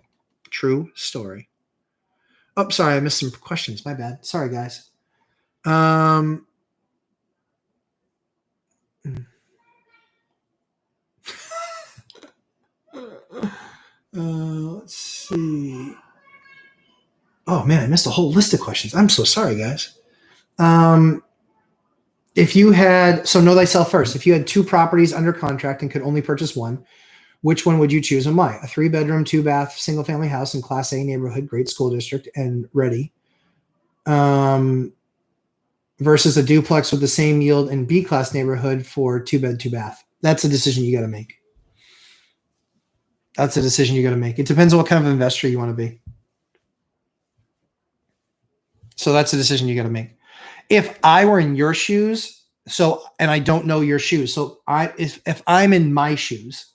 True story. Oh, sorry. I missed some questions. My bad. Sorry, guys. Let's see. Oh man, I missed a whole list of questions. I'm so sorry, guys. If you had, so know thyself first. If you had 2 properties under contract and could only purchase one, which one would you choose and why? A 3-bedroom, 2-bath, single-family house in Class A neighborhood, great school district, and ready, versus a duplex with the same yield in B-class neighborhood for 2-bed, 2-bath. That's a decision you got to make. That's a decision you got to make. It depends on what kind of investor you want to be. So that's a decision you got to make. If I were in your shoes, and I don't know your shoes, so if I'm in my shoes,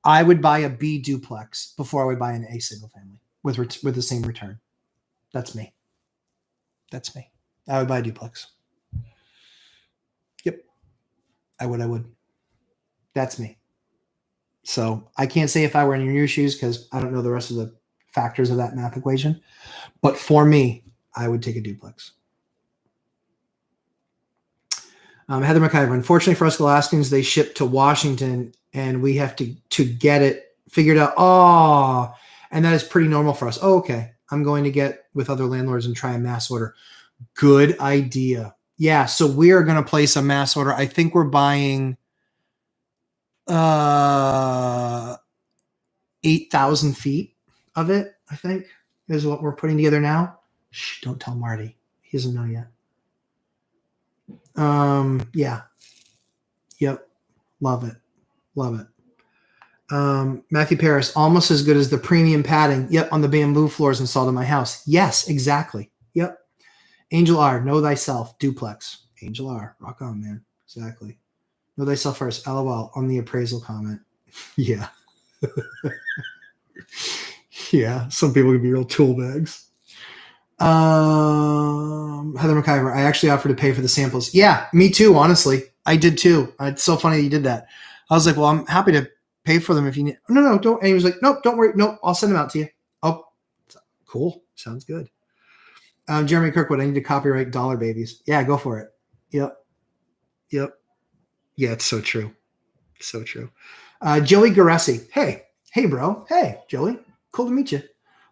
I would buy a B duplex before I would buy an A single family with the same return. That's me. I would buy a duplex. Yep. I would. That's me. So I can't say if I were in your shoes because I don't know the rest of the factors of that math equation. But for me, I would take a duplex. Heather McIver, unfortunately for us Alaskans, they ship to Washington and we have to get it figured out. Oh, and that is pretty normal for us. Oh, okay. I'm going to get with other landlords and try a mass order. Good idea. Yeah. So we are going to place a mass order. I think we're buying 8,000 feet of it, I think is what we're putting together now. Shh, don't tell Marty. He doesn't know yet. Yeah. Yep. Love it. Matthew Paris, almost as good as the premium padding. Yep. On the bamboo floors installed in my house. Yes, exactly. Yep. Angel R, know thyself, duplex. Angel R, rock on, man. Exactly. Know thyself first. LOL on the appraisal comment. Yeah. Yeah. Some people can be real tool bags. Heather McIver, I actually offered to pay for the samples. Yeah, me too, honestly. I did too. It's so funny that you did that. I was like, well, I'm happy to pay for them if you need. No, don't. And he was like, nope, don't worry. Nope, I'll send them out to you. Oh, cool. Sounds good. Jeremy Kirkwood, I need to copyright Dollar Babies. Yeah, go for it. Yep. Yeah, it's so true. So true. Joey Garessi. Hey, bro. Hey, Joey. Cool to meet you.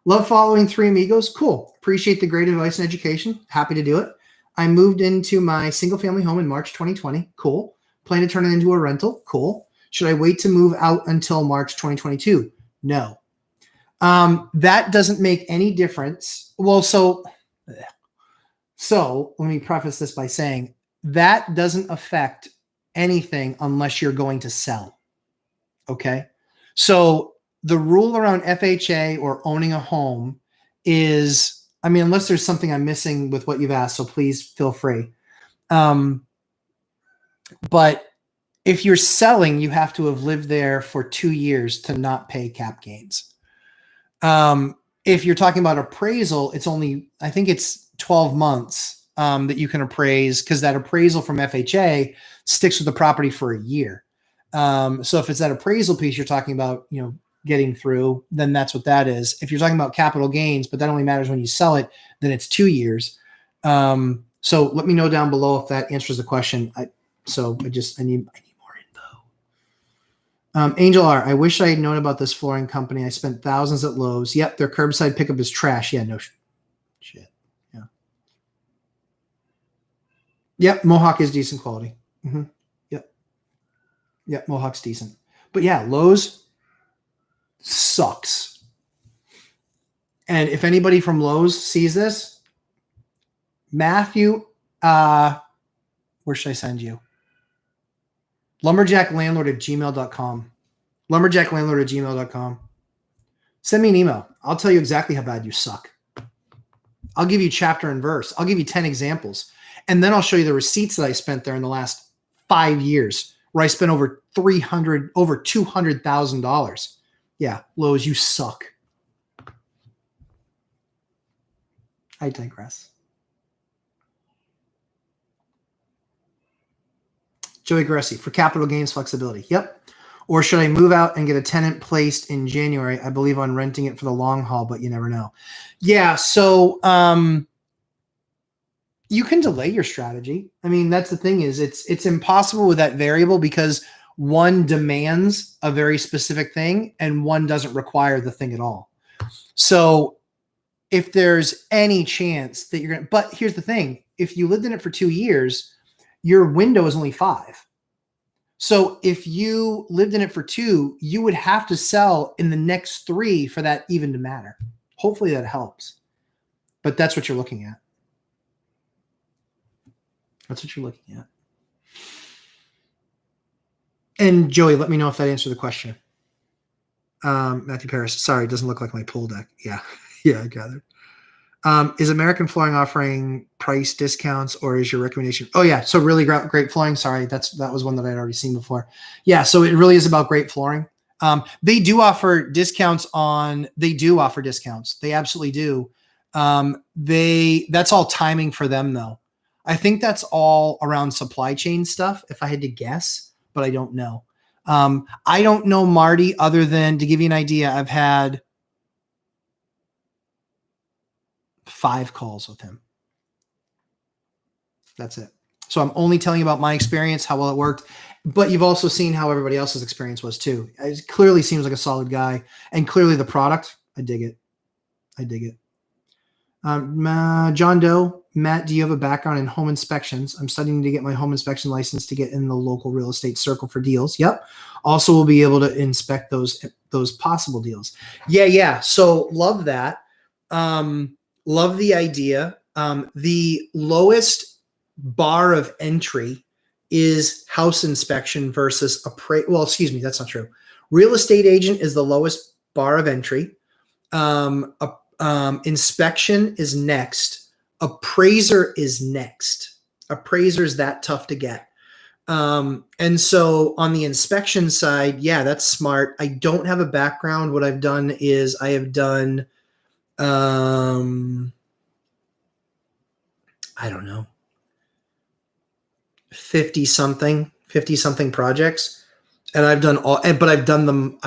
Love following Three Amigos. Cool. Appreciate the great advice and education. Happy to do it. I moved into my single family home in March 2020. Cool. Plan to turn it into a rental. Cool. Should I wait to move out until March 2022? No. That doesn't make any difference. Well, so let me preface this by saying that doesn't affect anything unless you're going to sell. Okay. So the rule around FHA or owning a home is, I mean, unless there's something I'm missing with what you've asked, so please feel free. But if you're selling, you have to have lived there for 2 years to not pay cap gains. If you're talking about appraisal, it's only, I think it's 12 months that you can appraise, because that appraisal from FHA sticks with the property for a year. So if it's that appraisal piece you're talking about, getting through, then that's what that is. If you're talking about capital gains, but that only matters when you sell it, then it's 2 years. So let me know down below if that answers the question. I need more info. Angel R, I wish I had known about this flooring company. I spent thousands at Lowe's. Yep, their curbside pickup is trash. Yeah, no shit. Yeah. Yep, Mohawk is decent quality. Mm-hmm. Yep, Mohawk's decent. But yeah, Lowe's sucks. And if anybody from Lowe's sees this, Matthew, where should I send you? Lumberjacklandlord@gmail.com. Lumberjacklandlord@gmail.com. Send me an email. I'll tell you exactly how bad you suck. I'll give you chapter and verse. I'll give you 10 examples. And then I'll show you the receipts that I spent there in the last 5 years, where I spent over $200,000. Yeah, Lowe's, you suck. I digress. Joey Gressi, for capital gains flexibility. Yep. Or should I move out and get a tenant placed in January? I believe on renting it for the long haul, but you never know. Yeah, so you can delay your strategy. I mean, that's the thing, is it's impossible with that variable, because one demands a very specific thing and one doesn't require the thing at all. So if there's any chance that you're going to, but here's the thing, if you lived in it for 2 years, your window is only 5. So if you lived in it for 2, you would have to sell in the next 3 for that even to matter. Hopefully that helps. But that's what you're looking at. That's what you're looking at. And Joey, let me know if that answered the question. Matthew Paris, sorry, it doesn't look like my pool deck. Yeah, yeah, I gathered. Is American Flooring offering price discounts, or is your recommendation? Oh yeah, so really great flooring. Sorry, that was one that I'd already seen before. Yeah, so it really is about great flooring. They do offer discounts They absolutely do. That's all timing for them though. I think that's all around supply chain stuff, if I had to guess, but I don't know. I don't know Marty, other than to give you an idea, I've had 5 calls with him. That's it. So I'm only telling you about my experience, how well it worked, but you've also seen how everybody else's experience was too. It clearly seems like a solid guy, and clearly the product, I dig it. John Doe, Matt, do you have a background in home inspections? I'm studying to get my home inspection license to get in the local real estate circle for deals. Yep. Also, we'll be able to inspect those possible deals. Yeah. So love that. Love the idea. The lowest bar of entry is house inspection versus well, excuse me, that's not true. Real estate agent is the lowest bar of entry. Inspection is next. Appraiser is next. Appraiser is that tough to get. And so on the inspection side, yeah, that's smart. I don't have a background. What I've done is I have done, I don't know, 50 something projects. And I've done but I've done them.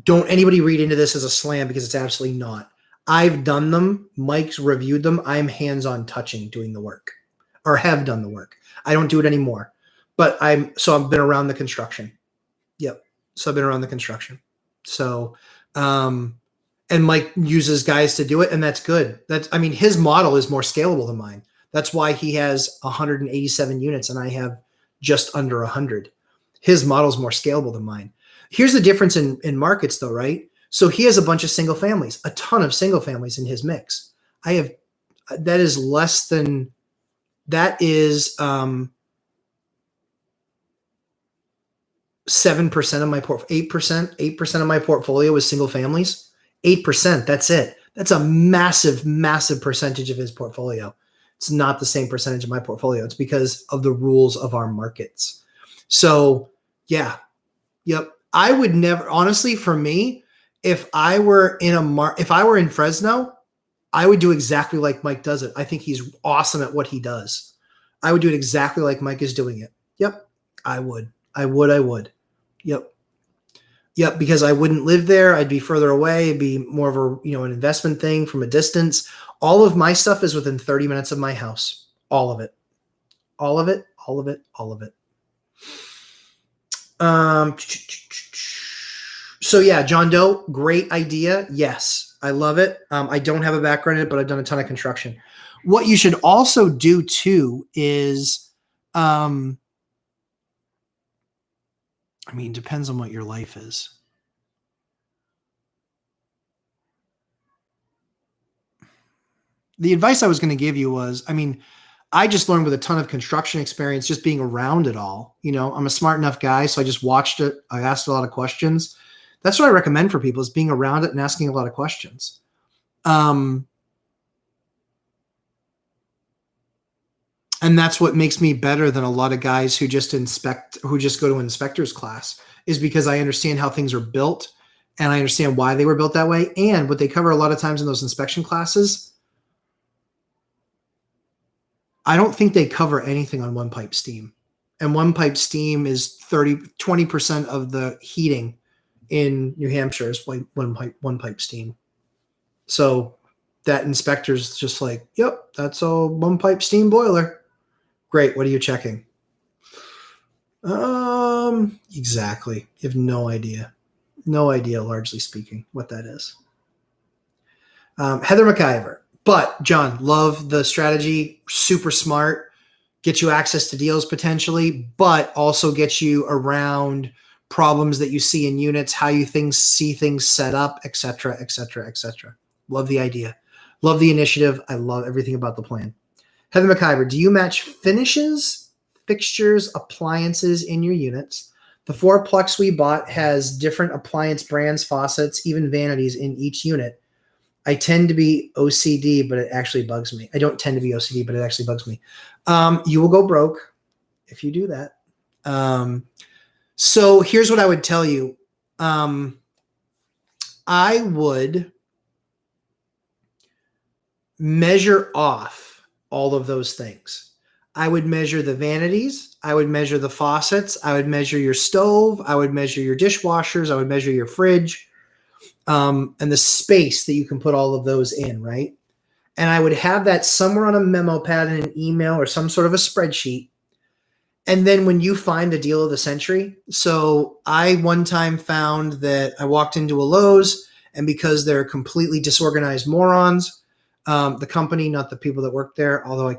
Don't anybody read into this as a slam, because it's absolutely not. I've done them. Mike's reviewed them. I'm hands-on touching, doing the work, or have done the work. I don't do it anymore, but I've been around the construction. Yep. So I've been around the construction. So, and Mike uses guys to do it, and that's good. His model is more scalable than mine. That's why he has 187 units and I have just under 100. His model's more scalable than mine. Here's the difference in markets though, right? So he has a bunch of single families, a ton of single families in his mix. That is 7% of my 8% of my portfolio is single families. 8%, that's it. That's a massive, massive percentage of his portfolio. It's not the same percentage of my portfolio. It's because of the rules of our markets. So yeah, yep. I would never, honestly, for me, if I were in Fresno, I would do exactly like Mike does it. I think he's awesome at what he does. I would do it exactly like Mike is doing it. Yep. I would. Yep. Yep. Because I wouldn't live there. I'd be further away. It'd be more of an investment thing from a distance. All of my stuff is within 30 minutes of my house. All of it. All of it. All of it. All of it. So yeah, John Doe, great idea. Yes, I love it. I don't have a background in it, but I've done a ton of construction. What you should also do too is, depends on what your life is. The advice I was going to give you was, I just learned with a ton of construction experience, just being around it all. I'm a smart enough guy, so I just watched it. I asked a lot of questions. That's what I recommend for people, is being around it and asking a lot of questions. And that's what makes me better than a lot of guys who just go to an inspector's class, is because I understand how things are built and I understand why they were built that way. And what they cover a lot of times in those inspection classes, I don't think they cover anything on one pipe steam. And one pipe steam is 20% of the heating in New Hampshire is one pipe steam. So that inspector's just like, yep, that's a one pipe steam boiler. Great. What are you checking? Exactly. You have no idea. No idea, largely speaking, what that is. Heather McIver. But John, love the strategy. Super smart. Get you access to deals potentially, but also get you around problems that you see in units, how you see things set up, et cetera, et cetera, et cetera. Love the idea. Love the initiative. I love everything about the plan. Heather McIver, do you match finishes, fixtures, appliances in your units? The fourplex we bought has different appliance brands, faucets, even vanities in each unit. I tend to be OCD, but it actually bugs me. I don't tend to be OCD, but it actually bugs me. You will go broke if you do that. So here's what I would tell you. I would measure off all of those things. I would measure the vanities. I would measure the faucets. I would measure your stove. I would measure your dishwashers. I would measure your fridge, and the space that you can put all of those in, right? And I would have that somewhere on a memo pad in an email or some sort of a spreadsheet. And then when you find the deal of the century, so I one time found that I walked into a Lowe's, and because they're completely disorganized morons, the company, not the people that work there, although I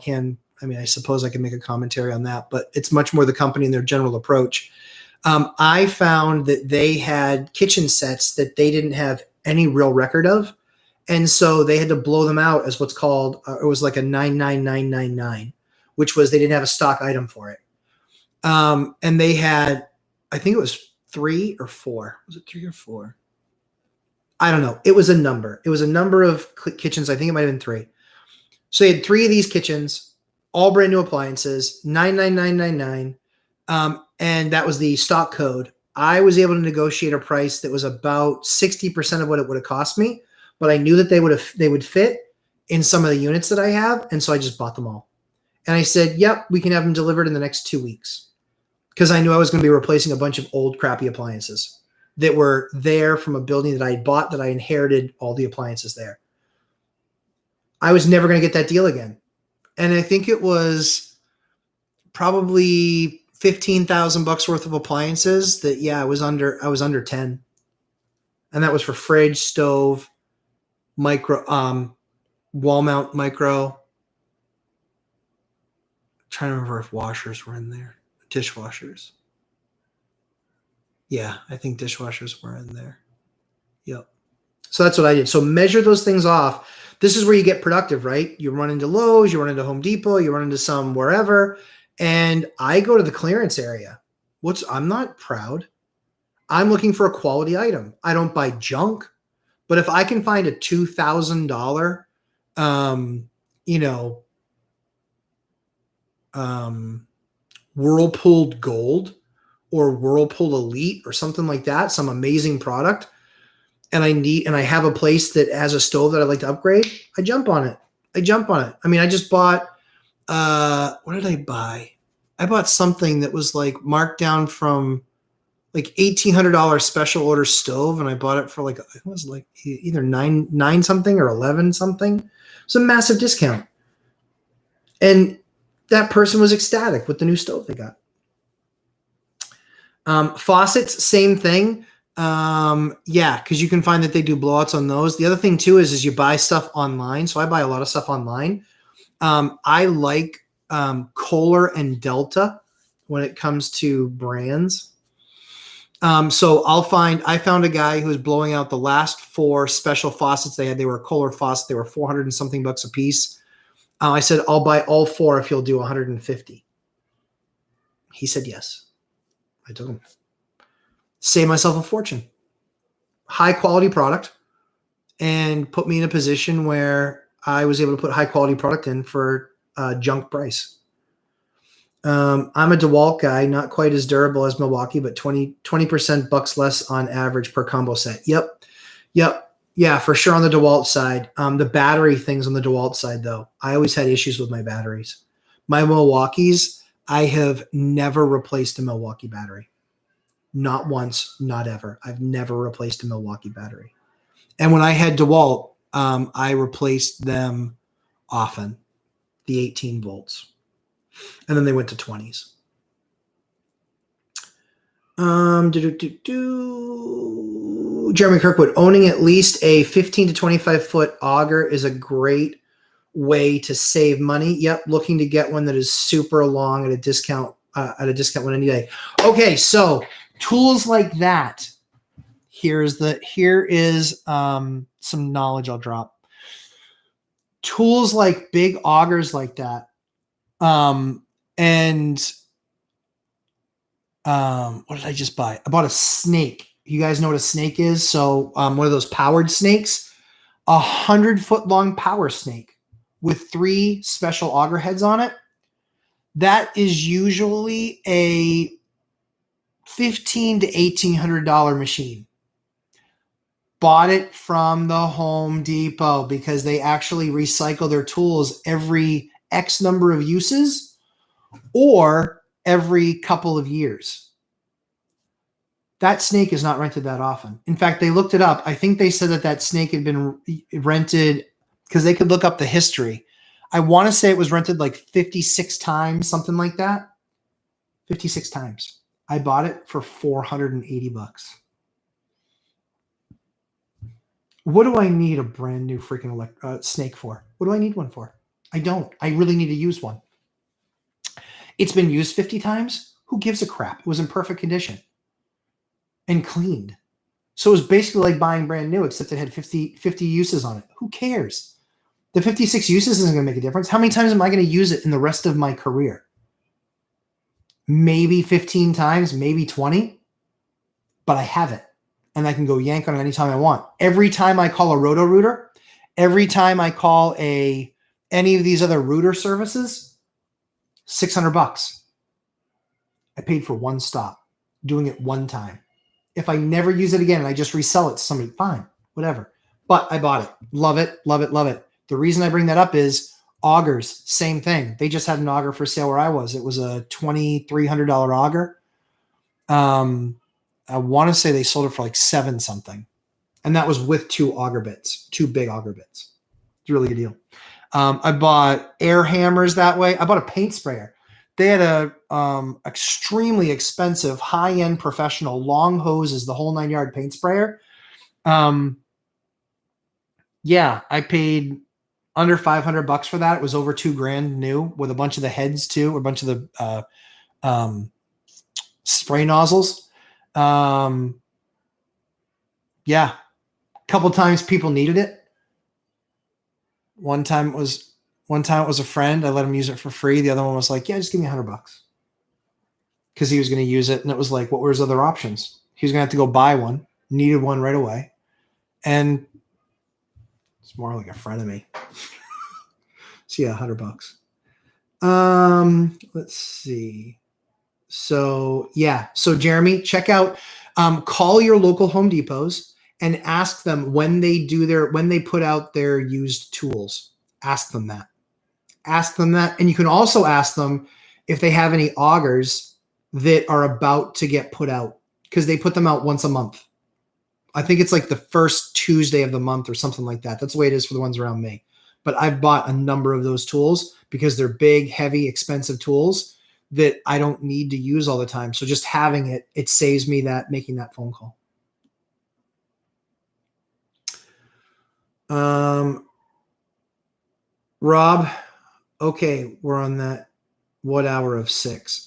suppose I can make a commentary on that, but it's much more the company and their general approach. I found that they had kitchen sets that they didn't have any real record of. And so they had to blow them out as what's called, it was like a 99999, which was they didn't have a stock item for it. And they had, I think it was 3 or 4. Was it 3 or 4? I don't know. It was a number. It was a number of kitchens. I think it might have been 3. So they had 3 of these kitchens, all brand new appliances, 99999. And that was the stock code. I was able to negotiate a price that was about 60% of what it would have cost me, but I knew that they would fit in some of the units that I have. And so I just bought them all. And I said, yep, we can have them delivered in the next 2 weeks. Because I knew I was going to be replacing a bunch of old crappy appliances that were there from a building that I had bought, that I inherited all the appliances there. I was never going to get that deal again. And I think it was probably $15,000 worth of appliances that, I was under 10. And that was for fridge, stove, micro, wall mount micro. I'm trying to remember if washers were in there. Dishwashers. Yeah, I think dishwashers were in there. Yep. So that's what I did. So measure those things off. This is where you get productive, right? You run into Lowe's, you run into Home Depot, you run into some wherever. And I go to the clearance area. I'm not proud. I'm looking for a quality item. I don't buy junk. But if I can find a $2,000, Whirlpool Gold or Whirlpool Elite or something like that, some amazing product, and I have a place that has a stove that I'd like to upgrade, I jump on it. I mean, I just bought, what did I buy? I bought something that was like marked down from like $1,800 special order stove, and I bought it for like, it was like either nine something or 11 something. It's a massive discount. And that person was ecstatic with the new stove they got. Faucets, same thing. Yeah, because you can find that they do blowouts on those. The other thing too is you buy stuff online. So I buy a lot of stuff online. I like Kohler and Delta when it comes to brands. So I found a guy who was blowing out the last 4 special faucets they had. They were Kohler faucets. They were 400 and something bucks a piece. I said, I'll buy all 4 if you'll do 150. He said, yes. I took him. Saved myself a fortune. High quality product, and put me in a position where I was able to put high quality product in for junk price. I'm a DeWalt guy, not quite as durable as Milwaukee, but 20% bucks less on average per combo set. Yep. Yeah, for sure on the DeWalt side. The battery things on the DeWalt side, though, I always had issues with my batteries. My Milwaukees, I have never replaced a Milwaukee battery. Not once, not ever. I've never replaced a Milwaukee battery. And when I had DeWalt, I replaced them often, the 18 volts. And then they went to 20s. Jeremy Kirkwood, owning at least a 15 to 25 foot auger is a great way to save money. Yep, looking to get one that is super long at a discount one any day. Okay, so tools like that. Here is some knowledge I'll drop. Tools like big augers like that. What did I just buy? I bought a snake. You guys know what a snake is? So one of those powered snakes, 100-foot long power snake with 3 special auger heads on it. That is usually a $1,500 to $1,800 machine. Bought it from the Home Depot because they actually recycle their tools every X number of uses or every couple of years. That snake is not rented that often. In fact, they looked it up. I think they said that snake had been rented because they could look up the history. I want to say it was rented like 56 times, something like that. 56 times. I bought it for $480. What do I need a brand new freaking snake for? What do I need one for? I don't. I really need to use one. It's been used 50 times. Who gives a crap? It was in perfect condition and cleaned. So it was basically like buying brand new, except it had 50 uses on it. Who cares? The 56 uses isn't going to make a difference. How many times am I going to use it in the rest of my career? Maybe 15 times, maybe 20, but I have it. And I can go yank on it anytime I want. Every time I call a Roto-Rooter, every time I call any of these other rooter services, $600. I paid for one stop, doing it one time. If I never use it again and I just resell it to somebody, fine, whatever. But I bought it. Love it, love it, love it. The reason I bring that up is augers, same thing. They just had an auger for sale where I was. It was a $2,300 auger. I want to say they sold it for like 7 something. And that was with 2 auger bits, 2 big auger bits. It's a really good deal. I bought air hammers that way. I bought a paint sprayer. They had a extremely expensive, high-end professional, long hoses, the whole 9-yard paint sprayer. Yeah, I paid under $500 for that. It was over $2,000 new with a bunch of the heads too, or a bunch of the spray nozzles. Yeah, a couple times people needed it. One time it was a friend. I let him use it for free. The other one was like, yeah, just give me $100 because he was going to use it. And it was like, what were his other options? He was going to have to go buy one, needed one right away. And it's more like a friend of me. So yeah, $100. Let's see. So yeah. So Jeremy, check out, call your local Home Depots and ask them when they put out their used tools. Ask them that. And you can also ask them if they have any augers that are about to get put out, because they put them out once a month. I think it's like the first Tuesday of the month or something like that. That's the way it is for the ones around me. But I've bought a number of those tools because they're big, heavy, expensive tools that I don't need to use all the time. So just having it saves me making that phone call. Rob, okay, we're on that what hour of 6?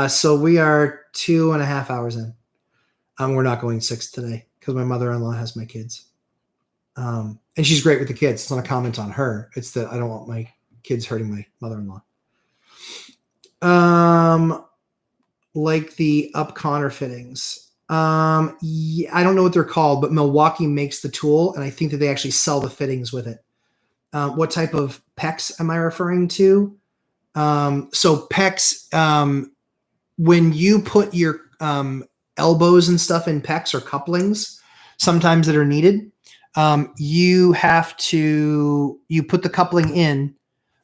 So we are 2.5 hours in. We're not going 6 today because my mother-in-law has my kids. And she's great with the kids. It's not a comment on her. It's that I don't want my kids hurting my mother-in-law. Like the up Connor fittings. Yeah, I don't know what they're called, but Milwaukee makes the tool, and I think that they actually sell the fittings with it. What type of PEX am I referring to? So PEX, when you put your elbows and stuff in PEX or couplings, sometimes that are needed, you put the coupling in,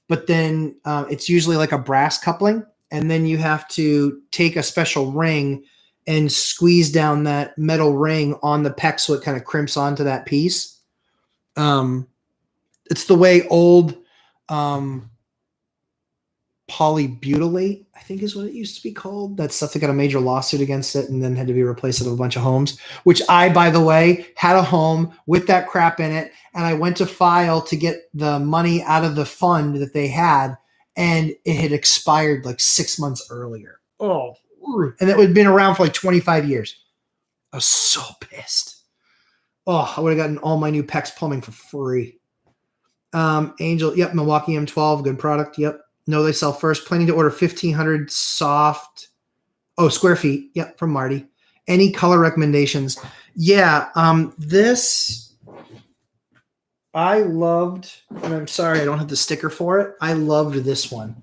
but then it's usually like a brass coupling, and then you have to take a special ring and squeeze down that metal ring on the PEX so it kind of crimps onto that piece. It's the way old polybutylate, I think is what it used to be called. That stuff that got a major lawsuit against it and then had to be replaced with a bunch of homes, which I, by the way, had a home with that crap in it. And I went to file to get the money out of the fund that they had, and it had expired like 6 months earlier. Oh, and it had been around for like 25 years. I was so pissed. Oh, I would have gotten all my new PEX plumbing for free. Angel, yep, Milwaukee M12, good product, yep. No, they sell first. Planning to order 1,500 soft. Oh, square feet. Yep, from Marty. Any color recommendations? Yeah, this I loved, and I'm sorry I don't have the sticker for it. I loved this one.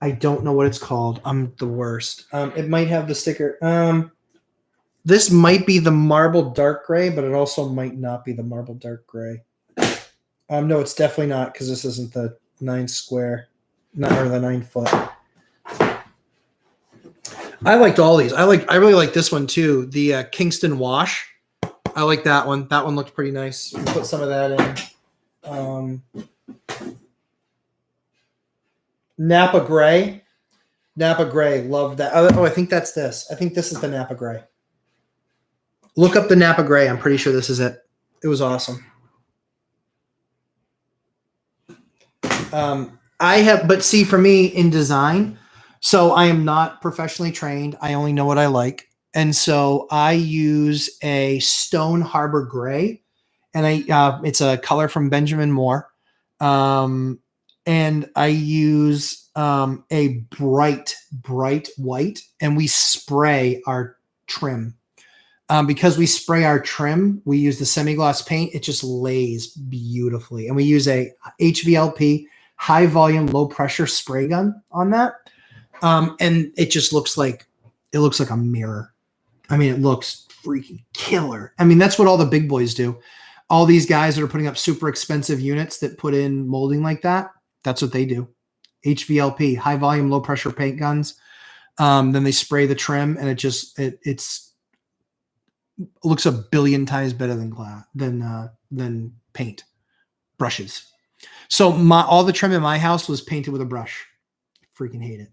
I don't know what it's called. I'm the worst. It might have the sticker. This might be the marble dark gray, but it also might not be the marble dark gray. No, it's definitely not, because this isn't the 9 square, or the 9 foot. I liked all these. I really like this one too. The Kingston Wash. I like that one. That one looked pretty nice. You put some of that in. Napa Gray. Napa Gray. Love that. Oh, I think that's this. I think this is the Napa Gray. Look up the Napa Gray. I'm pretty sure this is it. It was awesome. But see, for me in design, so I am not professionally trained. I only know what I like. And so I use a Stone Harbor Gray, and it's a color from Benjamin Moore. And I use a bright white, and we spray our trim. Because we spray our trim, we use the semi-gloss paint. It just lays beautifully. And we use a HVLP, high volume, low pressure spray gun on that. And it just looks like a mirror. I mean, it looks freaking killer. I mean, that's what all the big boys do. All these guys that are putting up super expensive units that put in molding like that, that's what they do. HVLP, high volume, low pressure paint guns. Then they spray the trim, and it looks a billion times better than paint brushes. So all the trim in my house was painted with a brush. Freaking hate it.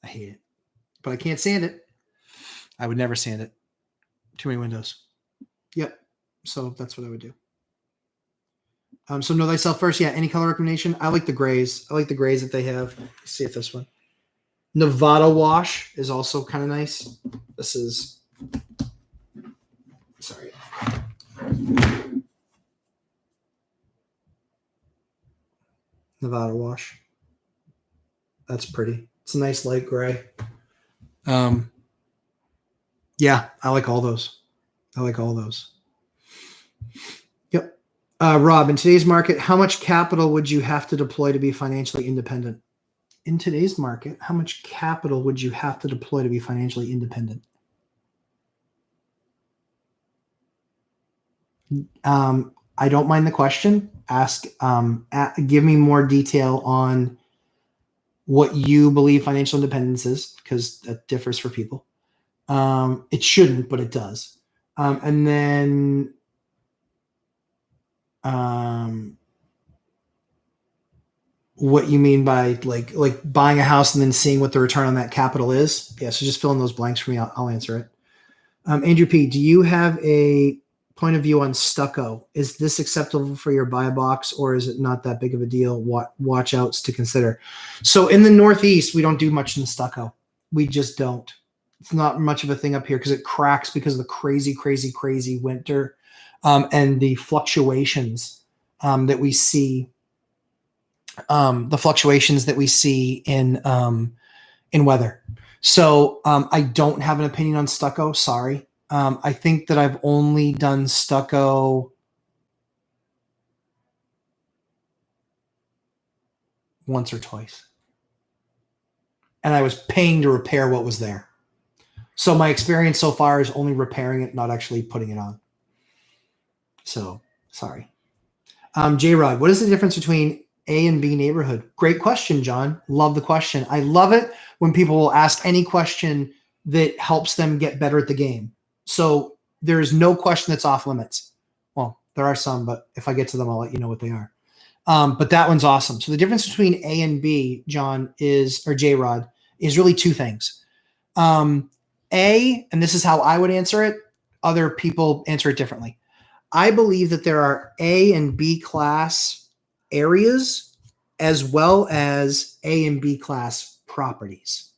I hate it, but I can't sand it. I would never sand it. Too many windows. Yep. So that's what I would do. So know thyself first. Yeah. Any color recommendation? I like the grays. I like the grays that they have. Let's see if this one. Nevada wash is also kind of nice. This is, sorry. Nevada wash. That's pretty. It's a nice light gray. Yeah, I like all those. Yep. Rob, in today's market, how much capital would you have to deploy to be financially independent? In today's market, how much capital would you have to deploy to be financially independent? I don't mind the question. Ask, give me more detail on what you believe financial independence is, because that differs for people. It shouldn't, but it does. And then what you mean by like buying a house and then seeing what the return on that capital is. Yeah, so just fill in those blanks for me. I'll answer it. Andrew P., do you have a point of view on stucco? Is this acceptable for your buy box, or is it not that big of a deal? What watch outs to consider? So in the Northeast, we don't do much in stucco. We just don't. It's not much of a thing up here because it cracks because of the crazy winter and the fluctuations that we see. The fluctuations that we see in weather. So I don't have an opinion on stucco. Sorry. I think that I've only done stucco once or twice. And I was paying to repair what was there. So my experience so far is only repairing it, not actually putting it on. So sorry. J-Rod, what is the difference between A and B neighborhood? Great question, John. Love the question. I love it when people will ask any question that helps them get better at the game. So there is no question that's off limits. Well, there are some, but if I get to them, I'll let you know what they are. But that one's awesome. So the difference between A and B, John, or J-Rod, is really two things. A, and this is how I would answer it. Other people answer it differently. I believe that there are A and B class areas as well as A and B class properties.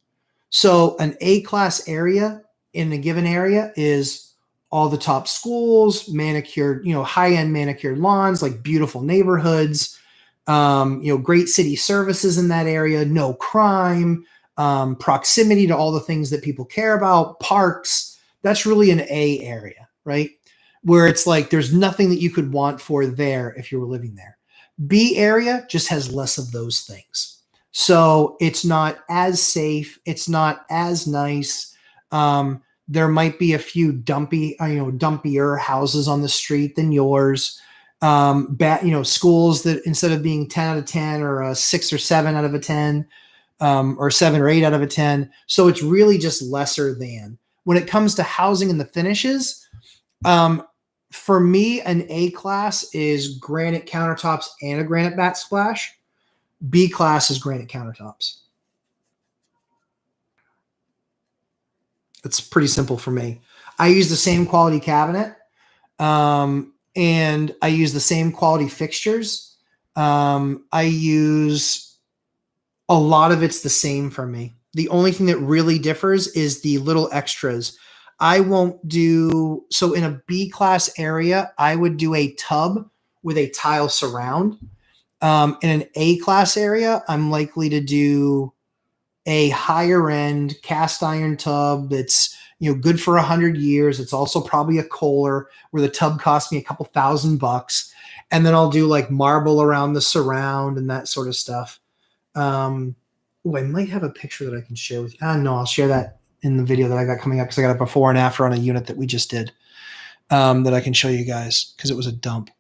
So an A class area in a given area is all the top schools, manicured, high-end manicured lawns, like beautiful neighborhoods, great city services in that area, no crime, proximity to all the things that people care about, parks. That's really an A area, right? Where it's like there's nothing that you could want for there if you were living there. B area just has less of those things. So it's not as safe. It's not as nice. There might be a few dumpier houses on the street than yours. Schools that instead of being 10 out of 10 or a 6 or 7 out of a 10, or 7 or 8 out of a 10. So it's really just lesser than. When it comes to housing and the finishes, for me, an A class is granite countertops and a granite backsplash. B class is granite countertops. It's pretty simple for me. I use the same quality cabinet, and I use the same quality fixtures. I use a lot of it's the same for me. The only thing that really differs is the little extras. I won't do, so in a B class area, I would do a tub with a tile surround. In an A class area, I'm likely to do a higher end cast iron tub that's good for 100 years. It's also probably a Kohler where the tub cost me a couple $1,000, and then I'll do like marble around the surround and that sort of stuff. I might have a picture that I can share with you. No, I'll share that in the video that I got coming up because I got a before and after on a unit that we just did that I can show you guys because it was a dump.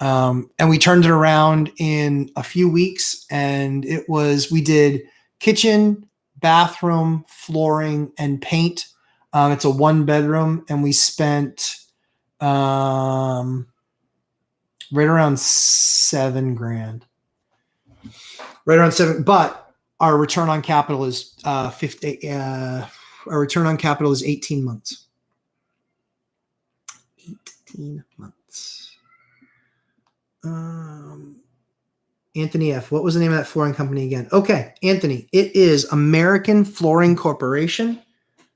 And we turned it around in a few weeks, and we did kitchen, bathroom, flooring, and paint. It's a 1-bedroom, and we spent right around $7,000. Right around $7,000, but our return on capital is 50. Our return on capital is 18 months. 18 months. Anthony F. What was the name of that flooring company again? Okay, Anthony, it is American Flooring Corporation.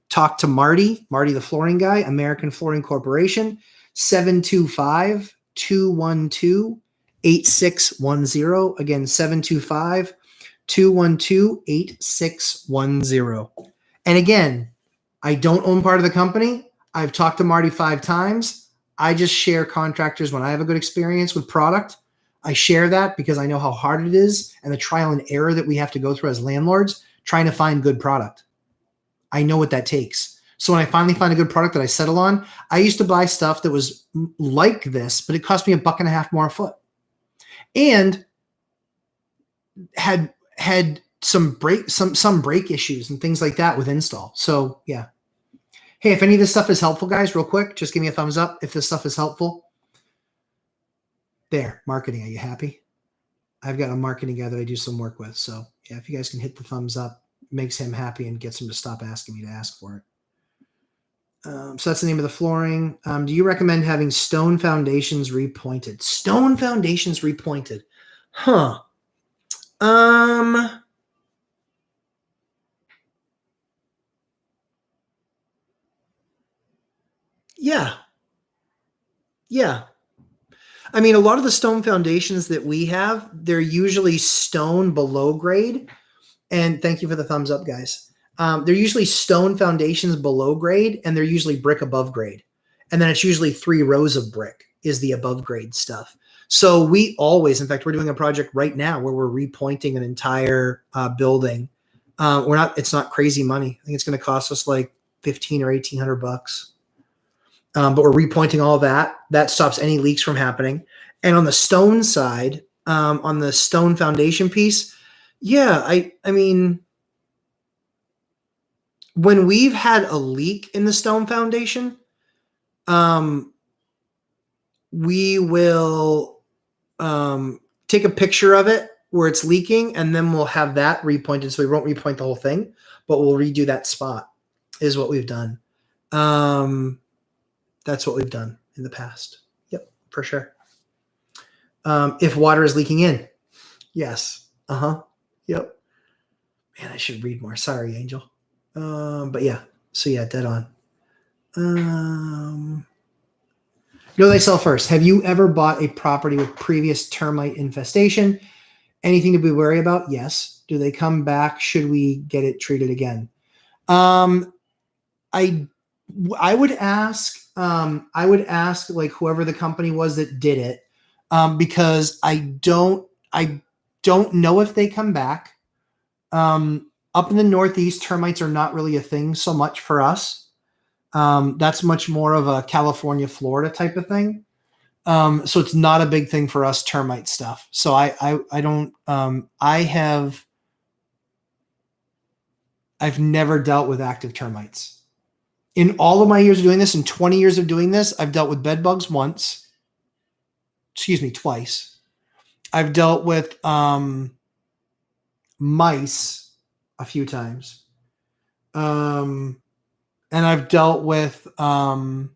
Talk to Marty, the flooring guy, American Flooring Corporation, 725-212-8610. Again, 725-212-8610. And again, I don't own part of the company. I've talked to Marty 5 times. I just share contractors when I have a good experience with product. I share that because I know how hard it is and the trial and error that we have to go through as landlords trying to find good product. I know what that takes. So when I finally find a good product that I settle on, I used to buy stuff that was like this, but it cost me $1.50 more a foot, and had some break issues and things like that with install. So yeah. Hey, if any of this stuff is helpful, guys, real quick, just give me a thumbs up if this stuff is helpful. There, marketing. Are you happy? I've got a marketing guy that I do some work with. So yeah, if you guys can hit the thumbs up, it makes him happy and gets him to stop asking me to ask for it. So that's the name of the flooring. Do you recommend having stone foundations repointed? Stone foundations repointed. Huh. Yeah. Yeah. I mean, a lot of the stone foundations that we have, they're usually stone below grade. And thank you for the thumbs up, guys. They're usually stone foundations below grade, and they're usually brick above grade. And then it's usually 3 rows of brick is the above grade stuff. So we always, in fact, we're doing a project right now where we're repointing an entire building. It's not crazy money. I think it's going to cost us like $1,500 or $1,800. But we're repointing all that. That stops any leaks from happening. And on the stone side, on the stone foundation piece, yeah, I mean, when we've had a leak in the stone foundation, we will take a picture of it where it's leaking, and then we'll have that repointed. So we won't repoint the whole thing, but we'll redo that spot is what we've done. That's what we've done in the past. Yep, for sure. If water is leaking in. Yes. Yep. Man, I should read more. Sorry, Angel. But yeah. So yeah, dead on. Know thyself first. Have you ever bought a property with previous termite infestation? Anything to be wary about? Yes. Do they come back? Should we get it treated again? I would ask like whoever the company was that did it, because I don't know if they come back. Up in the Northeast, termites are not really a thing so much for us. That's much more of a California, Florida type of thing. So it's not a big thing for us, termite stuff. So I've never dealt with active termites. In all of my years of doing this, in 20 years of doing this, I've dealt with bed bugs twice. I've dealt with mice a few times. And I've dealt with a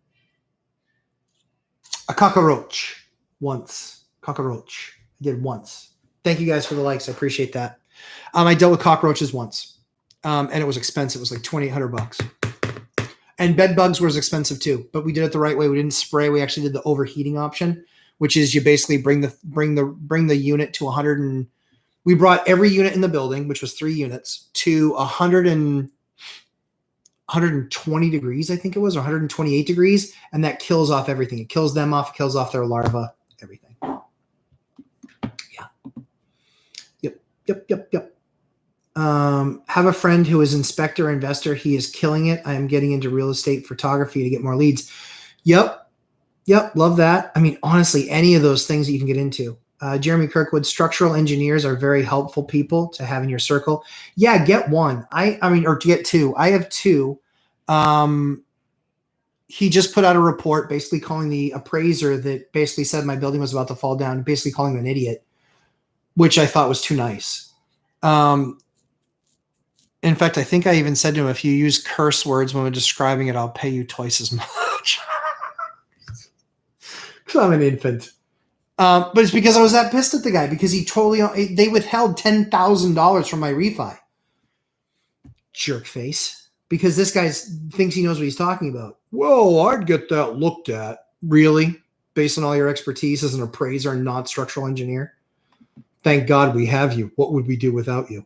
cockroach once. I did once. Thank you guys for the likes. I appreciate that. I dealt with cockroaches once. And it was expensive. It was like $2,800. And bed bugs was expensive too, but we did it the right way. We didn't spray. We actually did the overheating option, which is you basically bring the unit to 100 and we brought every unit in the building, which was 3 units, to 120 degrees, I think it was, or 128 degrees, and that kills off everything. It kills them off, kills off their larvae, everything. Yeah. Yep. Have a friend who is inspector investor. He is killing it. I am getting into real estate photography to get more leads. Yep. Love that. I mean, honestly, any of those things that you can get into. Jeremy Kirkwood, structural engineers are very helpful people to have in your circle. Yeah, get one. Or to get 2. I have 2. He just put out a report basically calling the appraiser that basically said my building was about to fall down, basically calling him an idiot, which I thought was too nice. In fact, I think I even said to him, if you use curse words when we're describing it, I'll pay you twice as much. Because I'm an infant. But it's because I was that pissed at the guy because they withheld $10,000 from my refi. Jerk face. Because this guy thinks he knows what he's talking about. Whoa, I'd get that looked at. Really? Based on all your expertise as an appraiser and not structural engineer? Thank God we have you. What would we do without you?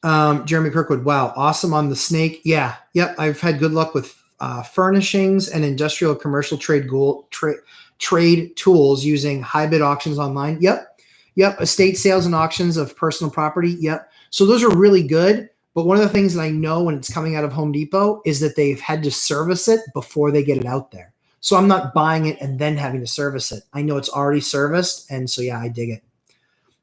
Jeremy Kirkwood, wow, awesome on the snake. Yeah, yep. I've had good luck with furnishings and industrial commercial trade tools using high bid auctions online. Yep. Estate sales and auctions of personal property. Yep. So those are really good. But one of the things that I know when it's coming out of Home Depot is that they've had to service it before they get it out there. So I'm not buying it and then having to service it. I know it's already serviced. And so, yeah, I dig it.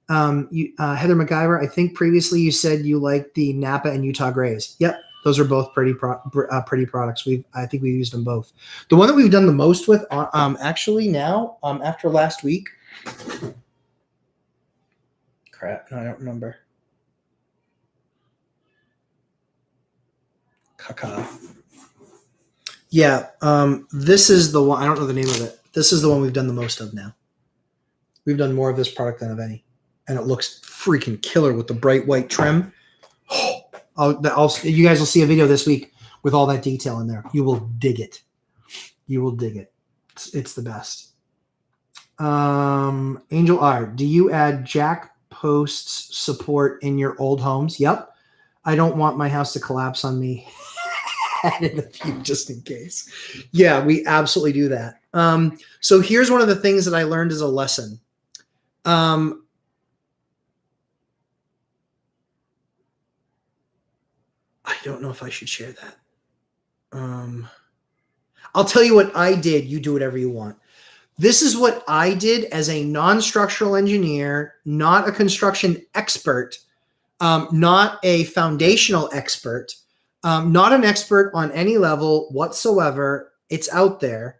Heather MacGyver, I think previously you said you like the Napa and Utah Grays. Yep. Those are both pretty products. I think we've used them both. The one that we've done the most with, actually now, after last week. Crap, no, I don't remember. Caca. Yeah, this is the one. I don't know the name of it. This is the one we've done the most of now. We've done more of this product than of any, and it looks freaking killer with the bright white trim. You guys will see a video this week with all that detail in there. You will dig it. You will dig it. It's the best. Angel R, do you add jack posts support in your old homes? Yep. I don't want my house to collapse on me. Added a few just in case. Yeah, we absolutely do that. So here's one of the things that I learned as a lesson. I don't know if I should share that. I'll tell you what I did. You do whatever you want. This is what I did as a non-structural engineer, not a construction expert, not a foundational expert, not an expert on any level whatsoever. It's out there.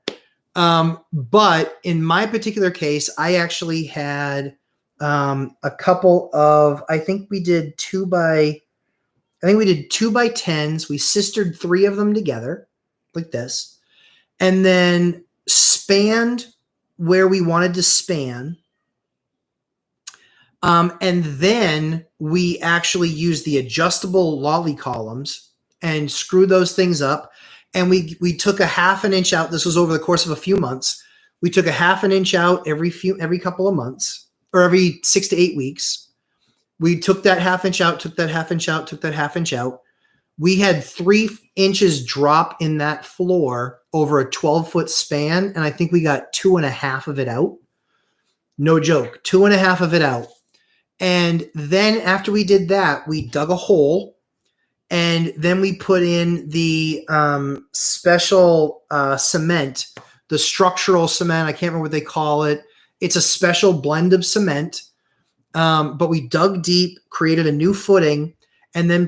But in my particular case, I actually had a couple of, I think we did 2x10s. We sistered 3 of them together like this, and then spanned where we wanted to span. And then we actually used the adjustable lolly columns and screwed those things up. And we took a half an inch out. This was over the course of a few months. We took a half an inch out every couple of months, or every 6 to 8 weeks. We took that half inch out, took that half inch out, took that half inch out. We had 3 inches drop in that floor over a 12-foot span. And I think we got 2.5 of it out. No joke, 2.5 of it out. And then after we did that, we dug a hole, and then we put in the special cement, the structural cement. I can't remember what they call it. It's a special blend of cement. But we dug deep, created a new footing, and then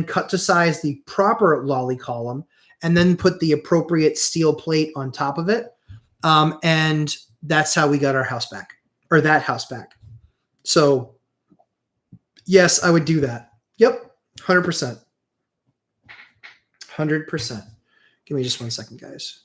cut to size the proper lolly column, and then put the appropriate steel plate on top of it. And that's how we got our house back, or that house back. So yes, I would do that. Yep. 100%. 100%. Give me just 1 second, guys.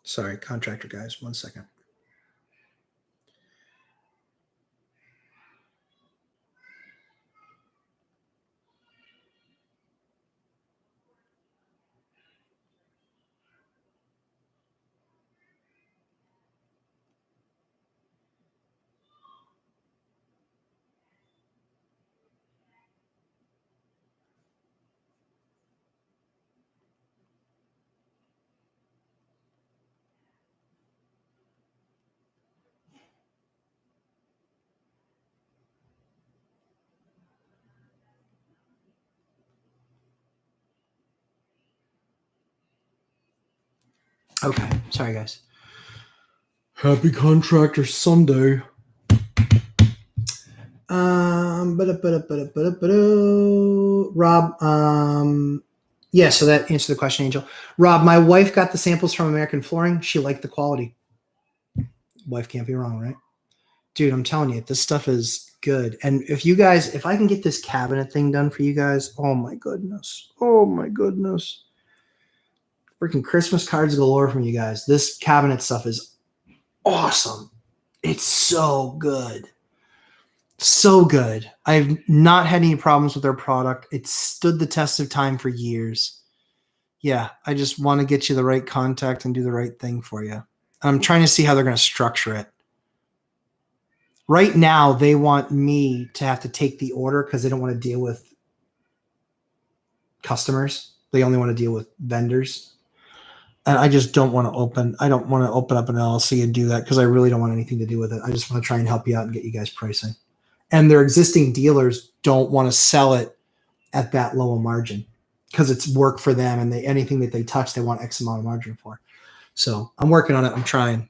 Sorry, contractor guys, 1 second. Okay, sorry guys. Happy Contractor Sunday. Rob, yeah, so that answered the question, Angel. Rob, my wife got the samples from American Flooring. She liked the quality. Wife can't be wrong, right? Dude, I'm telling you, this stuff is good. And if I can get this cabinet thing done for you guys, oh my goodness. Oh my goodness. Freaking Christmas cards galore from you guys. This cabinet stuff is awesome. It's so good. So good. I've not had any problems with their product. It's stood the test of time for years. Yeah, I just want to get you the right contact and do the right thing for you. I'm trying to see how they're going to structure it. Right now, they want me to have to take the order because they don't want to deal with customers. They only want to deal with vendors. And I just don't want to open up an LLC and do that because I really don't want anything to do with it. I just want to try and help you out and get you guys pricing. And their existing dealers don't want to sell it at that low a margin because it's work for them, and anything that they touch, they want X amount of margin for. So I'm working on it. I'm trying.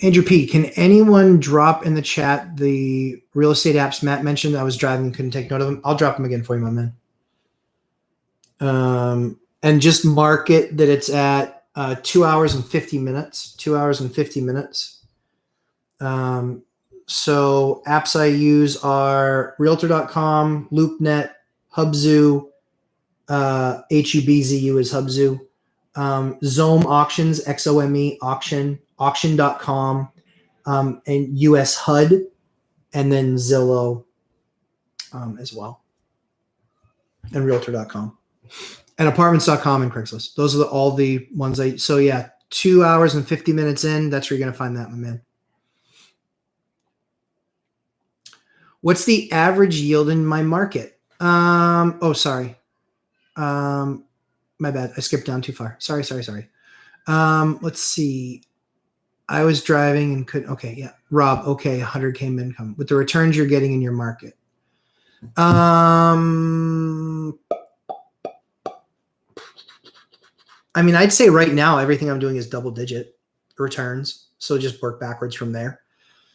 Andrew P, can anyone drop in the chat the real estate apps Matt mentioned? I was driving and couldn't take note of them. I'll drop them again for you, my man. And just mark it that it's at 2 hours and 50 minutes. 2 hours and 50 minutes. So apps I use are Realtor.com, LoopNet, Hubzu, HUBZU is Hubzu, Zome Auctions, XOME Auction, Auction.com, and US HUD, and then Zillow as well, and Realtor.com. And Apartments.com and Craigslist. Those are all the ones so yeah, 2 hours and 50 minutes in, that's where you're going to find that, my man. What's the average yield in my market? Sorry. My bad. I skipped down too far. Sorry. Let's see. I was driving and okay. Yeah. Rob. Okay. 100K income with the returns you're getting in your market. I mean, I'd say right now, everything I'm doing is double digit returns. So just work backwards from there.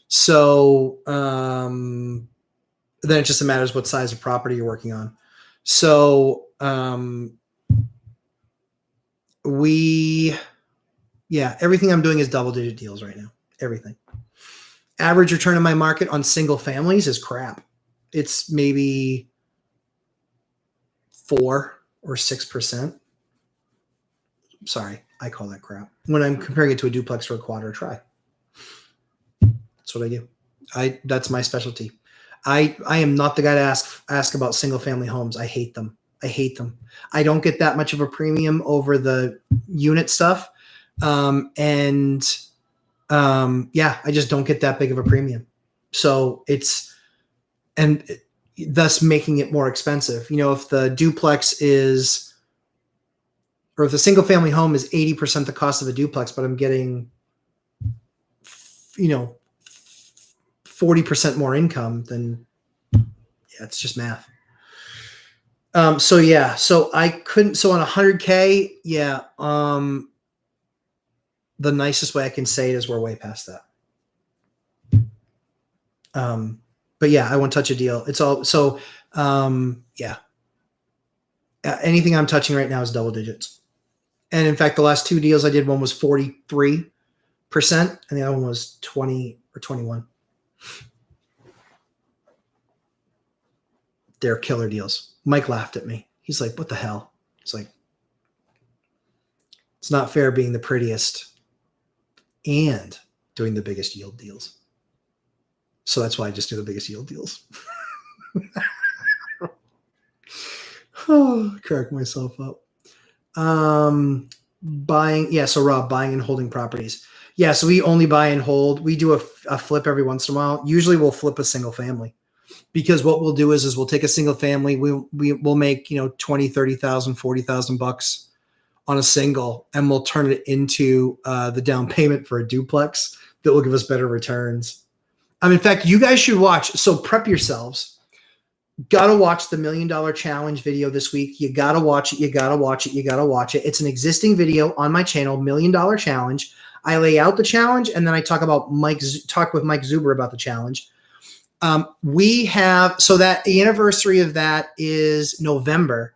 So, then it just matters what size of property you're working on. So, everything I'm doing is double digit deals right now. Everything. Average return in my market on single families is crap. It's maybe 4 or 6%. Sorry, I call that crap. When I'm comparing it to a duplex or a quad or a tri. That's what I do. That's my specialty. I am not the guy to ask about single family homes. I hate them. I don't get that much of a premium over the unit stuff. I just don't get that big of a premium. So thus making it more expensive. You know, if the duplex or if the single family home is 80% the cost of a duplex, but I'm getting, 40% more income, then it's just math. So I couldn't, so on 100K, the nicest way I can say it is we're way past that. But yeah, I won't touch a deal. It's all, so, anything I'm touching right now is double digits. And in fact, the last 2 deals I did, one was 43% and the other one was 20 or 21. They're killer deals. Mike laughed at me. He's like, what the hell? It's like, it's not fair being the prettiest and doing the biggest yield deals. So that's why I just do the biggest yield deals. Crack myself up. Buying. Yeah. So Rob, buying and holding properties. Yeah. So we only buy and hold. We do a flip every once in a while. Usually we'll flip a single family. Because what we'll do is we'll take a single family. We'll make, 20, 30,000, 40,000 bucks on a single, and we'll turn it into the down payment for a duplex that will give us better returns. In fact, you guys should watch. So prep yourselves. Got to watch the $1 Million Challenge video this week. You got to watch it. It's an existing video on my channel, $1 Million Challenge. I lay out the challenge, and then I talk with Mike Zuber about the challenge. So that the anniversary of that is November,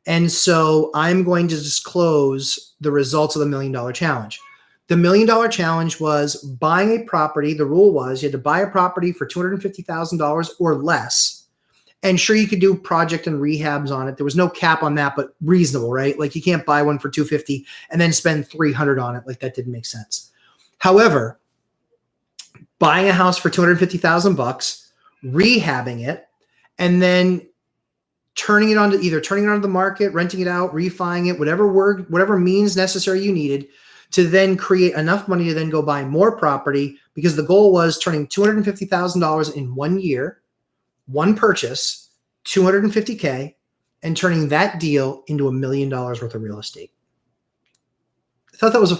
And so I'm going to disclose the results of the $1 Million Challenge. The $1 Million Challenge was buying a property. The rule was you had to buy a property for $250,000 or less. And sure, you could do project and rehabs on it. There was no cap on that, but reasonable, right? Like you can't buy one for $250 and then spend $300 on it. Like that didn't make sense. However, buying a house for $250,000, rehabbing it, and then turning it onto the market, renting it out, refining it, whatever means necessary you needed to then create enough money to then go buy more property, because the goal was turning $250,000 in 1 year, one purchase, $250K, and turning that deal into $1 million worth of real estate. I thought that was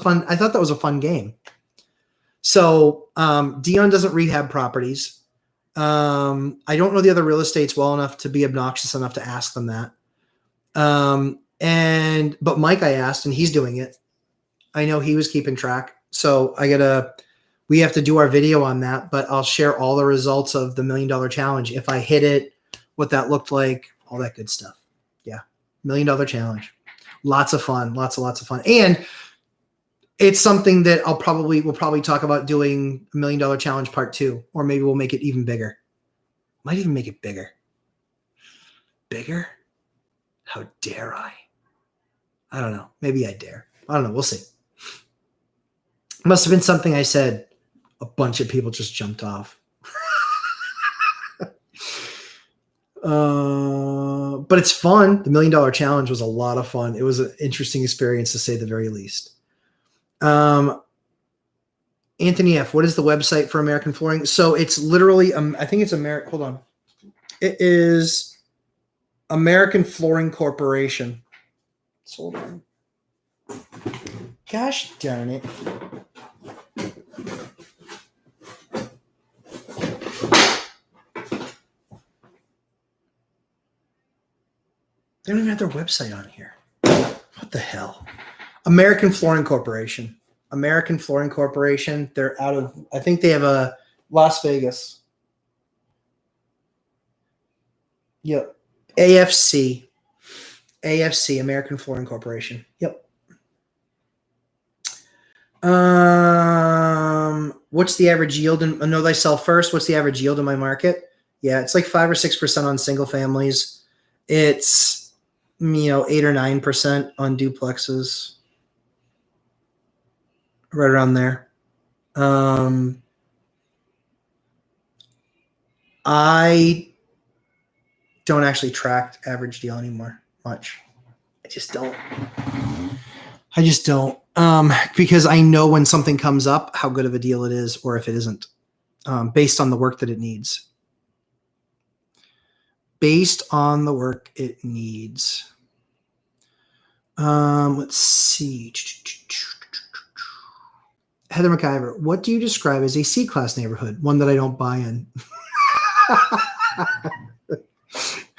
a fun game. So Dion doesn't rehab properties. I don't know the other real estates well enough to be obnoxious enough to ask them that. But Mike, I asked, and he's doing it. I know he was keeping track. So we have to do our video on that, but I'll share all the results of the $1 Million Challenge. If I hit it, what that looked like, all that good stuff. Yeah. $1 Million Challenge. Lots of fun. Lots of fun. And it's something that we'll probably talk about doing $1 Million Challenge Part 2, or maybe we'll make it even bigger. Might even make it bigger. Bigger? How dare I? I don't know. Maybe I dare. I don't know. We'll see. Must have been something I said. A bunch of people just jumped off. But it's fun. The $1 Million Challenge was a lot of fun. It was an interesting experience, to say the very least. Anthony F., what is the website for American Flooring? So it's literally, I think it's hold on. It is American Flooring Corporation. So hold on. Gosh darn it. They don't even have their website on here. What the hell? American Flooring Corporation. American Flooring Corporation. They're out of, I think they have a Las Vegas. Yep. AFC, American Flooring Corporation. Yep. What's the average yield? Know thyself first. What's the average yield in my market? Yeah, it's like 5 or 6% on single families. It's 8 or 9% on duplexes. Right around there. I don't actually track average deal anymore much. I just don't. Because I know when something comes up, how good of a deal it is, or if it isn't, based on the work that it needs. Based on the work it needs. Let's see. Heather McIver, what do you describe as a C-class neighborhood? One that I don't buy in.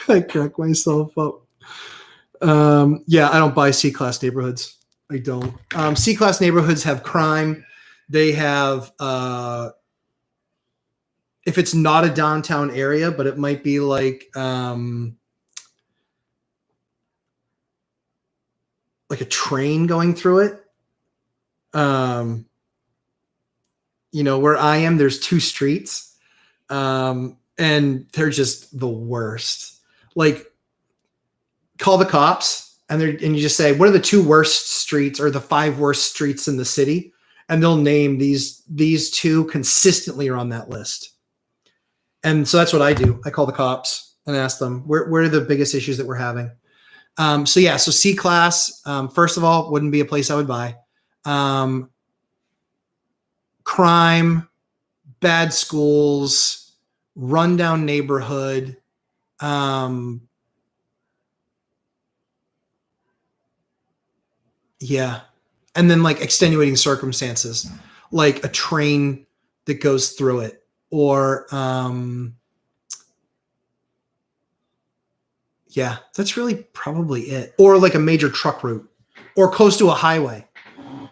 I crack myself up. Yeah, I don't buy C-class neighborhoods. I don't. C-class neighborhoods have crime. They have, if it's not a downtown area, but it might be like a train going through it. Where I am, there's 2 streets, and they're just the worst. Like, call the cops, and you just say, what are the 2 worst streets or the 5 worst streets in the city? And they'll name these 2 consistently are on that list. And so that's what I do. I call the cops and ask them, where are the biggest issues that we're having? So C-class, first of all, wouldn't be a place I would buy. Crime, bad schools, rundown neighborhood. Yeah. And then like extenuating circumstances, like a train that goes through it, or yeah, that's really probably it. Or like a major truck route, or close to a highway.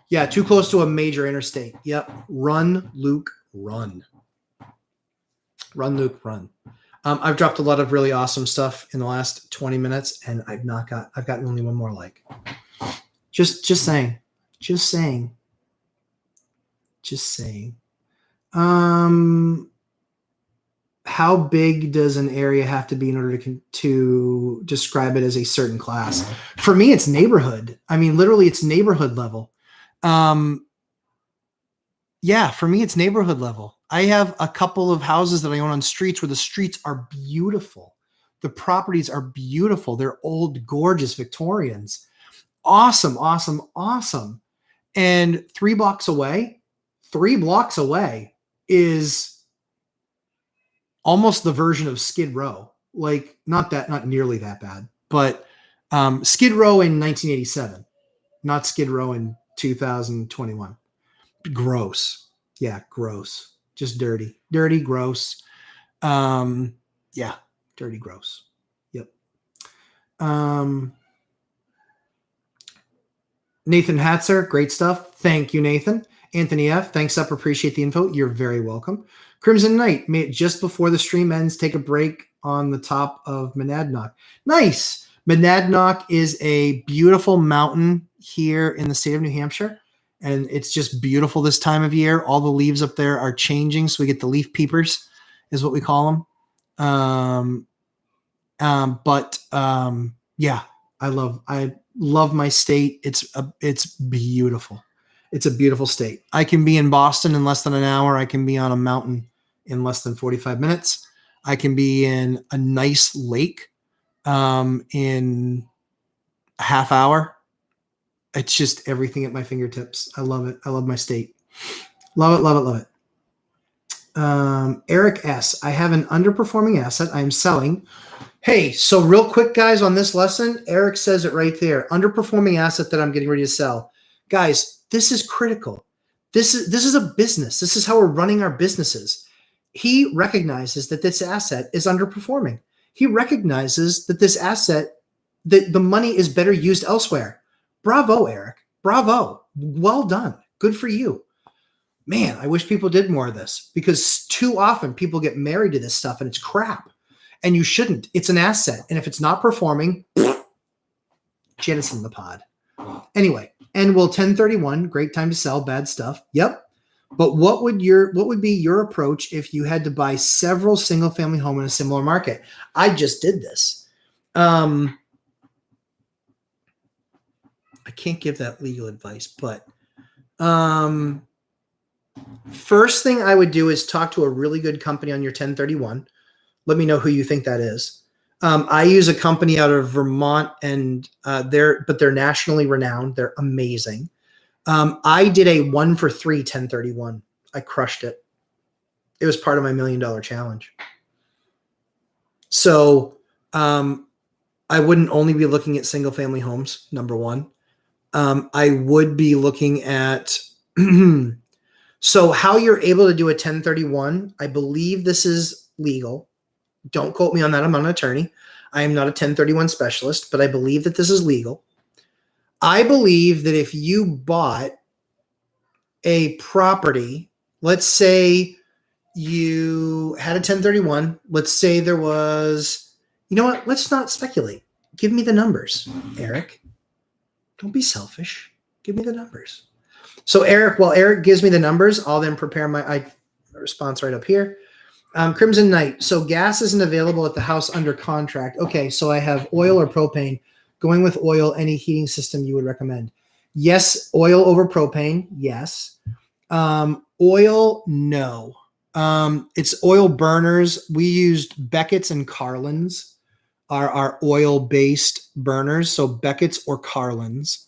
Yeah, too close to a major interstate. Yep. Run, Luke, run. Run, Luke, run. I've dropped a lot of really awesome stuff in the last 20 minutes, and I've gotten only one more like. Just saying. How big does an area have to be in order to describe it as a certain class? For me, it's neighborhood. I mean, literally, it's neighborhood level. Yeah, for me, it's neighborhood level. I have a couple of houses that I own on streets where the streets are beautiful. The properties are beautiful. They're old, gorgeous Victorians. Awesome. And 3 blocks away is almost the version of Skid Row. Like, not nearly that bad, but Skid Row in 1987, not Skid Row in 2021. Gross. Yeah, gross. Just dirty, gross. Yeah, dirty, gross. Yep. Nathan Hatzer, great stuff. Thank you, Nathan. Anthony F, thanks up. Appreciate the info. You're very welcome. Crimson Knight, just before the stream ends, take a break on the top of Monadnock. Nice. Monadnock is a beautiful mountain here in the state of New Hampshire, and it's just beautiful this time of year. All the leaves up there are changing, so we get the leaf peepers, is what we call them. Yeah, I love my state. It's beautiful. It's a beautiful state. I can be in Boston in less than an hour. I can be on a mountain in less than 45 minutes. I can be in a nice lake in a half hour. It's just everything at my fingertips. I love it. I love my state. Love it. Eric S. I have an underperforming asset I'm selling. Hey, so real quick, guys, on this lesson, Eric says it right there. Underperforming asset that I'm getting ready to sell. Guys, this is critical. This is a business. This is how we're running our businesses. He recognizes that this asset is underperforming. He recognizes that this asset, that the money is better used elsewhere. Bravo, Eric. Bravo. Well done. Good for you. Man, I wish people did more of this, because too often people get married to this stuff and it's crap. And you shouldn't. It's an asset. And if it's not performing, jettison the pod. Anyway, and will 1031, great time to sell, bad stuff. Yep. But what would be your approach if you had to buy several single family home in a similar market? I just did this. I can't give that legal advice, but first thing I would do is talk to a really good company on your 1031. Let me know who you think that is. I use a company out of Vermont, and they're nationally renowned. They're amazing. I did a 1-for-3 1031. I crushed it. It was part of my $1 million challenge. So I wouldn't only be looking at single family homes, number one. I would be looking at so how you're able to do a 1031. I believe this is legal. Don't quote me on that. I'm not an attorney. I am not a 1031 specialist, but I believe that this is legal. I believe that if you bought a property, let's say you had a 1031, let's say there was, you know what? Let's not speculate. Give me the numbers, Eric. Don't be selfish. Give me the numbers. So Eric, while Eric gives me the numbers, I'll then prepare my response right up here. Crimson Knight. So gas isn't available at the house under contract. Okay, so I have oil or propane. Going with oil, any heating system you would recommend? Yes, oil over propane. Yes. Oil, no. It's oil burners. We used Beckett's and Carlin's are our oil-based burners. So Beckett's or Carlin's.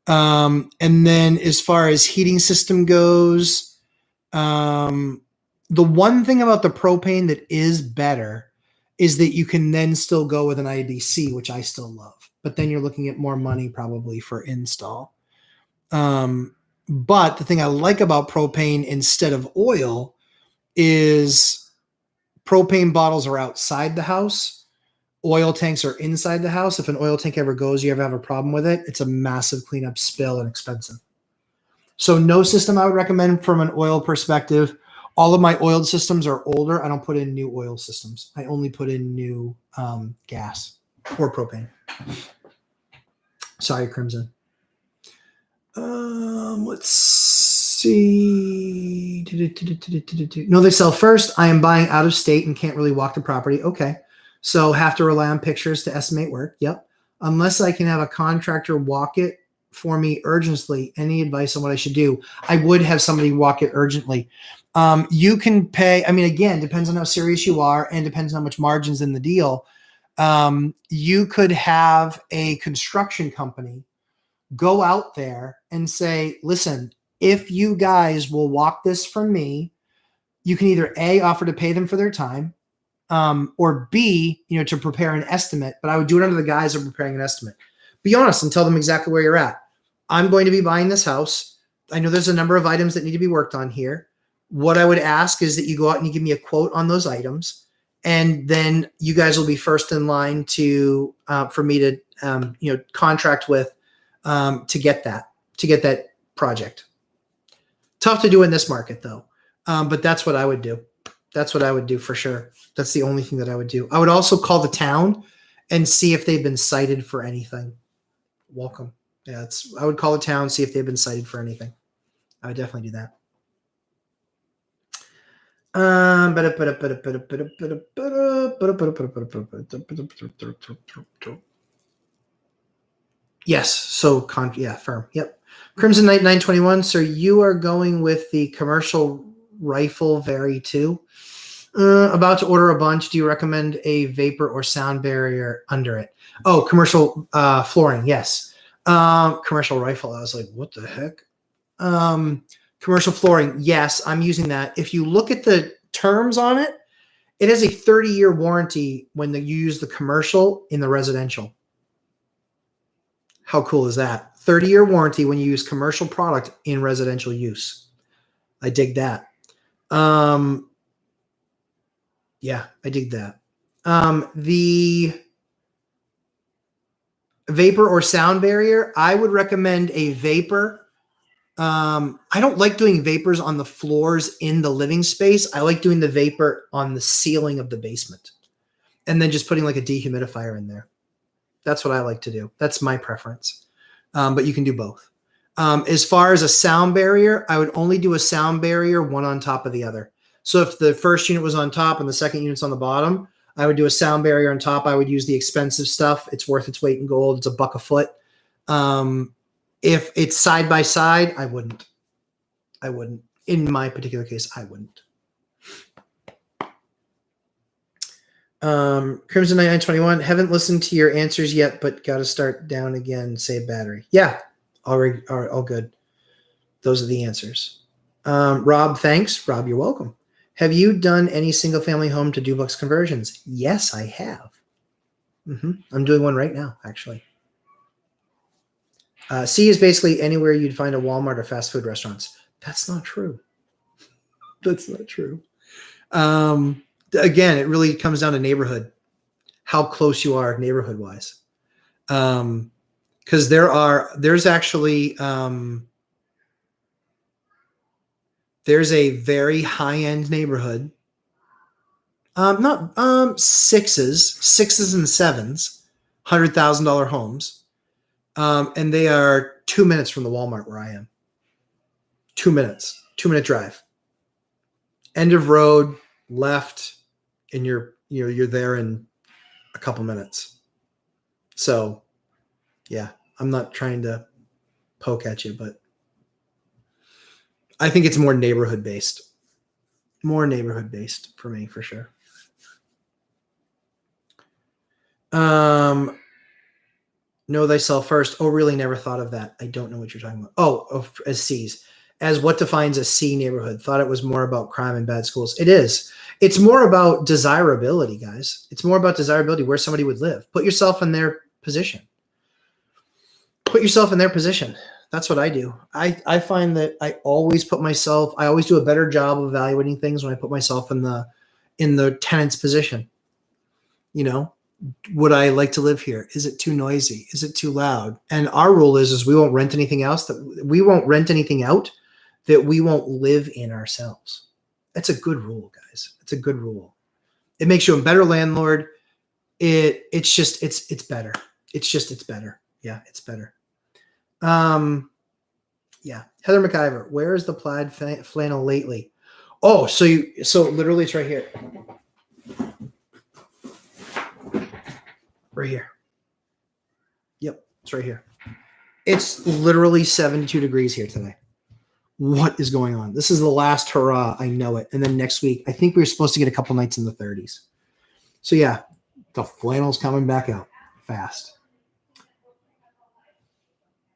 And then as far as heating system goes, the one thing about the propane that is better is that you can then still go with an IBC, which I still love. But then you're looking at more money probably for install. But the thing I like about propane instead of oil is propane bottles are outside the house. Oil tanks are inside the house. If an oil tank ever goes, you ever have a problem with it, it's a massive cleanup spill and expensive. So no system I would recommend from an oil perspective. All of my oiled systems are older. I don't put in new oil systems. I only put in new gas or propane. Sorry, Crimson. Let's see. No, they sell first. I am buying out of state and can't really walk the property. Okay. So have to rely on pictures to estimate work. Yep. Unless I can have a contractor walk it for me urgently. Any advice on what I should do? I would have somebody walk it urgently. You can pay. I mean, again, depends on how serious you are and depends on how much margin's in the deal. You could have a construction company go out there and say, listen, if you guys will walk this from me, you can either A, offer to pay them for their time, or B, to prepare an estimate. But I would do it under the guise of preparing an estimate. Be honest and tell them exactly where you're at. I'm going to be buying this house. I know there's a number of items that need to be worked on here. What I would ask is that you go out and you give me a quote on those items. And then you guys will be first in line to for me to contract with to get that project. Tough to do in this market though, but that's what I would do. That's what I would do for sure. That's the only thing that I would do. I would also call the town and see if they've been cited for anything. Welcome. Yeah, I would call the town, see if they've been cited for anything. I would definitely do that. Yes. So firm. Yep. Crimson Knight 921. So you are going with the commercial rifle Vari 2. About to order a bunch. Do you recommend a vapor or sound barrier under it? Oh, commercial flooring. Yes. Commercial rifle. I was like, what the heck? Commercial flooring. Yes, I'm using that. If you look at the terms on it, it has a 30-year warranty when you use the commercial in the residential. How cool is that? 30-year warranty when you use commercial product in residential use. I dig that. Yeah, I dig that. The vapor or sound barrier, I would recommend a vapor. I don't like doing vapors on the floors in the living space. I like doing the vapor on the ceiling of the basement and then just putting like a dehumidifier in there. That's what I like to do. That's my preference. But you can do both. As far as a sound barrier, I would only do a sound barrier one on top of the other. So if the first unit was on top and the second unit's on the bottom, I would do a sound barrier on top. I would use the expensive stuff. It's worth its weight in gold. It's $1 a foot. If it's side by side, I wouldn't. In my particular case, I wouldn't. Crimson 9921, haven't listened to your answers yet, but got to start down again. Save battery. Yeah, all good. Those are the answers. Rob, thanks. Rob, you're welcome. Have you done any single family home to duplex conversions? Yes, I have. I'm doing one right now, actually. C is basically anywhere you'd find a Walmart or fast food restaurants. That's not true. That's not true. Again, it really comes down to neighborhood, how close you are neighborhood wise. Because there's actually there's a very high end neighborhood. Not sixes and sevens, $100,000 homes. And they are 2 minutes from the Walmart where I am. 2 minutes, 2-minute drive. End of road, left, and you're there in a couple minutes. So, yeah, I'm not trying to poke at you, but I think it's more neighborhood based. More neighborhood based for me, for sure. Know thyself first. Oh, really? Never thought of that. I don't know what you're talking about. Oh, as C's. As what defines a C neighborhood? Thought it was more about crime and bad schools. It is. It's more about desirability, guys. It's more about desirability, where somebody would live. Put yourself in their position. Put yourself in their position. That's what I do. I find that I always do a better job of evaluating things when I put myself in the tenant's position. Would I like to live here? Is it too noisy? Is it too loud? And our rule is we won't rent anything else we won't rent anything out that we won't live in ourselves. That's a good rule, guys. It's a good rule. It makes you a better landlord. It's better. It's better. Yeah, it's better. Yeah. Heather McIver, where is the plaid flannel lately? Oh, so literally it's right here. Right here. Yep, it's right here. It's literally 72 degrees here today. What is going on? This is the last hurrah. I know it. And then next week, I think we're supposed to get a couple nights in the 30s. So yeah, the flannel's coming back out fast.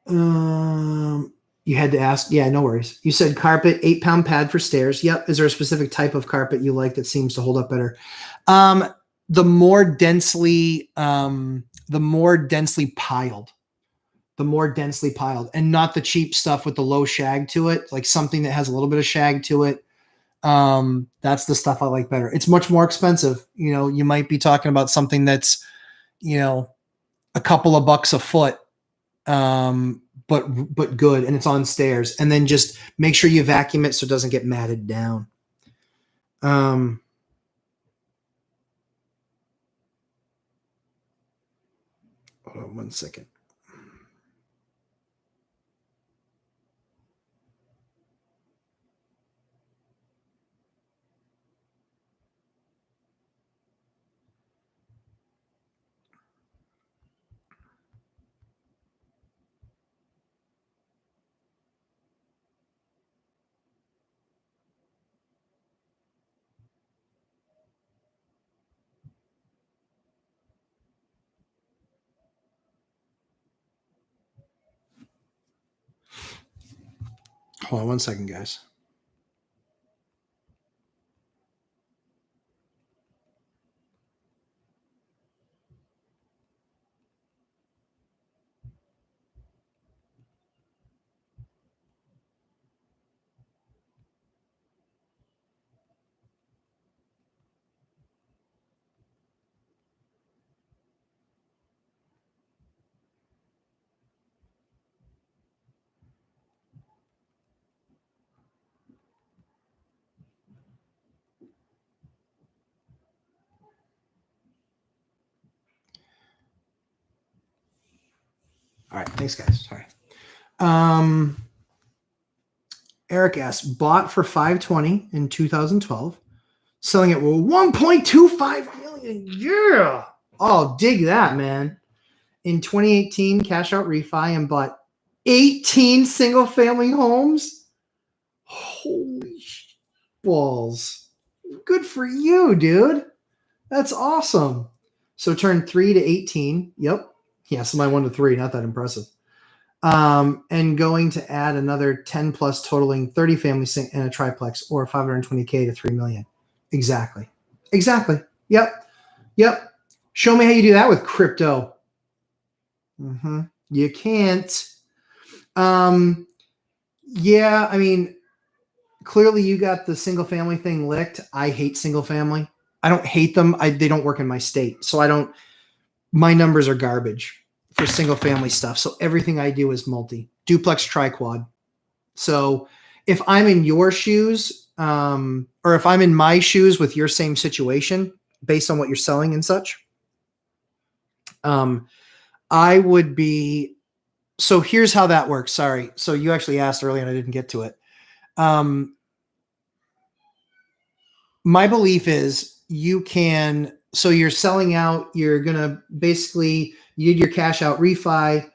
You had to ask. Yeah, no worries. You said carpet, 8-pound pad for stairs. Yep. Is there a specific type of carpet you like that seems to hold up better? The more densely piled. The more densely piled, and not the cheap stuff with the low shag to it, like something that has a little bit of shag to it. That's the stuff I like better. It's much more expensive. You might be talking about something that's, a couple of bucks a foot, but good, and it's on stairs. And then just make sure you vacuum it so it doesn't get matted down. Hold on 1 second. Hold on 1 second, guys. All right. Thanks, guys. Sorry. Eric asks, bought for $520 in 2012, selling it for $1.25 million. Yeah. Oh, dig that, man. In 2018, cash out refi and bought 18 single family homes. Holy balls. Good for you, dude. That's awesome. So turn 3 to 18. Yep. Yeah, so my 1 to 3, not that impressive. And going to add another 10 plus totaling 30 family and a triplex, or 520K to 3 million. Exactly. Yep. Show me how you do that with crypto. You can't. Yeah, I mean, clearly you got the single family thing licked. I hate single family. I don't hate them. They don't work in my state. So my numbers are garbage for single family stuff. So everything I do is multi, duplex, tri-quad. So if I'm in your shoes, or if I'm in my shoes with your same situation, based on what you're selling and such, I would be. So here's how that works. Sorry. So you actually asked earlier and I didn't get to it. My belief is so you're selling out, you're going to basically, you did your cash out refi.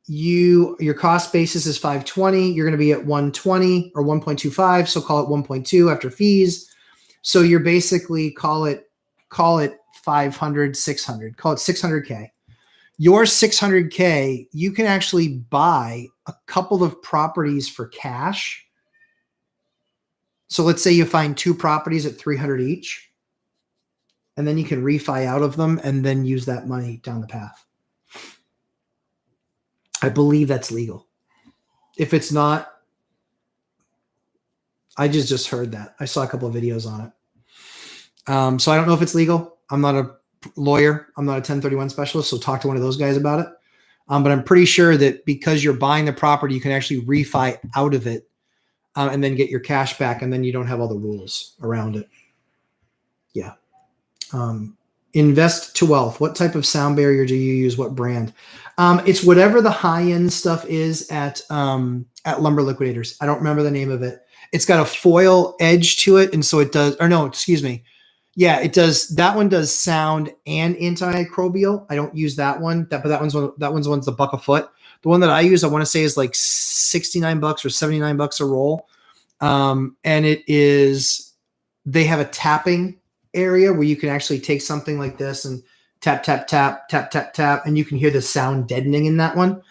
Your cost basis is 520. You're going to be at 120 or 1.25. So call it 1.2 after fees. So you're basically call it 500, 600, call it 600K. Your 600K, you can actually buy a couple of properties for cash. So let's say you find 2 properties at 300 each, and then you can refi out of them and then use that money down the path. I believe that's legal. If it's not, I just heard that. I saw a couple of videos on it. So I don't know if it's legal. I'm not a lawyer. I'm not a 1031 specialist. So talk to one of those guys about it. But I'm pretty sure that because you're buying the property, you can actually refi out of it and then get your cash back, and then you don't have all the rules around it. Yeah. Invest to wealth. What type of sound barrier do you use? What brand? It's whatever the high end stuff is at Lumber Liquidators. I don't remember the name of it. It's got a foil edge to it, and so it does. Or no, excuse me. Yeah, it does. That one does sound and antimicrobial. I don't use that one. But that one's a buck a foot. The one that I use, I want to say, is like $69 or $79 a roll. And it is. They have a tapping area where you can actually take something like this and tap, tap, tap, tap, tap, tap, and you can hear the sound deadening in that one.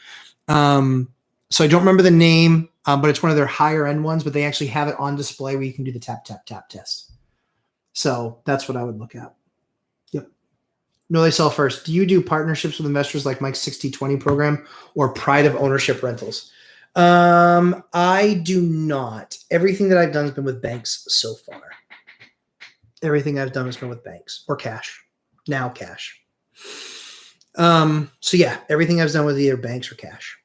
So I don't remember the name, but it's one of their higher end ones, but they actually have it on display where you can do the tap, tap, tap test. So that's what I would look at. Yep. Know thyself first. Do you do partnerships with investors like Mike's 60/20 program or pride of ownership rentals? I do not. Everything that I've done has been with banks so far. Everything I've done has been with banks or cash. Now cash. So yeah, everything I've done with either banks or cash.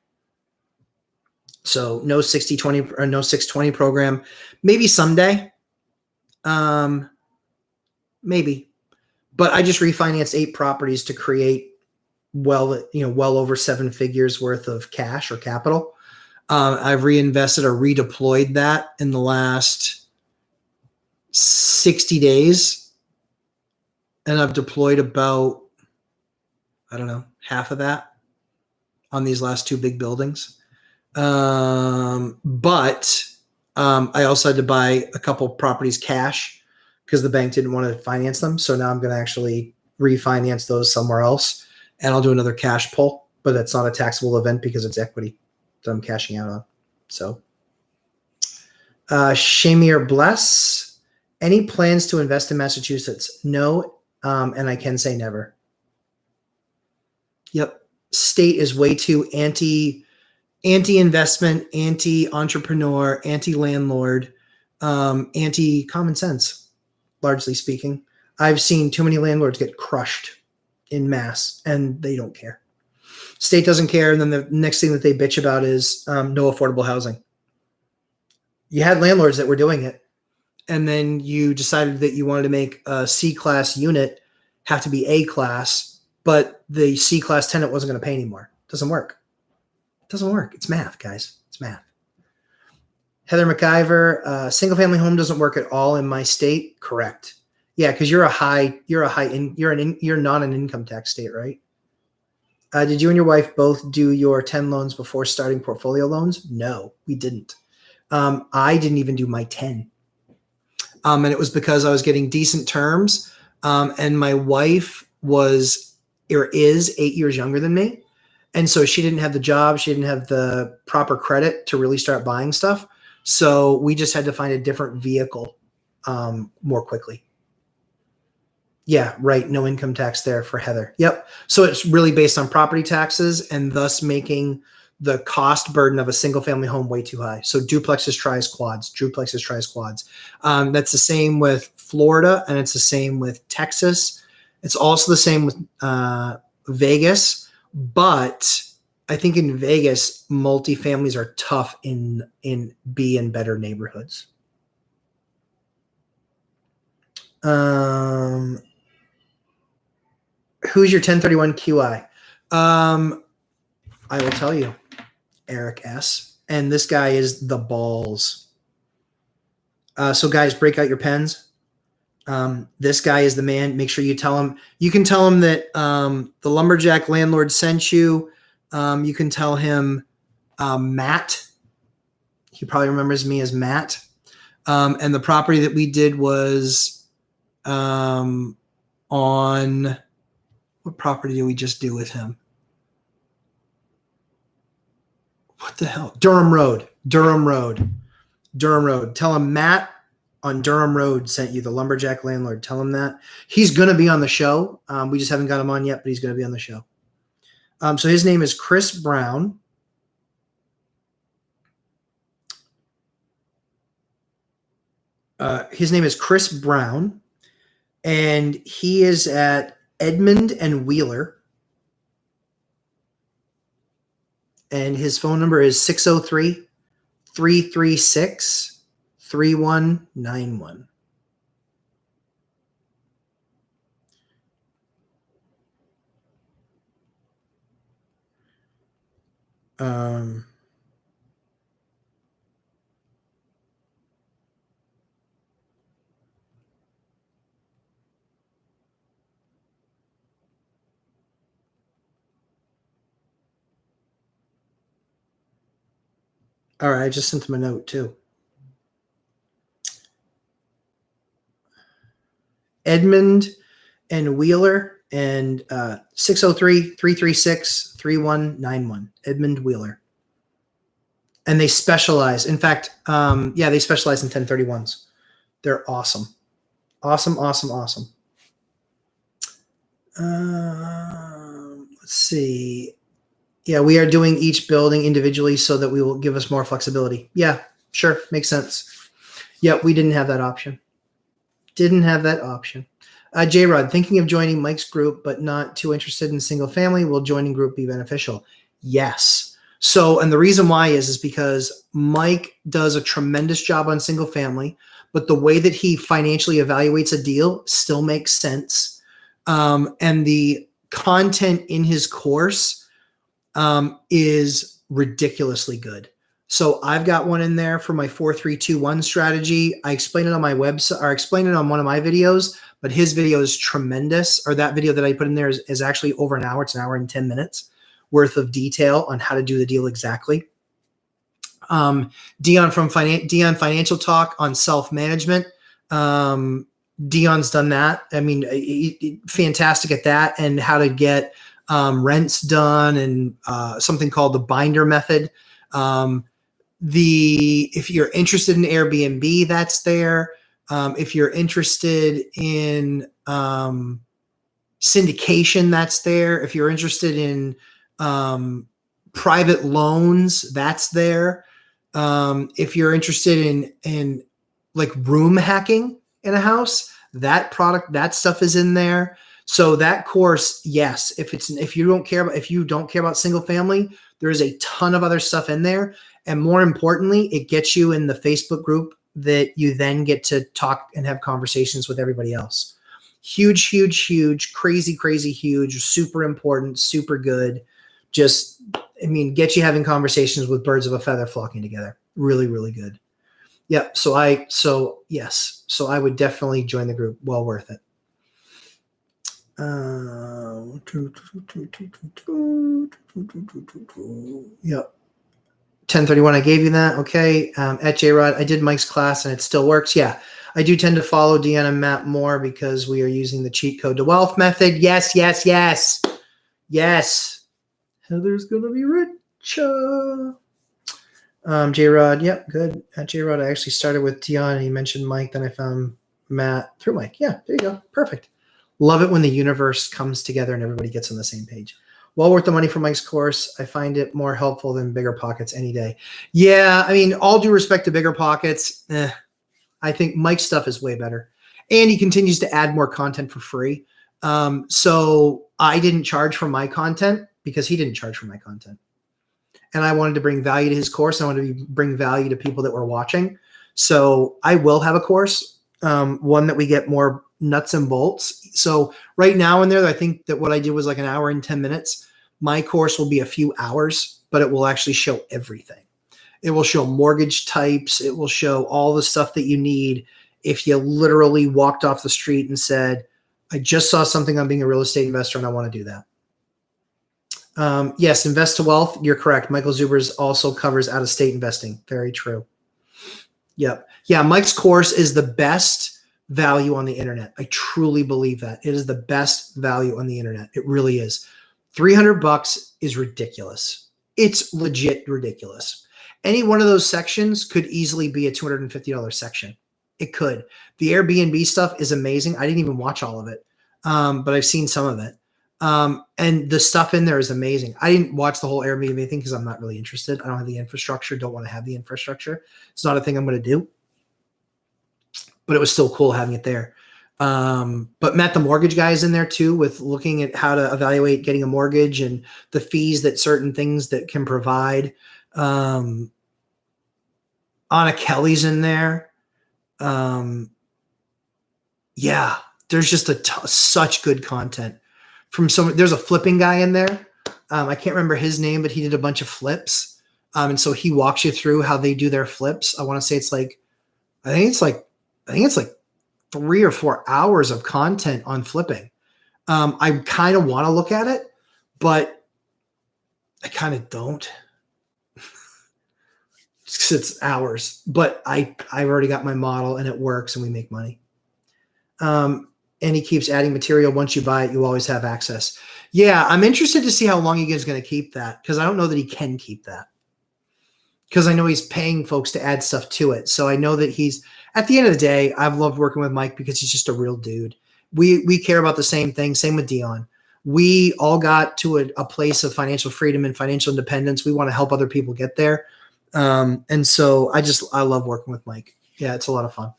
So no 60/20 or no 6/20 program. Maybe someday. Maybe. But I just refinanced 8 properties to create well over 7 figures worth of cash or capital. I've reinvested or redeployed that in the last 60 days. And I've deployed about, I don't know, half of that on these last 2 big buildings. But I also had to buy a couple properties cash because the bank didn't want to finance them. So now I'm going to actually refinance those somewhere else. And I'll do another cash pull, but that's not a taxable event because it's equity that I'm cashing out on. So Shamir Bless, any plans to invest in Massachusetts? No. And I can say never. Yep. State is way too anti-investment, anti-entrepreneur, anti-landlord, anti-common sense, largely speaking. I've seen too many landlords get crushed in mass, and they don't care. State doesn't care, and then the next thing that they bitch about is no affordable housing. You had landlords that were doing it, and then you decided that you wanted to make a C-class unit have to be A-class, but the C-class tenant wasn't going to pay anymore. It doesn't work. It doesn't work. It's math, guys. It's math. Heather McIver, single-family home doesn't work at all in my state. Correct. Yeah, because you're not an income tax state, right? Did you and your wife both do your 10 loans before starting portfolio loans? No, we didn't. I didn't even do my 10. And it was because I was getting decent terms. And my wife is 8 years younger than me. And so she didn't have the job. She didn't have the proper credit to really start buying stuff. So we just had to find a different vehicle more quickly. Yeah, right. No income tax there for Heather. Yep. So it's really based on property taxes and thus making the cost burden of a single family home way too high. So duplexes, tries, quads, duplexes, tries, quads. That's the same with Florida, and it's the same with Texas. It's also the same with Vegas, but I think in Vegas, multifamilies are tough in B and better neighborhoods. Who's your 1031 QI? I will tell you, Eric S. And this guy is the balls. So guys, break out your pens. This guy is the man. Make sure you tell him. You can tell him that the Lumberjack Landlord sent you. You can tell him Matt. He probably remembers me as Matt. And the property that we did was on what property did we just do with him? What the hell? Durham Road. Tell him Matt on Durham Road sent you, the Lumberjack Landlord. Tell him that. He's going to be on the show. We just haven't got him on yet, but he's going to be on the show. So his name is Chris Brown. His name is Chris Brown, and he is at Edmond and Wheeler. And his phone number is 336-3191. All right, I just sent him a note too. Edmund and Wheeler and 603-336-3191. Edmund Wheeler. And they specialize. In fact, they specialize in 1031s. They're awesome. Awesome. Let's see. Yeah, we are doing each building individually so that we will give us more flexibility. Yeah, sure. Makes sense. Yeah, we didn't have that option. J-Rod, thinking of joining Mike's group, but not too interested in single family. Will joining group be beneficial? Yes. So, and the reason why is because Mike does a tremendous job on single family, but the way that he financially evaluates a deal still makes sense. And the content in his course is ridiculously good. So I've got one in there for my 4-3-2-1 strategy. I explain it on my website, or explain it on one of my videos, but his video is tremendous. Or that video that I put in there is actually over an hour. It's an hour and 10 minutes worth of detail on how to do the deal exactly. Dion Financial Talk on self-management. Dion's done that. I mean, fantastic at that, and how to get rents done, and something called the binder method. If you're interested in Airbnb, that's there. If you're interested in syndication, that's there. If you're interested in private loans, that's there. If you're interested in like room hacking in a house, that stuff is in there. So that course, yes, if you don't care about single family, there is a ton of other stuff in there. And more importantly, it gets you in the Facebook group that you then get to talk and have conversations with everybody else. Huge, crazy huge, super important, super good. Just, get you having conversations with birds of a feather flocking together. Really, really good. Yeah. So I would definitely join the group. Well worth it. Yep. 1031, I gave you that. Okay. At J-Rod, I did Mike's class and it still works. Yeah. I do tend to follow Deanna and Matt more because we are using the cheat code to wealth method. Yes. Heather's going to be rich. J-Rod. Yep. Good. At J-Rod, I actually started with Dion and he mentioned Mike. Then I found Matt through Mike. Yeah. There you go. Perfect. Love it when the universe comes together and everybody gets on the same page. Well worth the money for Mike's course. I find it more helpful than Bigger Pockets any day. Yeah, all due respect to Bigger Pockets, I think Mike's stuff is way better. And he continues to add more content for free. So I didn't charge for my content because he didn't charge for my content. And I wanted to bring value to his course. I wanted to bring value to people that were watching. So I will have a course, one that we get more nuts and bolts. So right now in there, I think that what I did was like an hour and 10 minutes. My course will be a few hours, but it will actually show everything. It will show mortgage types. It will show all the stuff that you need. If you literally walked off the street and said, I just saw something on being a real estate investor and I want to do that. Yes, Invest to Wealth. You're correct. Michael Zuber's also covers out-of-state investing. Very true. Yep. Yeah, Mike's course is the best value on the internet. I truly believe that. It is the best value on the internet. It really is. $300 is ridiculous. It's legit ridiculous. Any one of those sections could easily be a $250 section. It could. The Airbnb stuff is amazing. I didn't even watch all of it, but I've seen some of it. And the stuff in there is amazing. I didn't watch the whole Airbnb thing because I'm not really interested. I don't have the infrastructure, don't want to have the infrastructure. It's not a thing I'm going to do, but it was still cool having it there. But Matt, the mortgage guy, is in there too, with looking at how to evaluate getting a mortgage and the fees that certain things that can provide. Anna Kelly's in there. Yeah, there's just such good content from there's a flipping guy in there. I can't remember his name, but he did a bunch of flips. And so he walks you through how they do their flips. I want to say I think it's like 3 or 4 hours of content on flipping. I kind of want to look at it, but I kind of don't. It's hours, but I've already got my model and it works and we make money. And he keeps adding material. Once you buy it, you always have access. Yeah, I'm interested to see how long he is going to keep that, because I don't know that he can keep that, because I know he's paying folks to add stuff to it. So I know that he's, at the end of the day, I've loved working with Mike because he's just a real dude. We care about the same thing. Same with Dion. We all got to a place of financial freedom and financial independence. We want to help other people get there. And so I love working with Mike. Yeah, it's a lot of fun.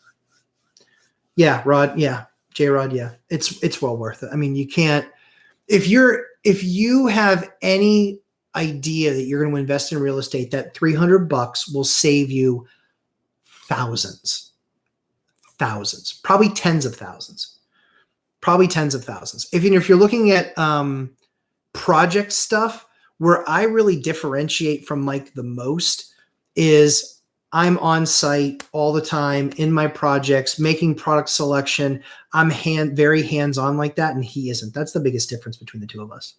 Yeah, Rod. Yeah, J-Rod. Yeah, it's well worth it. I mean, you can't, if you have any idea that you're going to invest in real estate, that $300 will save you thousands, probably tens of thousands. If you're looking at project stuff, where I really differentiate from Mike the most is I'm on site all the time in my projects, making product selection. I'm very hands-on like that, and he isn't. That's the biggest difference between the two of us.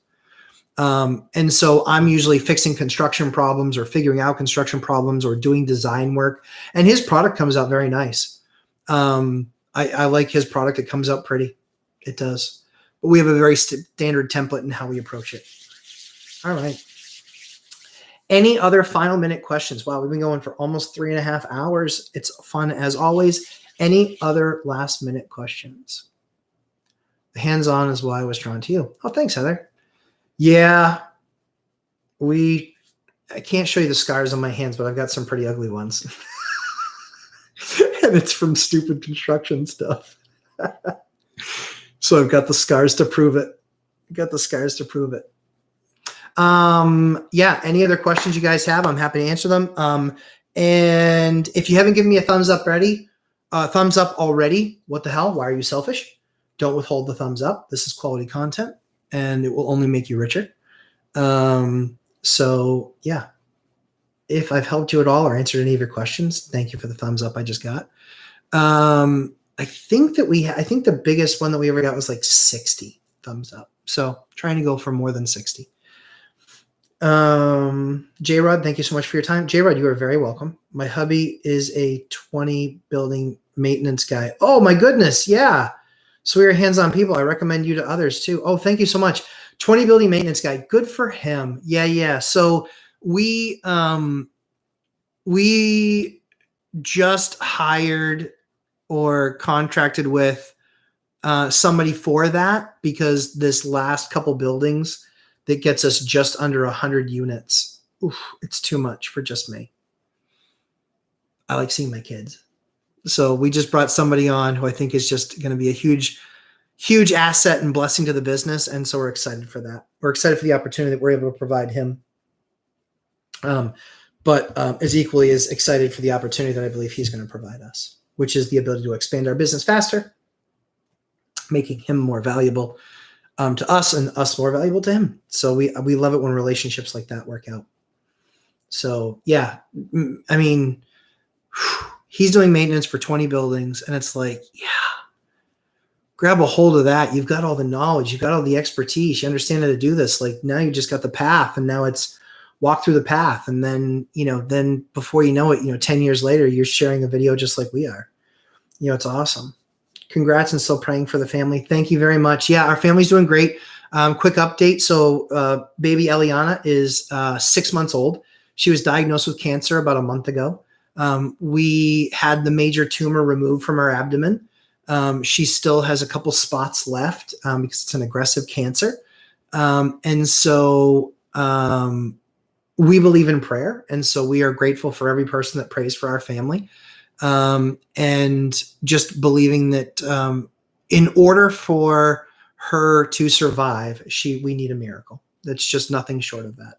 And so I'm usually fixing construction problems or figuring out construction problems or doing design work, and his product comes out very nice. I like his product. It comes out pretty. It does. But we have a very standard template in how we approach it. All right. Any other final minute questions? Wow, we've been going for almost 3.5 hours. It's fun as always. Any other last minute questions? Hands-on is why I was drawn to you. Oh, thanks, Heather. Yeah, I can't show you the scars on my hands, but I've got some pretty ugly ones. And it's from stupid construction stuff. So I've got the scars to prove it. Yeah, any other questions you guys have, I'm happy to answer them. And if you haven't given me a thumbs up already, what the hell? Why are you selfish? Don't withhold the thumbs up. This is quality content, and it will only make you richer. So yeah, if I've helped you at all or answered any of your questions, thank you for the thumbs up I just got. I think the biggest one that we ever got was like 60 thumbs up. So trying to go for more than 60. J-Rod, thank you so much for your time. J-Rod, you are very welcome. My hubby is a 20 building maintenance guy. Oh my goodness. Yeah. So we are hands-on people. I recommend you to others too. Oh, thank you so much. 20 building maintenance guy. Good for him. Yeah. So we just hired or contracted with somebody for that, because this last couple buildings that gets us just under 100 units. Oof, it's too much for just me. I like seeing my kids. So we just brought somebody on who I think is just going to be a huge asset and blessing to the business. And so we're excited for that. We're excited for the opportunity that we're able to provide him. But as equally as excited for the opportunity that I believe he's going to provide us, which is the ability to expand our business faster, making him more valuable to us and us more valuable to him. So we love it when relationships like that work out. So yeah, I mean, he's doing maintenance for 20 buildings, and it's like, yeah, grab a hold of that. You've got all the knowledge, you've got all the expertise, you understand how to do this. Like now you just got the path, and now it's walk through the path. And then, then before you know it, 10 years later, you're sharing a video just like we are. It's awesome. Congrats, and still praying for the family. Thank you very much. Yeah, our family's doing great. Quick update. So baby Eliana is 6 months old. She was diagnosed with cancer about a month ago. We had the major tumor removed from her abdomen. She still has a couple spots left because it's an aggressive cancer. And so we believe in prayer. And so we are grateful for every person that prays for our family. And just believing that in order for her to survive, we need a miracle. That's just nothing short of that.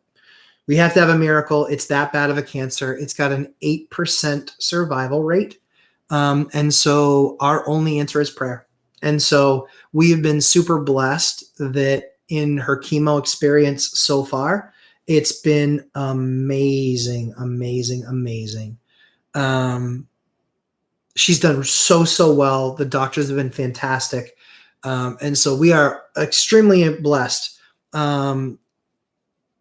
We have to have a miracle. It's that bad of a cancer. It's got an 8% survival rate. And so our only answer is prayer. And so we have been super blessed that in her chemo experience so far, it's been amazing, amazing, amazing. She's done so well. The doctors have been fantastic. And so we are extremely blessed and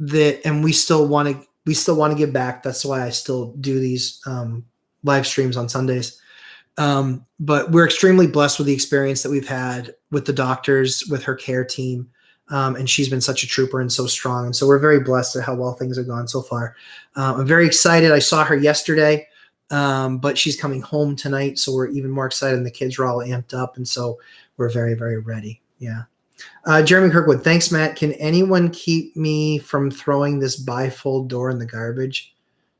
we still want to give back. That's why I still do these live streams on Sundays. But we're extremely blessed with the experience that we've had with the doctors, with her care team. And she's been such a trooper and so strong. And so we're very blessed at how well things have gone so far. I'm very excited. I saw her yesterday, but she's coming home tonight. So we're even more excited, and the kids are all amped up. And so we're very, very ready. Yeah. Jeremy Kirkwood, thanks, Matt. Can anyone keep me from throwing this bifold door in the garbage?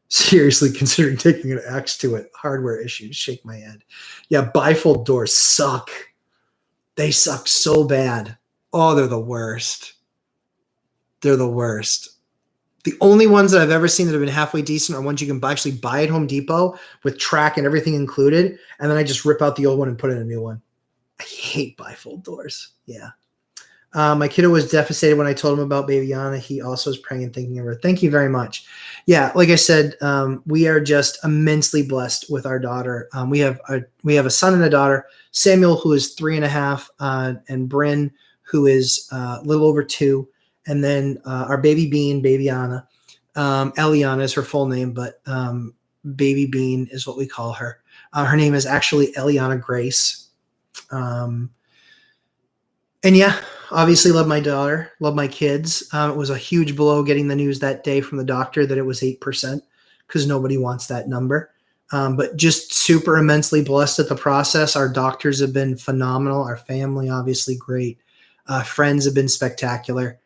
Seriously considering taking an axe to it. Hardware issues. Shake my head. Yeah, bifold doors suck. They suck so bad. Oh, they're the worst. They're the worst. The only ones that I've ever seen that have been halfway decent are ones you can actually buy at Home Depot with track and everything included, and then I just rip out the old one and put in a new one. I hate bifold doors. Yeah. My kiddo was devastated when I told him about baby Yana. He also was praying and thinking of her. Thank you very much. Yeah, like I said, we are just immensely blessed with our daughter. We have a son and a daughter, Samuel, who is 3.5, and Bryn, who is a little over 2, and then our baby Bean, baby Anna. Eliana is her full name, but baby Bean is what we call her. Her name is actually Eliana Grace. And yeah, obviously love my daughter, love my kids. It was a huge blow getting the news that day from the doctor that it was 8%, because nobody wants that number. But just super immensely blessed at the process. Our doctors have been phenomenal. Our family, obviously great. Friends have been spectacular.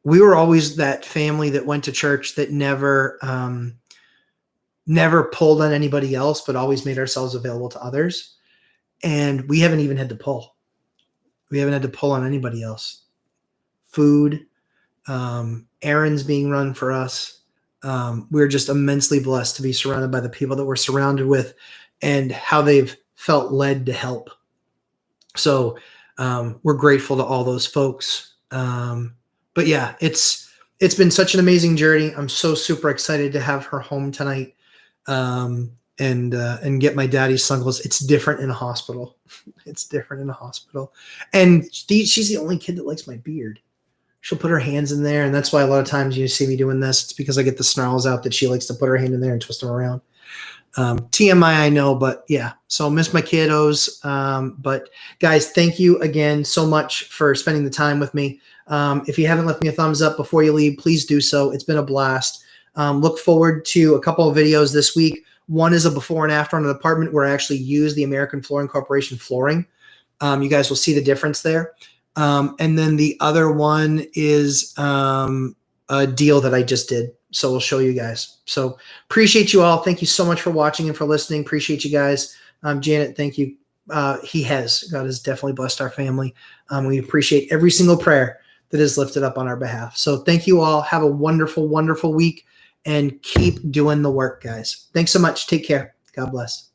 We were always that family that went to church that never pulled on anybody else, but always made ourselves available to others. And we haven't even had to pull. We haven't had to pull on anybody else. Food, errands being run for us. We're just immensely blessed to be surrounded by the people that we're surrounded with and how they've felt led to help. So we're grateful to all those folks. But yeah, it's been such an amazing journey. I'm so super excited to have her home tonight. And get my daddy's sunglasses. It's different in a hospital. It's different in a hospital. And she's the only kid that likes my beard. She'll put her hands in there, and that's why a lot of times you see me doing this. It's because I get the snarls out that she likes to put her hand in there and twist them around. TMI, I know, but yeah. So I'll miss my kiddos. But guys, thank you again so much for spending the time with me. If you haven't left me a thumbs up before you leave, please do so. It's been a blast. Look forward to a couple of videos this week. One is a before and after on an apartment where I actually use the American Flooring Corporation flooring. You guys will see the difference there. And then the other one is a deal that I just did. So we'll show you guys. So appreciate you all. Thank you so much for watching and for listening. Appreciate you guys. Janet, thank you. God has definitely blessed our family. We appreciate every single prayer that is lifted up on our behalf. So thank you all. Have a wonderful, wonderful week. And keep doing the work, guys. Thanks so much. Take care. God bless.